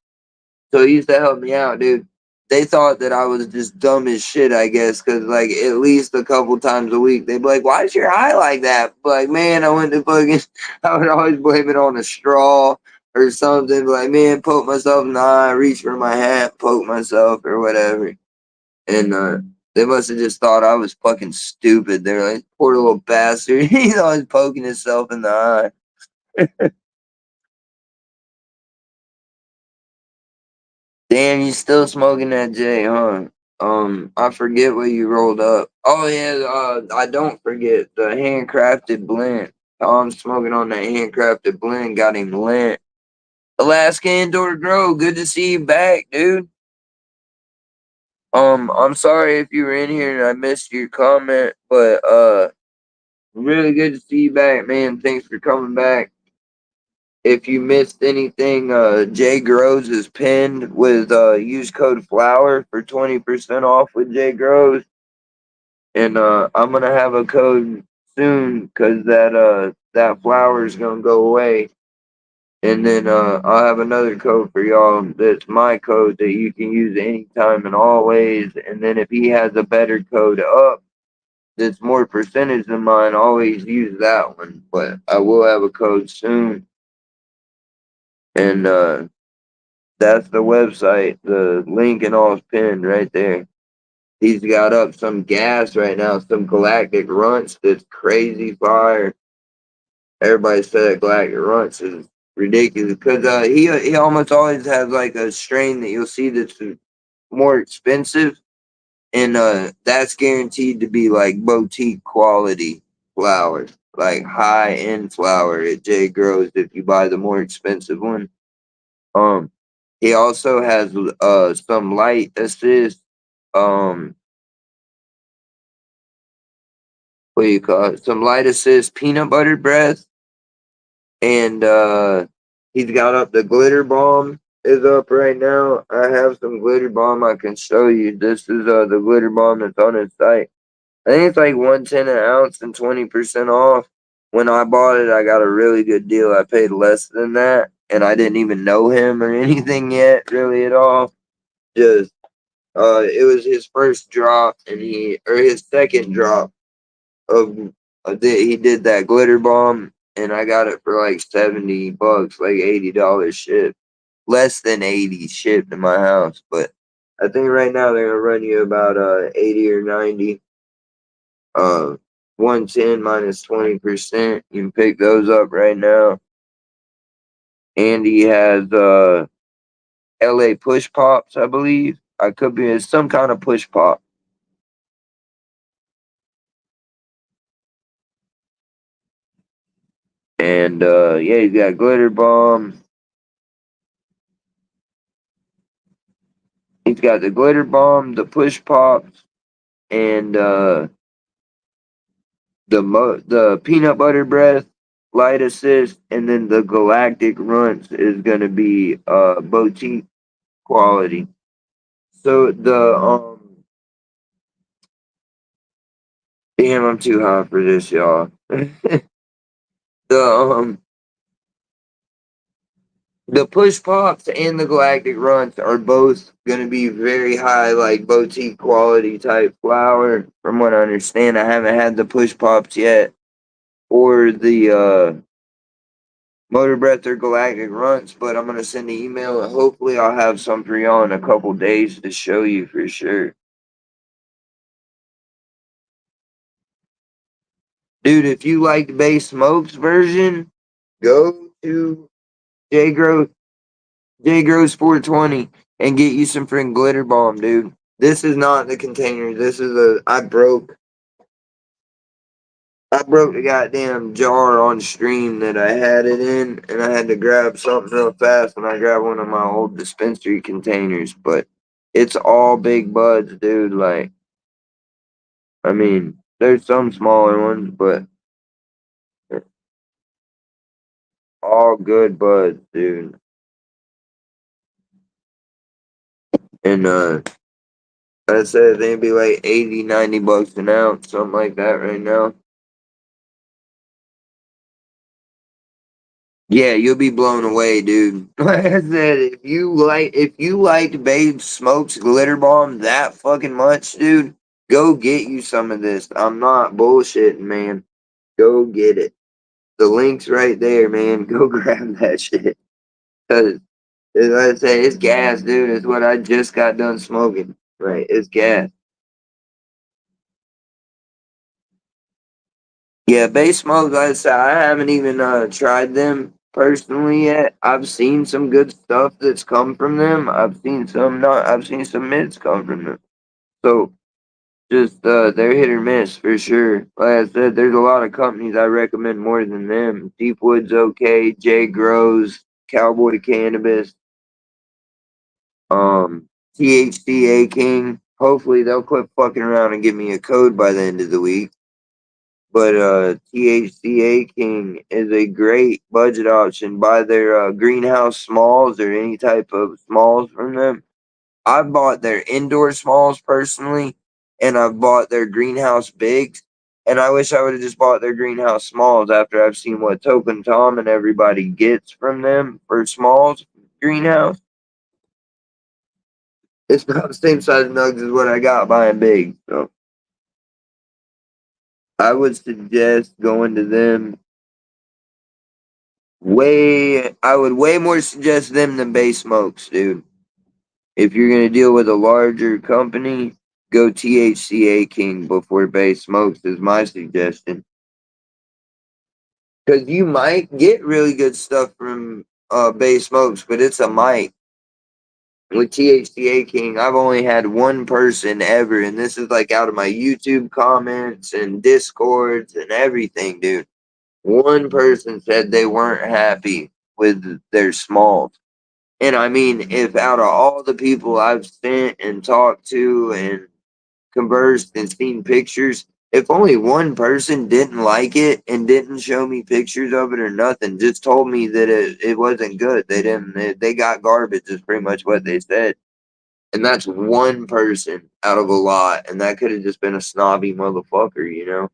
S2: So it used to help me out, dude. They thought that I was just dumb as shit, I guess, because like at least a couple times a week they'd be like, "Why is your eye like that?" But, like, man, I went to fucking. I would always blame it on a straw or something. Like, man, poke myself in the eye, reach for my hat, poke myself or whatever. And they must have just thought I was fucking stupid. They're like, "Poor little bastard, he's always poking himself in the eye." Damn, you still smoking that J, huh? I forget what you rolled up. Oh yeah, I don't forget the handcrafted blend. Tom's smoking on that handcrafted blend, got him lit. Alaska Indoor Grow, good to see you back, dude. I'm sorry if you were in here and I missed your comment, but really good to see you back, man. Thanks for coming back. If you missed anything, Jay Groves is pinned with use code FLOWER for 20% off with Jay Groves. And I'm gonna have a code soon because that flower is gonna go away. And then I'll have another code for y'all that's my code that you can use anytime and always. And then if he has a better code up that's more percentage than mine, always use that one. But I will have a code soon. And that's the website. The link and all is pinned right there. He's got up some gas right now, some Galactic Runts that's crazy fire. Everybody said that Galactic Runts is ridiculous because he almost always has like a strain that you'll see that's more expensive, and that's guaranteed to be like boutique quality flower, like high end flower at J Grows if you buy the more expensive one. He also has some light assist, um what do you call it? Some light assist peanut butter breath, and he's got up the glitter bomb is up right now. I have some glitter bomb I can show you. This is the glitter bomb that's on his site. I think it's like 110 an ounce and 20% off. When I bought it, I got a really good deal. I paid less than that, and I didn't even know him or anything yet, really at all. Just it was his first drop, and his second drop of he did that glitter bomb, and I got it for like $70, like $80 shipped, less than 80 shipped to my house. But I think right now they're gonna run you about 80 or 90. 110 minus 20%. You can pick those up right now. And he has LA push pops, I believe. I could be it's some kind of push pop. And yeah, he's got glitter bomb. He's got the glitter bomb, the push pops, and the peanut butter breath, light assist, and then the galactic runts is gonna be boutique quality. So damn, I'm too hot for this, y'all. The the push pops and the galactic runts are both gonna be very high, like boutique quality type flower. From what I understand, I haven't had the push pops yet, or the motor breath or galactic runts, but I'm gonna send an email and hopefully I'll have some for y'all in a couple days to show you for sure. Dude, if you like Bay Smokes version, go to J Gross 420 and get you some freaking glitter bomb, dude. This is not the container. This is I broke the goddamn jar on stream that I had it in, and I had to grab something real fast, and I grabbed one of my old dispensary containers, but it's all big buds, dude. Like, I mean, there's some smaller ones, but they're all good buds, dude. And I said they'd be like 80, $90 an ounce, something like that right now. Yeah, you'll be blown away, dude. Like I said, if you liked Babe Smokes Glitter Bomb that fucking much, dude, go get you some of this. I'm not bullshitting, man. Go get it. The link's right there, man. Go grab that shit. Cause as I say, it's gas, dude. It's what I just got done smoking. Right, it's gas. Yeah, base smokes. Like I say, I haven't even tried them personally yet. I've seen some good stuff that's come from them. I've seen some not. I've seen some mids come from them. So just they're hit or miss for sure. Like I said, there's a lot of companies I recommend more than them. Deepwood's okay. J Grows, Cowboy Cannabis, um, THCA King. Hopefully they'll quit fucking around and give me a code by the end of the week. But THCA King is a great budget option. Buy their greenhouse smalls or any type of smalls from them. I've bought their indoor smalls personally, and I've bought their greenhouse bigs. And I wish I would have just bought their greenhouse smalls after I've seen what Token Tom and everybody gets from them for smalls greenhouse. It's not the same size nugs as what I got buying big. So I would suggest going to them I would way more suggest them than Bay Smokes, dude. If you're gonna deal with a larger company, go THCA King before Bay Smokes is my suggestion. Because you might get really good stuff from Bay Smokes, but it's a might. with THCA King, I've only had one person ever, and this is like out of my YouTube comments and Discords and everything, dude. One person said they weren't happy with their smalls. And I mean, if out of all the people I've sent and talked to and conversed and seen pictures, if only one person didn't like it and didn't show me pictures of it or nothing, just told me that it wasn't good. They got garbage is pretty much what they said. And that's one person out of a lot. And that could have just been a snobby motherfucker, you know?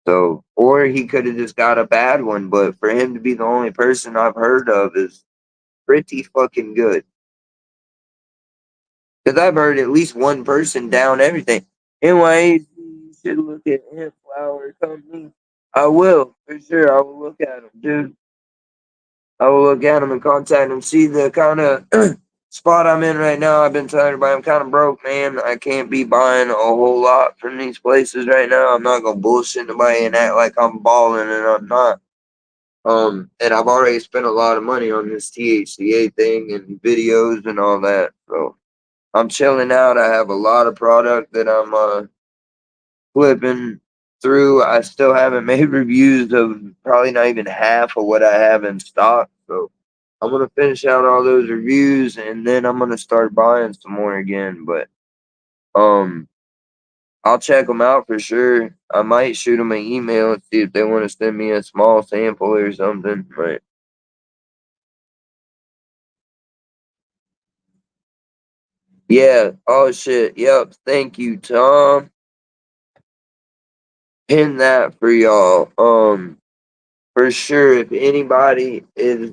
S2: So, or he could have just got a bad one, but for him to be the only person I've heard of is pretty fucking good. Because I've heard at least one person down everything. Anyways, you should look at Hemp Flower Company. I will, for sure. I will look at them, dude. I will look at them and contact them. See the kind of spot I'm in right now. I've been telling everybody I'm kind of broke, man. I can't be buying a whole lot from these places right now. I'm not gonna bullshit nobody and act like I'm balling and I'm not. And I've already spent a lot of money on this THCA thing and videos and all that. So I'm chilling out. I have a lot of product that I'm flipping through. I still haven't made reviews of probably not even half of what I have in stock. So I'm gonna finish out all those reviews and then I'm gonna start buying some more again. But um, I'll check them out for sure. I might shoot them an email and see if they want to send me a small sample or something. But yeah. Oh shit. Yep. Thank you, Tom. Pin that for y'all. For sure. If anybody is,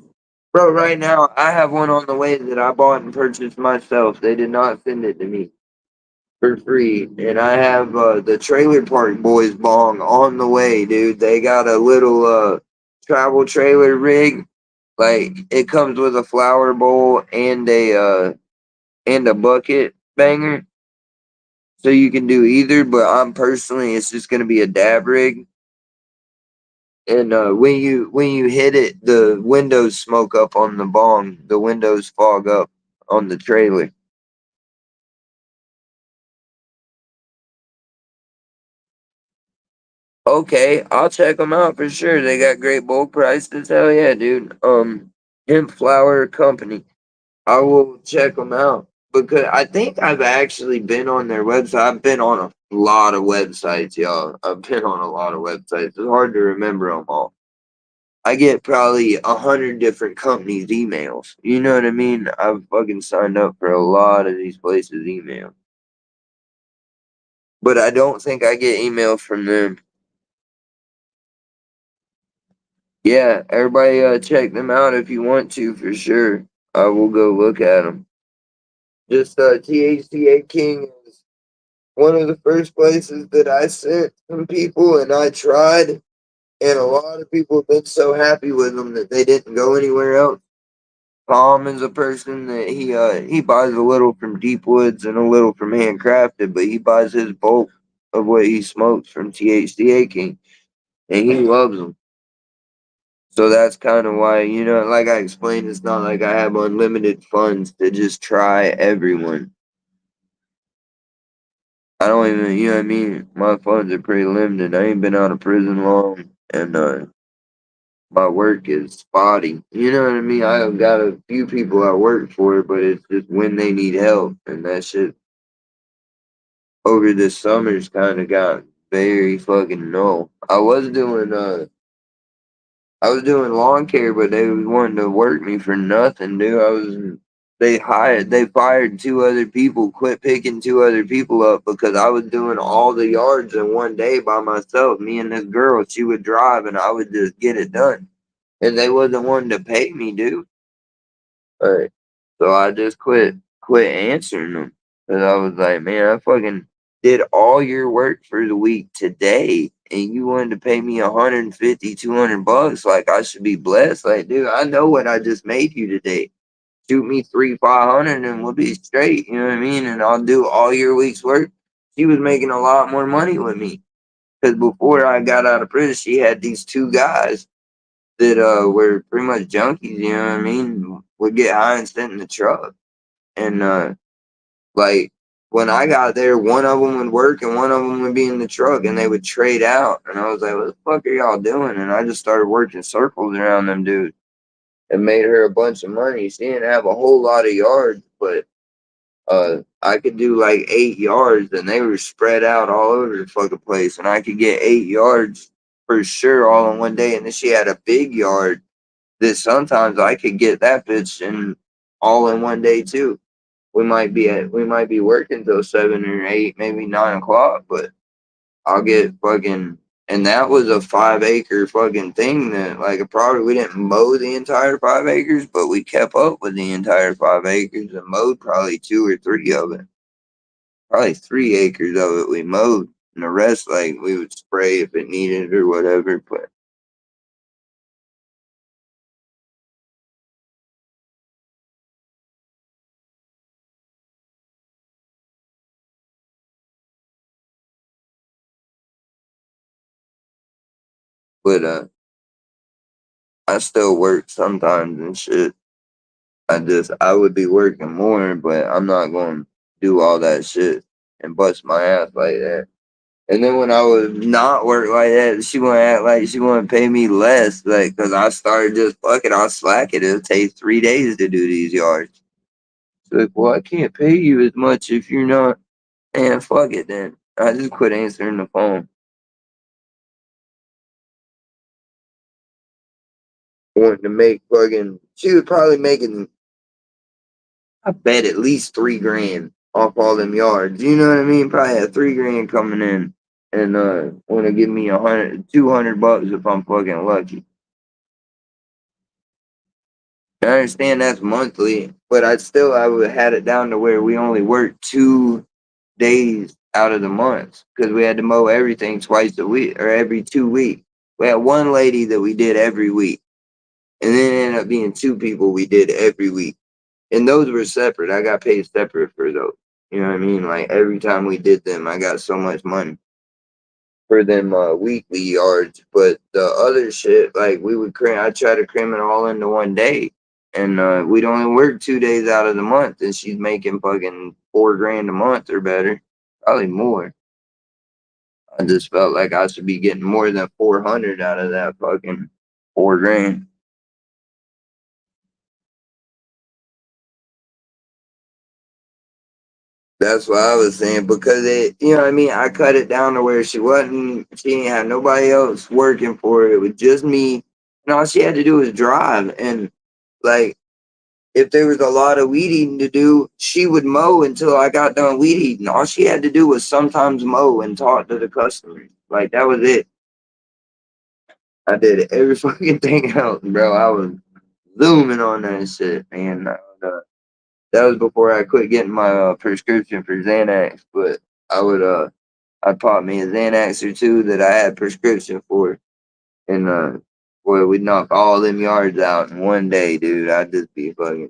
S2: bro, right now I have one on the way that I bought and purchased myself. They did not send it to me for free, and I have the Trailer Park Boys bong on the way, dude. They got a little travel trailer rig. Like it comes with a flower bowl and a bucket banger. So you can do either, but I'm personally, it's just gonna be a dab rig. And when you hit it, the windows smoke up on the bong. The windows fog up on the trailer. Okay, I'll check them out for sure. They got great bulk prices. Hell yeah, dude. Hemp Flower Company. I will check them out because I think I've actually been on their website. I've been on a lot of websites, y'all. I've been on a lot of websites. It's hard to remember them all. I get probably 100 different companies' emails. You know what I mean? I've fucking signed up for a lot of these places' emails. But I don't think I get emails from them. Yeah, everybody check them out if you want to, for sure. I will go look at them. Just THCA King is one of the first places that I sent some people and I tried. And a lot of people have been so happy with them that they didn't go anywhere else. Tom is a person that he buys a little from Deep Woods and a little from Handcrafted, but he buys his bulk of what he smokes from THCA King, and he loves them. So that's kind of why, you know, like I explained, it's not like I have unlimited funds to just try everyone. I don't even, you know what I mean? My funds are pretty limited. I ain't been out of prison long, and my work is spotty. You know what I mean? I've got a few people I work for, but it's just when they need help, and that shit over the summers kind of got very fucking null. I was doing lawn care, but they was wanting to work me for nothing, dude. They fired two other people, quit picking two other people up because I was doing all the yards in one day by myself. Me and this girl, she would drive and I would just get it done. And they wasn't wanting to pay me, dude. Right. So I just quit answering them. Cause I was like, man, I fucking did all your work for the week today and you wanted to pay me 150, $200. Like I should be blessed. Like, dude, I know what I just made you today. Shoot me 300, 500 and we'll be straight. You know what I mean? And I'll do all your week's work. She was making a lot more money with me. Cause before I got out of prison, she had these two guys that were pretty much junkies, you know what I mean? Would get high and sit in the truck. And like when I got there, one of them would work and one of them would be in the truck, and they would trade out. And I was like, "What the fuck are y'all doing?" And I just started working circles around them dudes and made her a bunch of money. She didn't have a whole lot of yards, but I could do like 8 yards, and they were spread out all over the fucking place, and I could get 8 yards for sure all in one day. And then she had a big yard that sometimes I could get that bitch in all in one day too. We might be working till 7 or 8, maybe 9 o'clock, but I'll get fucking. And that was a 5 acre fucking thing that, like, probably we didn't mow the entire 5 acres, but we kept up with the entire 5 acres and mowed probably 2 or 3 of it. Probably 3 acres of it we mowed, and the rest, like, we would spray if it needed or whatever. But I still work sometimes and shit. I would be working more, but I'm not going to do all that shit and bust my ass like that. And then when I would not work like that, she want to act like she want to pay me less, like, because I started just fucking, I'll slack it. It'll take 3 days to do these yards. She's like, well, I can't pay you as much if you're not. And fuck it then. I just quit answering the phone. Wanting to make fucking, she was probably making, I bet, at least 3 grand off all them yards. You know what I mean? Probably had 3 grand coming in, and want to give me 200 bucks if I'm fucking lucky. I understand that's monthly, but I would have had it down to where we only worked 2 days out of the month because we had to mow everything twice a week or every 2 weeks. We had one lady that we did every week, and then it ended up being 2 people we did every week. And those were separate. I got paid separate for those. You know what I mean? Like every time we did them, I got so much money for them weekly yards. But the other shit, like I try to cram it all into one day. And we'd only work 2 days out of the month, and she's making fucking 4 grand a month or better, probably more. I just felt like I should be getting more than 400 out of that fucking 4 grand. That's what I was saying, because you know what I mean? I cut it down to where she didn't have nobody else working for her. It was just me. And all she had to do was drive. And like, if there was a lot of weed eating to do, she would mow until I got done weed eating. All she had to do was sometimes mow and talk to the customers. Like, that was it. I did every fucking thing else, bro. I was zooming on that shit, man. That was before I quit getting my prescription for Xanax, but I popped me a Xanax or two that I had prescription for, and boy, we'd knock all them yards out in one day, dude. I'd just be fucking.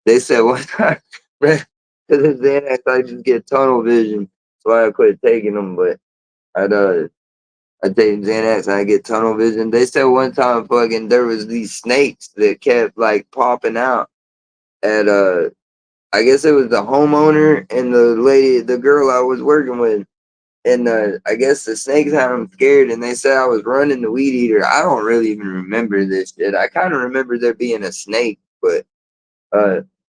S2: They said one time, because of Xanax, I just get tunnel vision, so I quit taking them. But I take Xanax and I get tunnel vision. They said one time, fucking, there was these snakes that kept like popping out at I guess it was the homeowner and the girl I was working with. And I guess the snakes had them scared, and they said I was running the weed eater. I don't really even remember this shit. I kind of remember there being a snake, but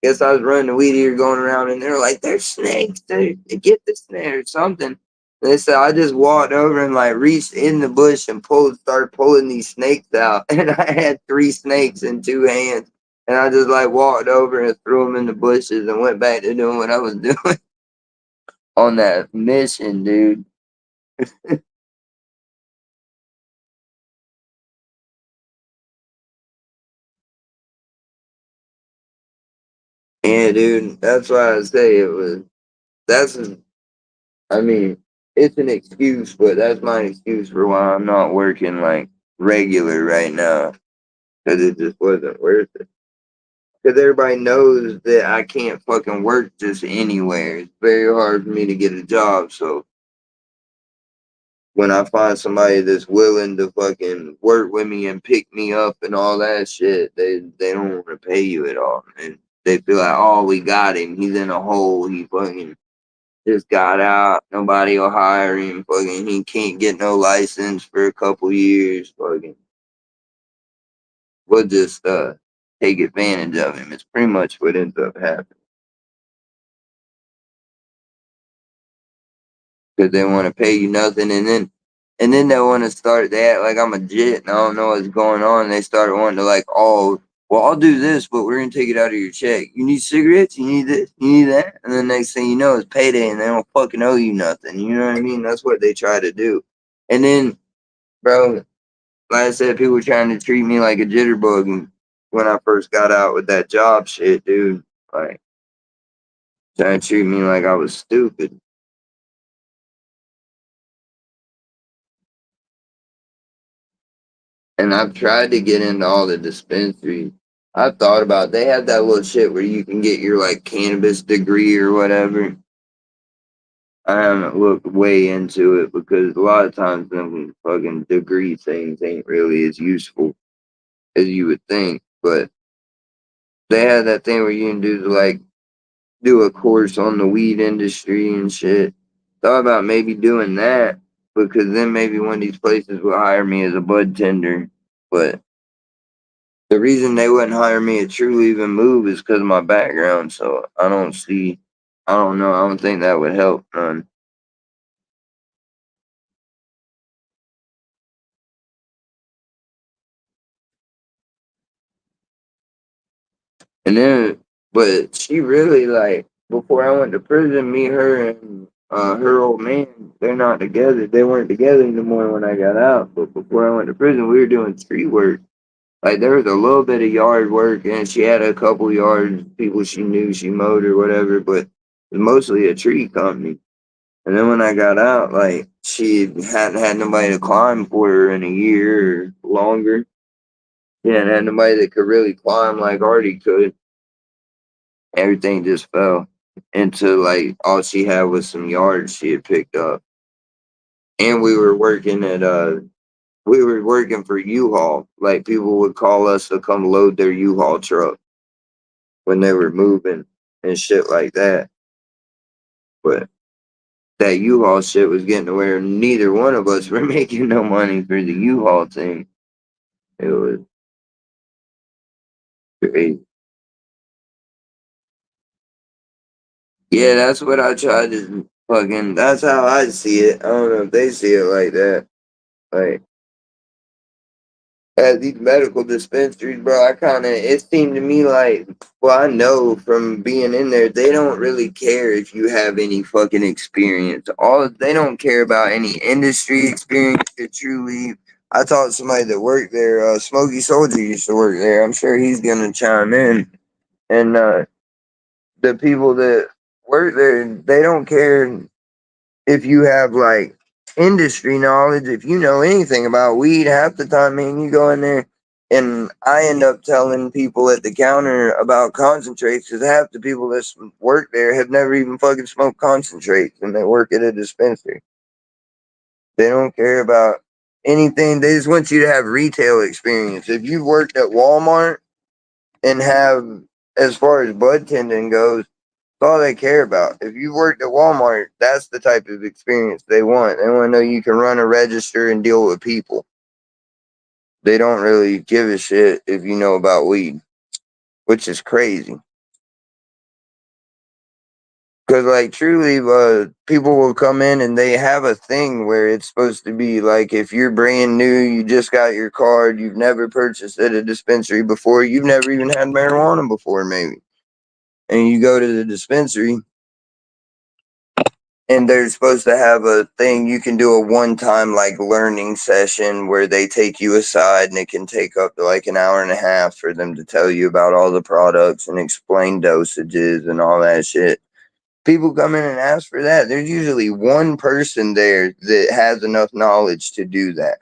S2: guess I was running the weed eater going around, and they're like, "There's snakes! They get the snake or something." And they said I just walked over and like reached in the bush and started pulling these snakes out, and I had 3 snakes in 2 hands. And I just like walked over and threw them in the bushes and went back to doing what I was doing on that mission, dude. Yeah, dude. That's why I say it was. That's. I mean, it's an excuse, but that's my excuse for why I'm not working like regular right now, because it just wasn't worth it. Because everybody knows that I can't fucking work just anywhere. It's very hard for me to get a job. So when I find somebody that's willing to fucking work with me and pick me up and all that shit, they don't want to pay you at all. And they feel like, oh, we got him. He's in a hole. He fucking just got out. Nobody will hire him. Fucking, he can't get no license for a couple years. Fucking, we'll just take advantage of him. It's pretty much what ends up happening. Because they want to pay you nothing, and then they want to start. They act like I'm a jit and I don't know what's going on. They start wanting to like, oh, well, I'll do this, but we're gonna take it out of your check. You need cigarettes? You need this? You need that? And then next thing you know, it's payday, and they don't fucking owe you nothing. You know what I mean? That's what they try to do. And then, bro, like I said, people were trying to treat me like a jitterbug when I first got out with that job shit, dude. Like, trying to treat me like I was stupid. And I've tried to get into all the dispensaries. I've thought about they have that little shit where you can get your like cannabis degree or whatever. I haven't looked way into it because a lot of times them fucking degree things ain't really as useful as you would think. But they have that thing where you can do a course on the weed industry and shit. Thought about maybe doing that because then maybe one of these places will hire me as a bud tender. But the reason they wouldn't hire me at True Leave and Move is because of my background. So I don't know. I don't think that would help none. And then, but she really like, before I went to prison, me, her, and her old man, they're not together. They weren't together anymore when I got out. But before I went to prison, we were doing tree work. Like there was a little bit of yard work, and she had a couple yards, people she knew she mowed or whatever, but it was mostly a tree company. And then when I got out, like she hadn't had nobody to climb for her in a year or longer. She hadn't had nobody that could really climb like Artie could. Everything just fell into like all she had was some yards she had picked up. And we were working for U-Haul. Like people would call us to come load their U-Haul truck when they were moving and shit like that. But that U-Haul shit was getting to where neither one of us were making no money for the U-Haul thing. It was crazy. Yeah, that's what I tried to fucking. That's how I see it. I don't know if they see it like that. Like at these medical dispensaries, bro, it seemed to me like, well, I know from being in there, they don't really care if you have any fucking experience. They don't care about any industry experience or truly. I talked to somebody that worked there. Smokey Soldier used to work there. I'm sure he's gonna chime in. And the people that work there, they don't care if you have like industry knowledge, if you know anything about weed. Half the time, man, you go in there and I end up telling people at the counter about concentrates because half the people that work there have never even fucking smoked concentrates and they work at a dispensary. They don't care about anything. They just want you to have retail experience. If you've worked at Walmart and have, as far as bud tending goes, that's all they care about. If you worked at Walmart, that's the type of experience they want. They want to know you can run a register and deal with people. They don't really give a shit if you know about weed, which is crazy. Because, like, truly, people will come in and they have a thing where it's supposed to be like if you're brand new, you just got your card, you've never purchased at a dispensary before, you've never even had marijuana before, maybe. And you go to the dispensary and they're supposed to have a thing you can do a one-time like learning session where they take you aside and it can take up to like an hour and a half for them to tell you about all the products and explain dosages and all that shit. People come in and ask for that. There's usually one person there that has enough knowledge to do that.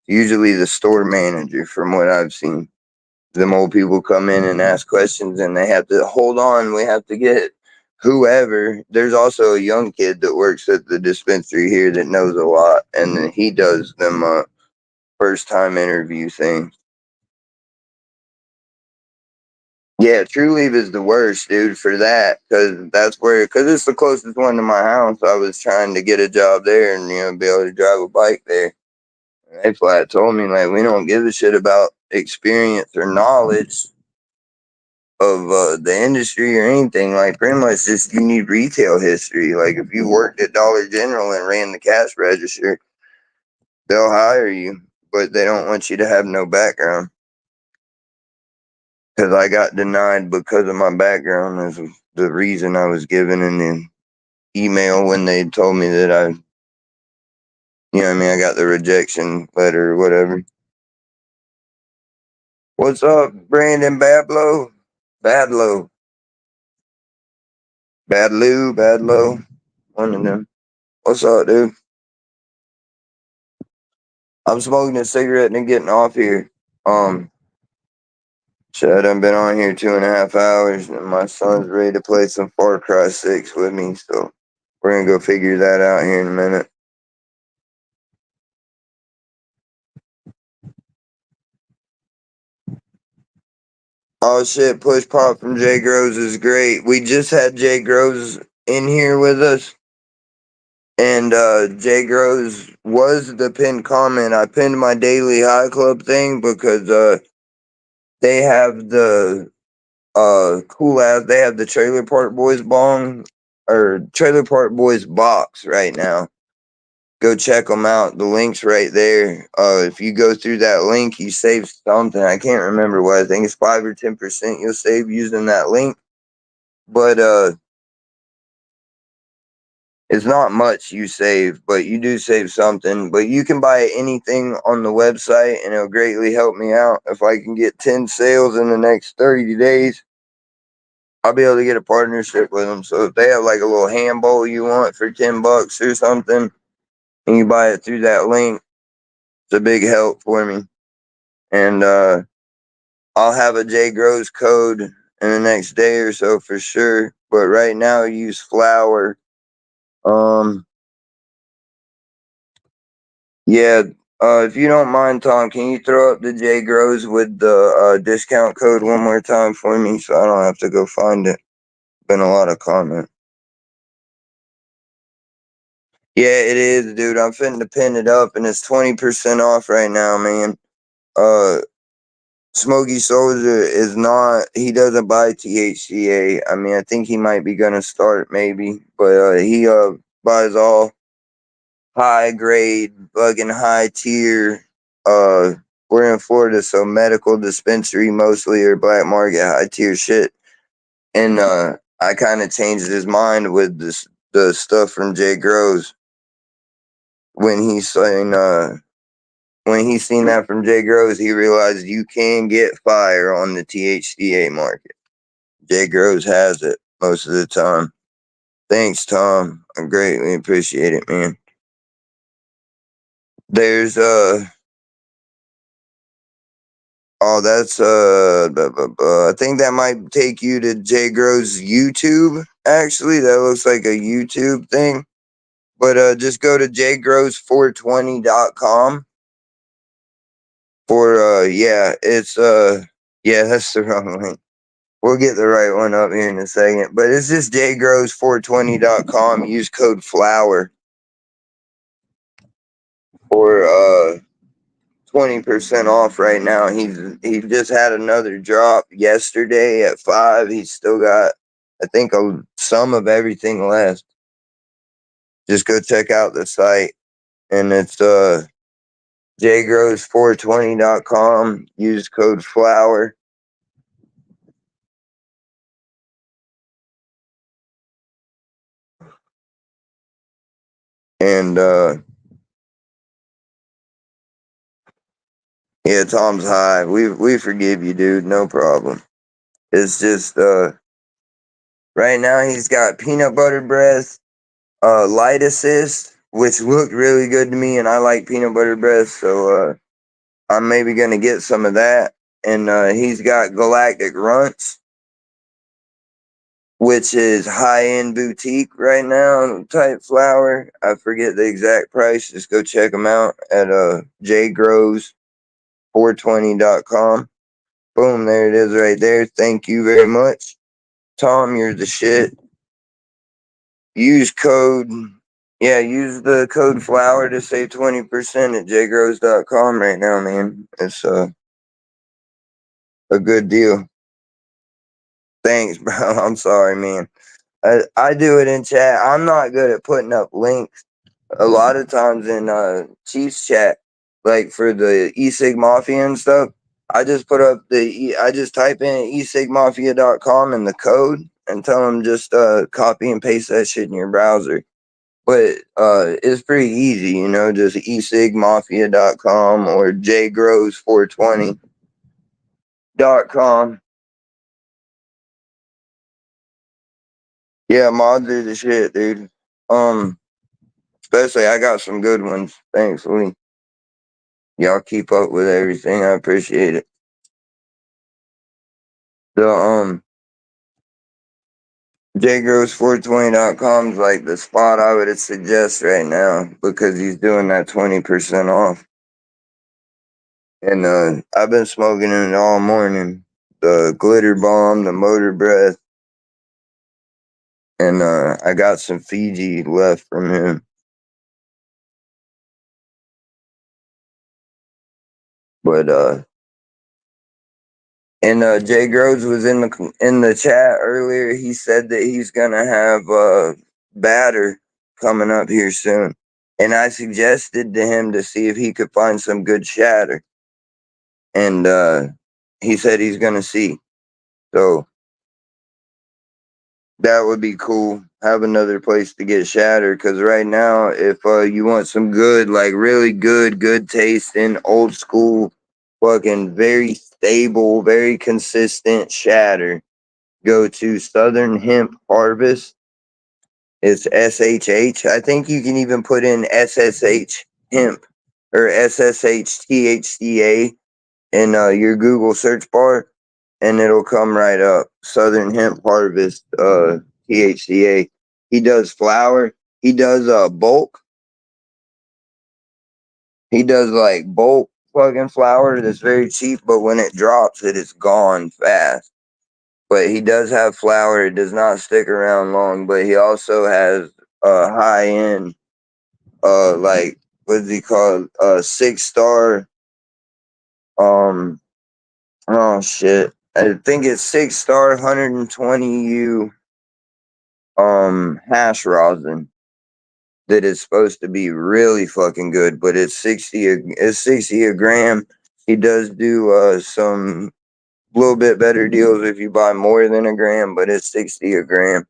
S2: Usually the store manager, from what I've seen. Them old people come in and ask questions and they have to hold on. We have to get whoever. There's also a young kid that works at the dispensary here that knows a lot, and he does them first time interview things. Yeah, True Leave is the worst, dude, for that, because it's the closest one to my house. I was trying to get a job there and, be able to drive a bike there. And they flat told me, like, we don't give a shit about experience or knowledge of the industry or anything. Like, pretty much just you need retail history. Like, if you worked at Dollar General and ran the cash register, they'll hire you, but they don't want you to have no background. Because I got denied because of my background is the reason I was given in the email when they told me that I got the rejection letter or whatever. What's up, Brandon Badlow? Badlow. Badlow. One of them. What's up, dude? I'm smoking a cigarette and getting off here. Shit, I done been on here 2.5 hours and my son's ready to play some Far Cry 6 with me, so we're gonna go figure that out here in a minute. Oh shit, Push Pop from Jay Groves is great. We just had Jay Groves in here with us. And Jay Groves was the pinned comment. I pinned my Daily High Club thing because they have the cool ass, they have the Trailer Park Boys bong or Trailer Park Boys box right now. Go check them out. The link's right there. If you go through that link, you save something. I can't remember what. I think it's 5 or 10% you'll save using that link. But it's not much you save, but you do save something. But you can buy anything on the website, and it'll greatly help me out. If I can get 10 sales in the next 30 days, I'll be able to get a partnership with them. So if they have like a little hand bowl you want for $10 or something, and you buy it through that link, it's a big help for me. And I'll have a Jay Groves code in the next day or so for sure. But right now, use flour. Yeah. If you don't mind, Tom, can you throw up the Jay Groves with the discount code one more time for me so I don't have to go find it? Been a lot of comment. Yeah, it is, dude. I'm fitting to pin it up, and it's 20% off right now, man. Smokey Soldier is not. He doesn't buy THCA. I mean, I think he might be gonna start maybe, but he buys all high grade, fucking high tier. We're in Florida, so medical dispensary mostly or black market high tier shit. And I kind of changed his mind with the stuff from Jay Groves when he's saying when he seen that from Jay Groves, he realized you can get fire on the THCA market. Jay Groves has it most of the time. Thanks, Tom. I greatly appreciate it, man. There's that's I think that might take you to Jay Groves YouTube. Actually, that looks like a YouTube thing. But just go to jgroves420.com for it's that's the wrong link. We'll get the right one up here in a second. But it's just jgroves420.com. Use code FLOWER for 20% off right now. He just had another drop yesterday at 5. He's still got, I think, some of everything left. Just go check out the site, and it's jgroves420.com. Use code FLOWER. And yeah, Tom's high. We forgive you, dude. No problem. It's just right now he's got peanut butter breath, light assist, which looked really good to me, and I like peanut butter breath, so I'm maybe gonna get some of that. And he's got Galactic Runts, which is high-end boutique right now type flower. I forget the exact price. Just go check them out at jgroves420.com. Boom, there it is right there. Thank you very much. Tom, you're the shit. Use the code FLOWER to save 20% at jgrows.com right now, man. It's a good deal. Thanks, bro. I'm sorry, man. I do it in chat. I'm not good at putting up links. A lot of times in Chiefs chat, like for the eSig Mafia and stuff, I just put up I just type in esigmafia.com and the code and tell them just copy and paste that shit in your browser. But it's pretty easy, you know, just esigmafia.com or jgrows420.com. Yeah, mods are the shit, dude. Especially I got some good ones, thankfully. Y'all keep up with everything. I appreciate it. The jgrows420.com is like the spot I would suggest right now because he's doing that 20% off. And I've been smoking it all morning. The glitter bomb, the motor breath, and I got some Fiji left from him. But Jay Groves was in the chat earlier. He said that he's gonna have batter coming up here soon, and I suggested to him to see if he could find some good shatter, and he said he's gonna see. So that would be cool. Have another place to get shatter, because right now, if you want some good, like really good tasting, old school, fucking very stable, very consistent shatter, go to Southern Hemp Harvest. It's SHH. I think you can even put in SSH hemp or SSH THCA in your Google search bar, and it'll come right up. Southern Hemp Harvest THCA. He does flower. He does bulk. He does like bulk fucking flower that's very cheap, but when it drops, it is gone fast. But he does have flower. It does not stick around long. But he also has high end, like what's he called? 6-star. Oh shit. I think it's 6-star 120U hash rosin that is supposed to be really fucking good, but it's 60 a gram. He does do some little bit better deals if you buy more than a gram, but it's 60 a gram.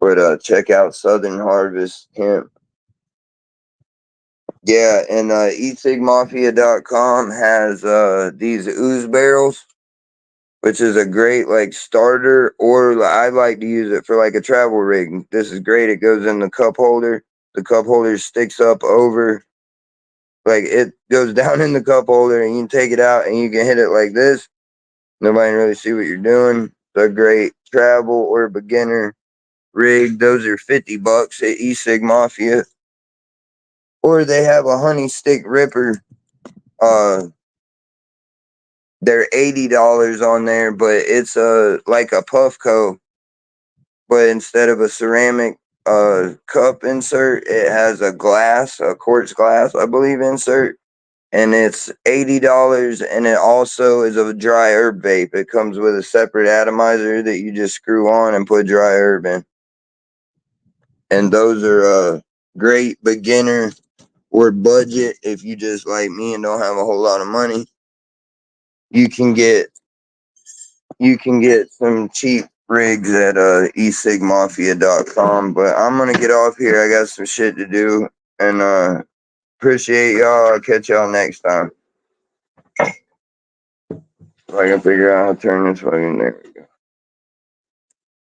S2: But check out Southern Harvest Hemp. Yeah, and esigmafia.com has these ooze barrels, which is a great like starter, or I like to use it for like a travel rig. This is great. It goes in the cup holder. The cup holder sticks up over, like it goes down in the cup holder, and you can take it out and you can hit it like this. Nobody can really see what you're doing. It's a great travel or beginner rig. Those are $50 at eSig Mafia. Or they have a honey stick ripper. They're $80 on there, but it's like a Puffco, but instead of a ceramic cup insert, it has a quartz glass, I believe, insert, and it's $80, and it also is a dry herb vape. It comes with a separate atomizer that you just screw on and put dry herb in, and those are great beginner or budget if you just like me and don't have a whole lot of money. You can get some cheap rigs at esigmafia.com. But I'm gonna get off here. I got some shit to do, and appreciate y'all. I'll catch y'all next time. If I can figure out how to turn this fucking there.